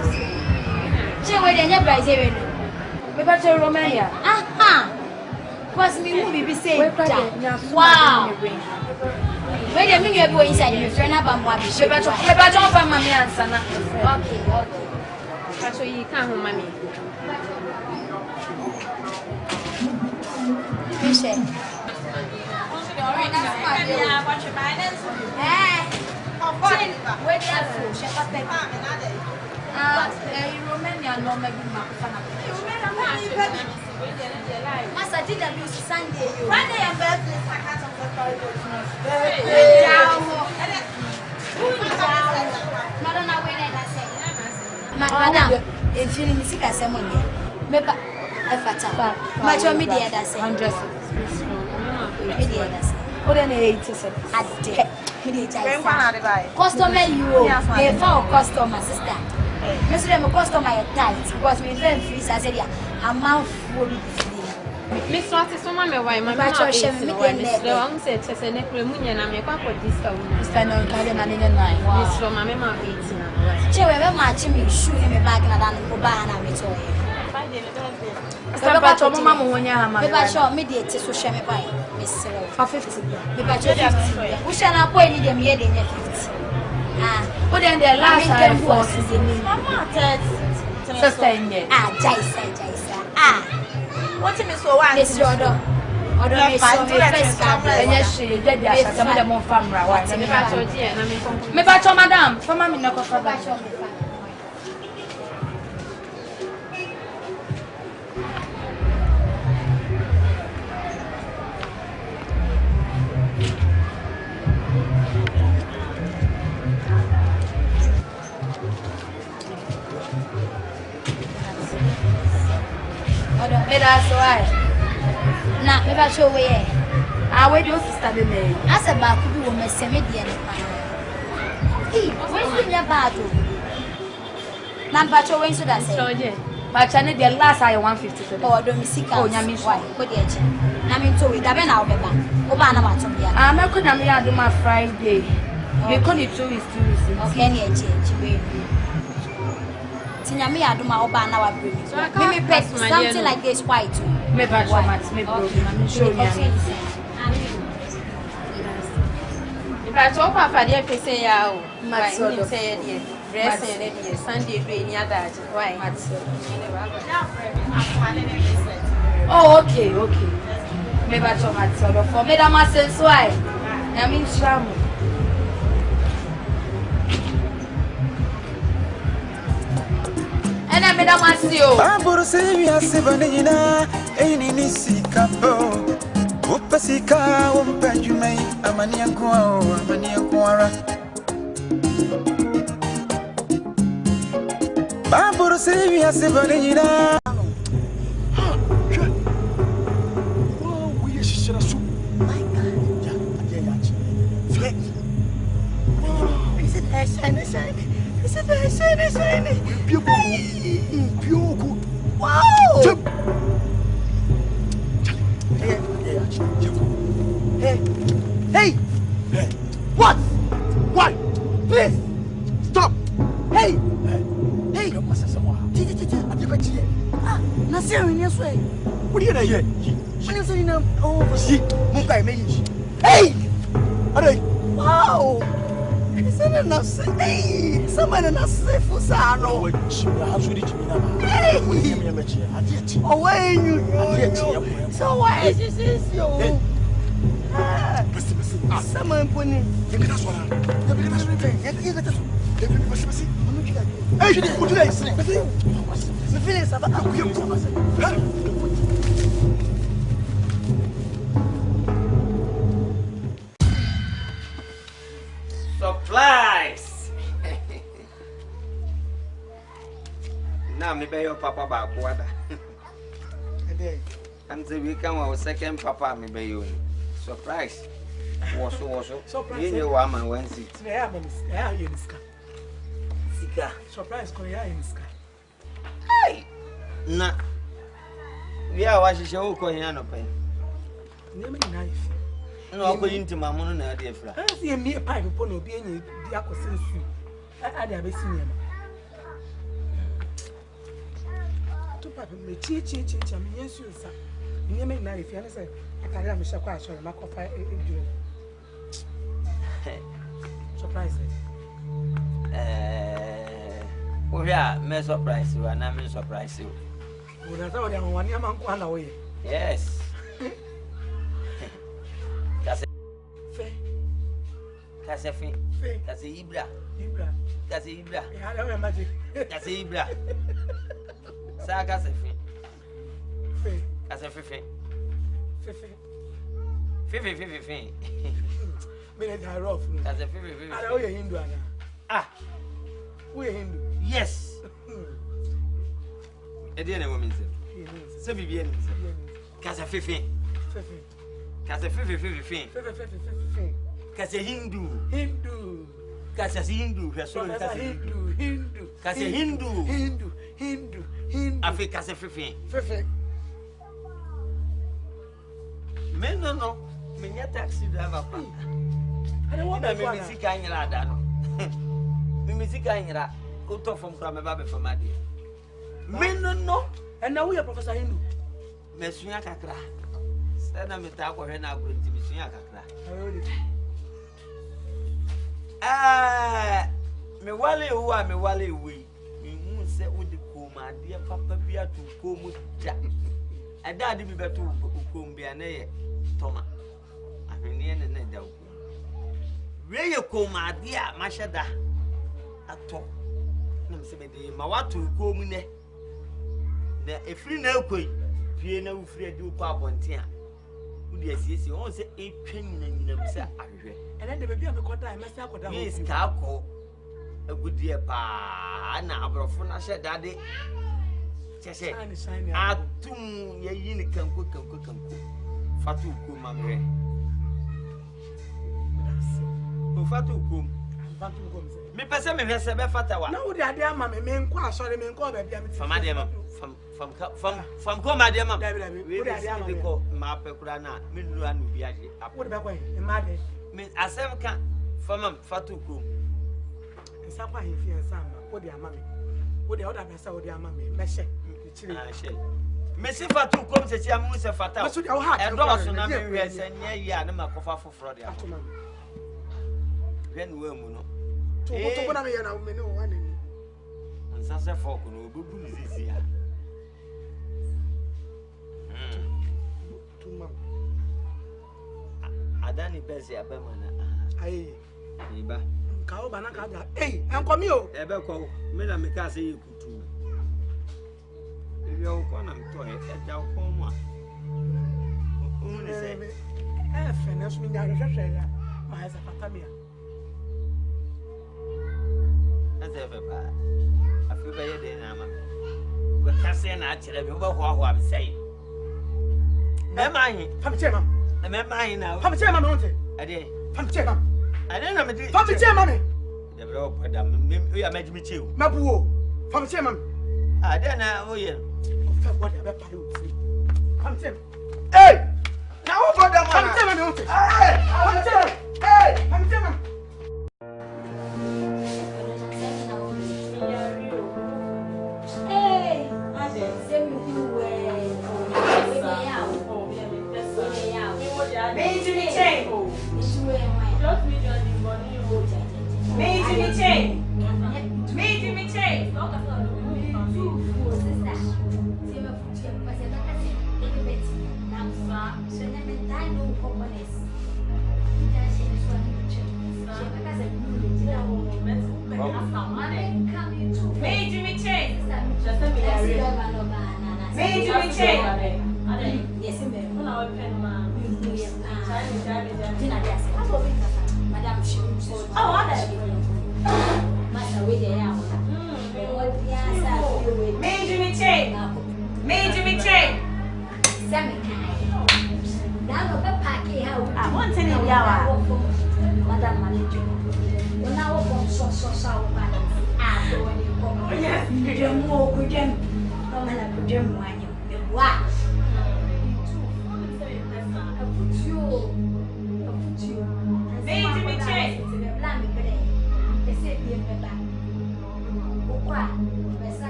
Speaker 15: She went in your Brazilian. We got to Romania. Aha! Was me who be saying, wow! Wait a minute, you're going inside your friend about what you should have done for Mammy and Sana. Okay, okay. So you can't home, Mammy. You said, Romania, no, maybe Master did a new Sunday. One day I'm back Madam, if you need SIKA ceremony, maybe I fat much of media that's 100. What an 80 customer, you a found customer, sister. Mr. I'm a customer tight because we very free. I said, yeah, a mouth will be Miss Swati, so my wife, my master, I'm said, as a necromunian, I'm a papa discount. Mr. No, Miss from my mamma beats. She will match me, shoot him back and I'm Cobana, me to him. Mamma, when you have my shop, mediate to share me by Miss for 50. We shall not wait them yet in 50. Ah, but then the last time force is in me. Sister in there. Ah, Jaisa. Ah. What is so one? This your door. Or do I find the first time? And yes, she did that. Some of them on family. What's in the battle? Me battle, madam. For mammy, no for battle. that's why. Nah, maybe I show you.
Speaker 7: Ah, where do you sister the name?
Speaker 15: I said, back to be woman, send me the end. Hey, where's your battle? Number 2, when should I say?
Speaker 7: But China, the last I 150.
Speaker 15: Oh, don't miss it.
Speaker 7: Oh, Yami,
Speaker 15: why? Good edge. Namin to it. I've been out of Obana Matomia.
Speaker 7: I'm not going to do my Friday. You call it 2 weeks, 2 weeks.
Speaker 15: Okay, any change. Tinyami Aduma Obana wa bring. Maybe pet something like this white.
Speaker 7: Maybe I show my show you. If I talk about the say, I'll say, dress and Sunday doing other. Why? Oh, okay. Maybe I talk about sort of for Madame Assens. Why? I mean, Sham. And I made a massio.
Speaker 10: Ambrosio, Sebanina, any SIKA. Upasika, Benjamin, Amanianqua, Amanianquara. Ambrosio, Sebanina.
Speaker 3: Wow! Hey! What? Why? Please! Stop! Hey! What are you doing here? Hey! Wow! Isn't enough? Hey! Someone enough for Sano. Hey! Oh, why you? So why is this you? Someone putting
Speaker 6: Surprise! Now me be your papa back water. And the weekend our second papa me be you. Surprise. Also. You know what man wants it. SIKA.
Speaker 8: Surprise, Korea in SIKA.
Speaker 6: Hey! Nah. We are watching show Korea no pay.
Speaker 8: Name it knife.
Speaker 6: No, I'm going to my money now, dear friend.
Speaker 8: I see a mere pipe upon obeying the acquisition. I have seen him. To Papa, me change, I'm yes, you, sir. Name it knife, and I say, I carry a Mishaka, so I'm a coffee. Surprise.
Speaker 6: Oh, yeah, may surprise you, and I'm surprise you.
Speaker 8: Would I tell you one young man away?
Speaker 6: Yes. That's a thing. That's a Ibra. That's a Ibra. That's a Ibra. That's a thing. That's a thing. Fifi.
Speaker 8: Minute I rough.
Speaker 6: That's a Fifi.
Speaker 8: I know you're Hindu.
Speaker 6: Ah,
Speaker 8: we're Hindu.
Speaker 6: Yes. A dear woman said, Sevian. Casa Fifi. Casa Fifi. Casa Hindu. Casa Hindu. Casa Hindu. Africa Casa Fifi. Men no. Menya taxi driver. I don't want to be SIKA in Radano. SIKA in Rad. Go to from Kramababe for my dear. Men no.
Speaker 8: And now we are Professor Hindu.
Speaker 6: Messuia Kakra. Stand a metako and I'm going to be Suya Kakra. Ah, me wale uwa, me wale we. Me moon set with the coma, dear Papa Bia to come with Jack. I died to be better to come be an air, Thomas. I mean, the end of where you coma, dear Mashada. At all. No, my what to come in there. A free no quay, piano free do pop on tea. Yes, you all say a train in themselves. And then the baby of the quarter, I must have got a Kako. A good dear pa, and now, Brofuna said, Daddy. Chese. Atum ye yini kanko. Fatu ko mamre. O fatu ko. Me pese me hwese be fata wa.
Speaker 8: Na wo de ade ama me nko asore me nko ba bia me.
Speaker 6: Fam ade ma. Fam ko ma ade ma. We de ade ama ko ma pekura na me nuru anu bi ade.
Speaker 8: Wo de be ko e ma de.
Speaker 6: Me asem ka fam fatu ko.
Speaker 8: Nsa kwa he fi nsa ma. Wo de ama me. Wo de oda be sa wo de ama me. Me hye.
Speaker 6: Ah she. Me si fatu ko se tia mu se fata.
Speaker 8: Me so de wo ha.
Speaker 6: E do so na me hwe se nye yi a na makofa foforo de. Hwe nu wa mu no.
Speaker 8: To na me ya na me ne wo ane ni.
Speaker 6: Nsa se fo ko no obubu ni sisi ya.
Speaker 8: Tuma.
Speaker 6: Adani pese abema na.
Speaker 8: Ai.
Speaker 6: Iba.
Speaker 8: Ka o bana ka ga. Enko mi o.
Speaker 6: Ebe ko me na me ka se yekutu. Ebi o ko na mto e ja ko mo a. O ni se.
Speaker 8: Fe na so mi nya hwehwe ya. Ma ha se pata mi a.
Speaker 6: Ase fe pa. Afi be ye de na ma. We ka se na a kire me wo ho ho am sei. Me ma hin.
Speaker 8: Pam che mam.
Speaker 6: Me ma hin na.
Speaker 8: Pam che mam wonte.
Speaker 6: Ade.
Speaker 8: Pam che mam.
Speaker 6: Ade na me di.
Speaker 8: Pam che mam me.
Speaker 6: De bro pada me ya ma jimi che o.
Speaker 8: Ma buo. Pam che mam.
Speaker 6: Ade na o ye.
Speaker 8: Ko fa bo de be pare o fi. Pam che.
Speaker 6: Hey! Na wo boda ma.
Speaker 8: Pam che mam wonte.
Speaker 6: Hey!
Speaker 8: Pam che. Hey! Pam che mam.
Speaker 15: Hey! Ade, se mi ku we.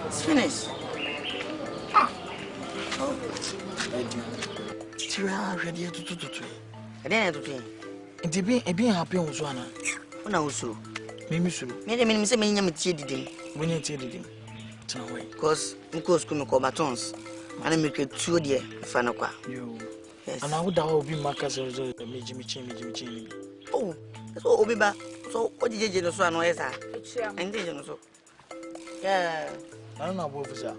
Speaker 2: It's finished. Tira ready to. I didn't do it. And be happy on Zwana. When I was so. Maybe so. Maybe I say, me did when you did him. Because Uncle Skuno batons. And I make it 2 dear, Fanoka. Yes. And I would have been Marcus or Jimmy Chin. Oh, so Obiba. So what did you do? So I know, yes, and did you so? Yeah, I don't know what was that.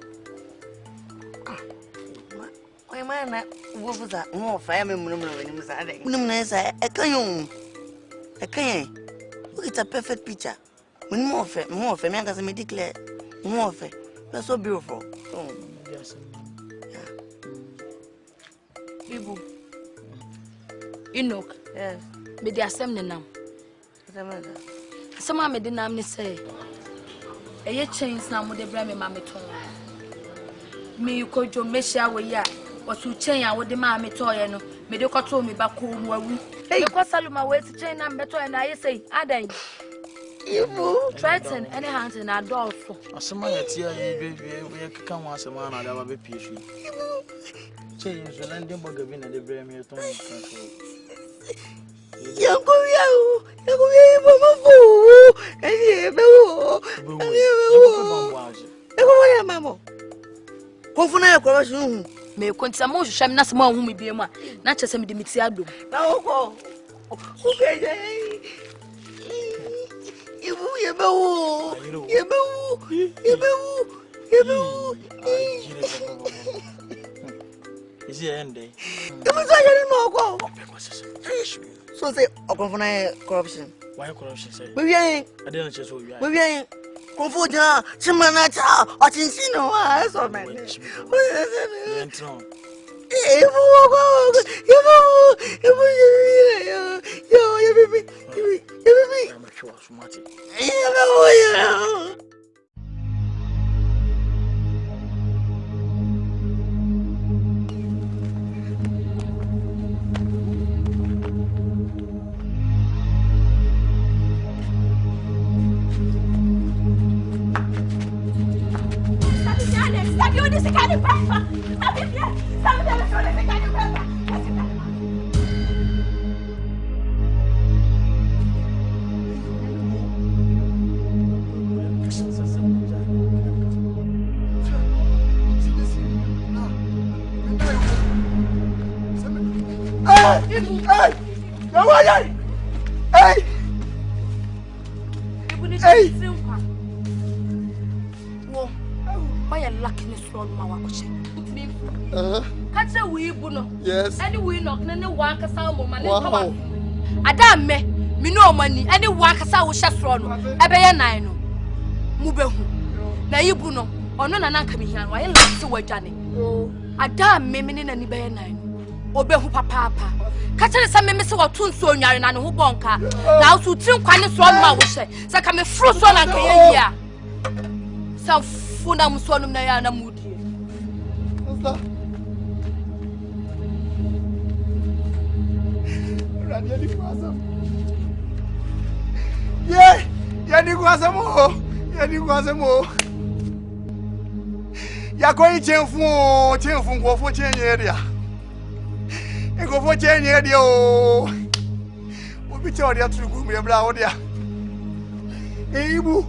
Speaker 2: Why, man, what was that? More family when I can't. Look, it's a perfect picture. When more of it, I declare more of it. You're so beautiful. Oh.
Speaker 4: Yes.
Speaker 12: Ibu. Enoch.
Speaker 2: Yes.
Speaker 12: Me di asem ne nam. Some me di nam ne say. Eye chains na mo de bra me ma me ton. Me ko jo me sha we ya. O su chain a wo de ma me to ye no. Me de ko to me ba ko mu awu. Hey, ko saluma we ti chain na me to ye na ye say adan. Ibu threaten any hands in Adolfo.
Speaker 4: Asama ya tia we keka ho asama na da ba be piesu. Change so na ndem boga bi na de bra me ton kan so.
Speaker 2: Yango mama fu. Eni be wo. Ya mama. Kofi na ya corruption.
Speaker 12: Me kontia mo hwehwem na sama hu me bi mu a na chese me de meti adom.
Speaker 2: Na wo
Speaker 4: Is it end?
Speaker 2: So say corruption.
Speaker 4: Why corruption say?
Speaker 2: We I
Speaker 4: didn't just so you.
Speaker 2: We Confuja, Chimanacha, or Chinsino, I saw my
Speaker 12: Yes. Any we knock, any one cassa woman. Adam me no money, any one cassa will shut from a bay nine. Mubehu. Na ibuno, or none and come here, while I to what Johnny. Adam me meaning any bay nine. Obehu papa. Catching some miss or two so young and who bonka. Now to drink quite a strong mouth, so come a fruit on a year. Some funam sonum Nayana moody.
Speaker 13: Yeah, yani kwasamo. Ya koi chenfu ngofo chenye dia. Ngofo chenye dia o. Obi che odia turugu mi bra odia. Ibu.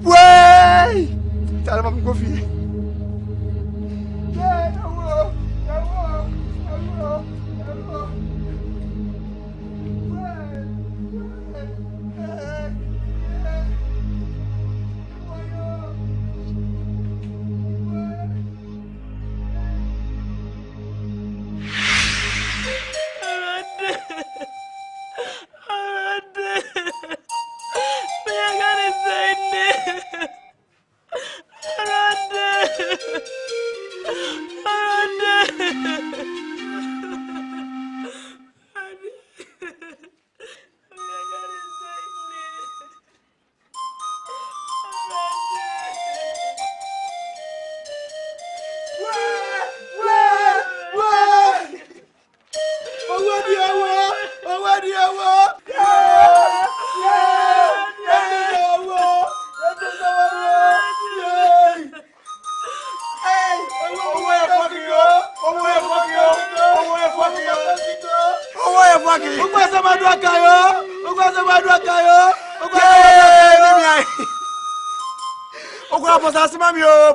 Speaker 13: Wey! Tara mam Kofi. Yeah, no.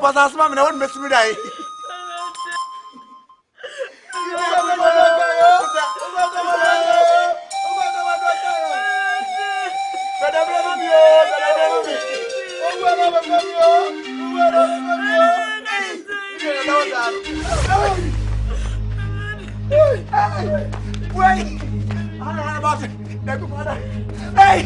Speaker 13: Pasasma me na won mesumi dai. Hey!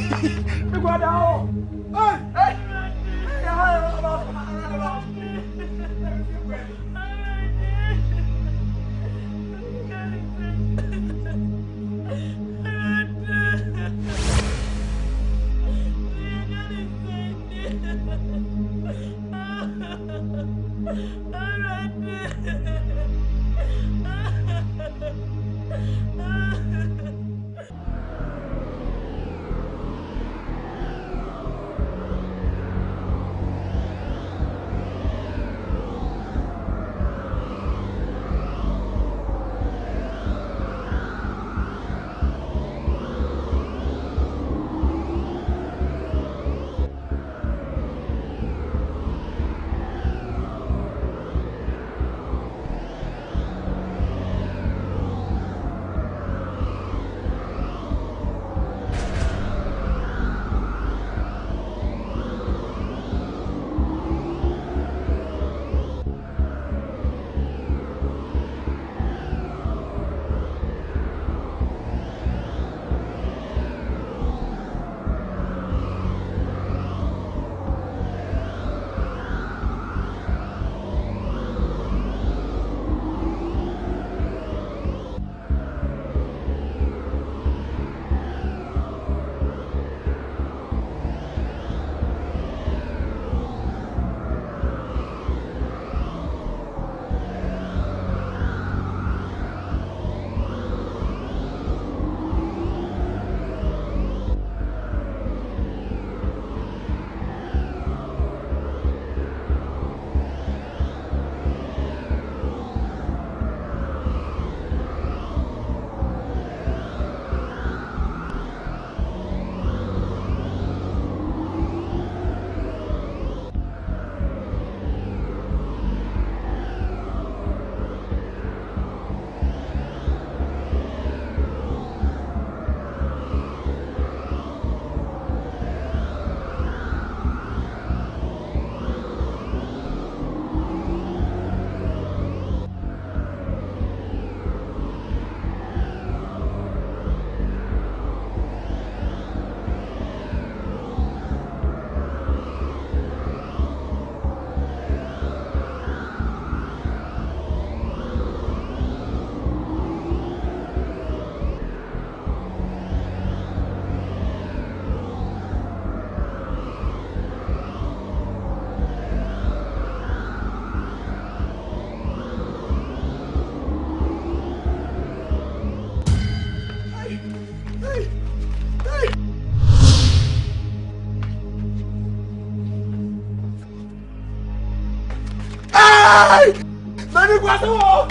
Speaker 13: Mani kwasa wo.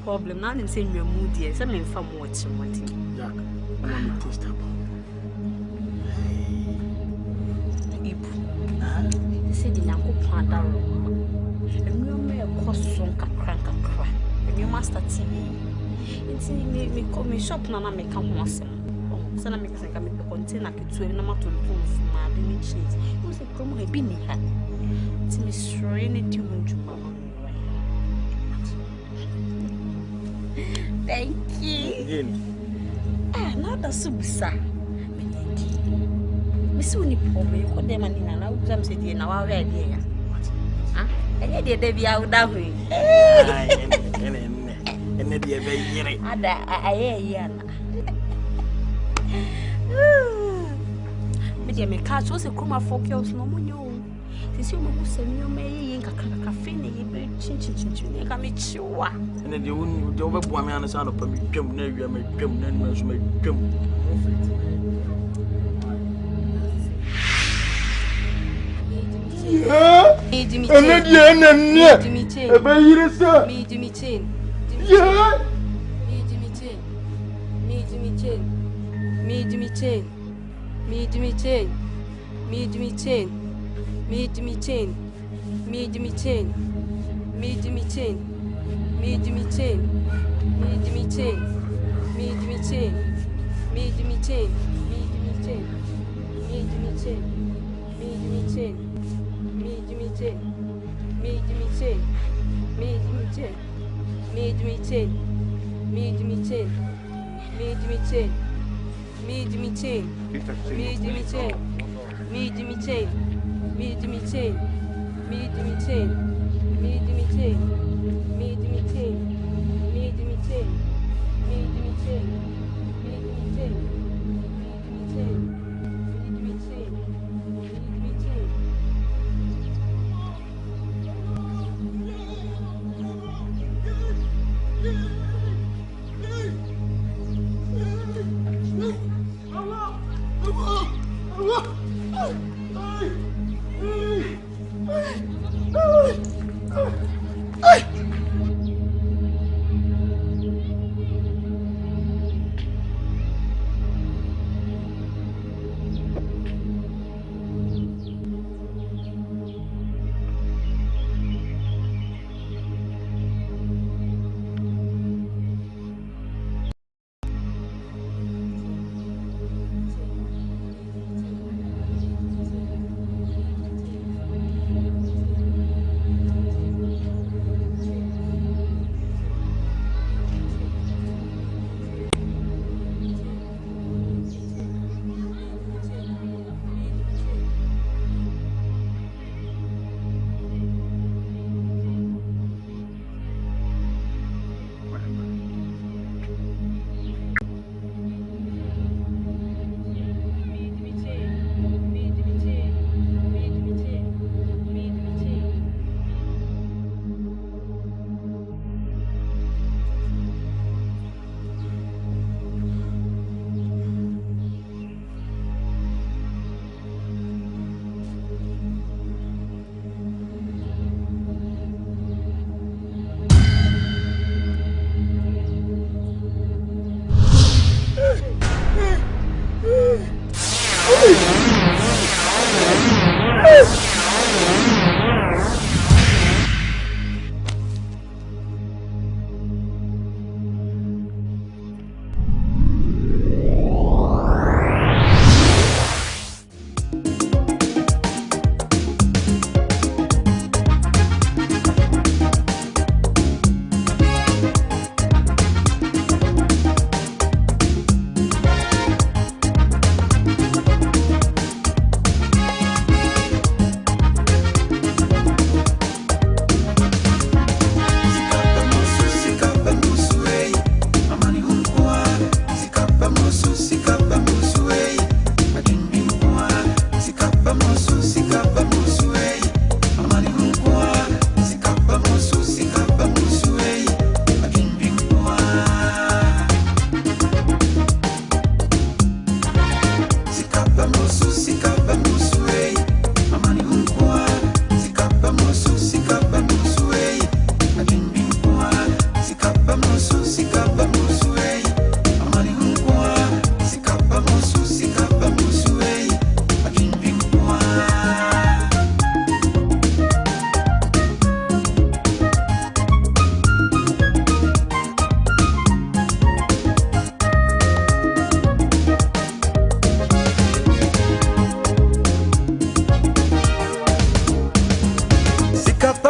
Speaker 5: problem. Now I'm saying you're moody. So I'm from watching.
Speaker 4: Jack, I want to taste about.
Speaker 5: They said in a good panda room. And you may have cost some crank. And you must start seeing. It's me call me shop, Nana make come once. So I make a container to a number to prove my cheese. It was a promo I been here. It's me straining it to thank you. Now that's so bizarre. Miss Winnie Pomme, you got them and I was saying, now our idea. And yet, they are down here. And maybe a very year. I me catch was a chroma for girls no more. Since you must send me a may cafe, you chin. Come eat you. And then you wouldn't do over one man sound of me. Jump, never make jump, then must make jump.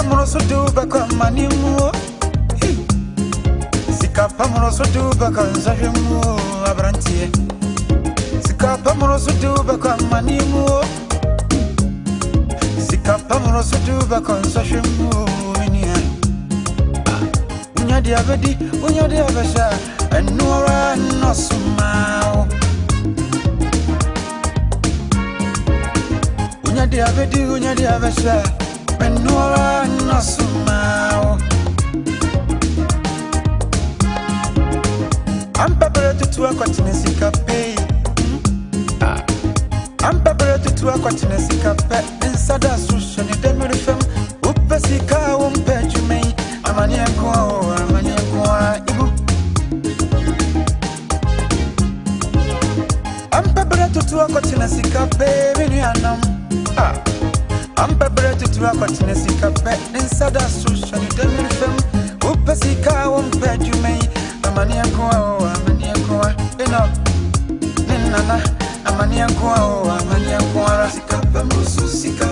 Speaker 10: pamroso do baka manimu Sika pamroso do baka nzahemu abrantie Sika pamroso do baka manimu Sika pamroso do baka nzahemu enia Unya dia abesha enura no sumao Unya dia abesha enura no sumao I'm prepared to a continent Sika pay I'm prepared to a continent Sika pay inside a social demurifem Upesika won't you may Amania ibu I'm prepared to a continent Sika baby anam I'm prepared to a continent Sika pay inside a social demurifem Upesika won't you may Amania Enoch Nana Amania Sika MBROSO Sika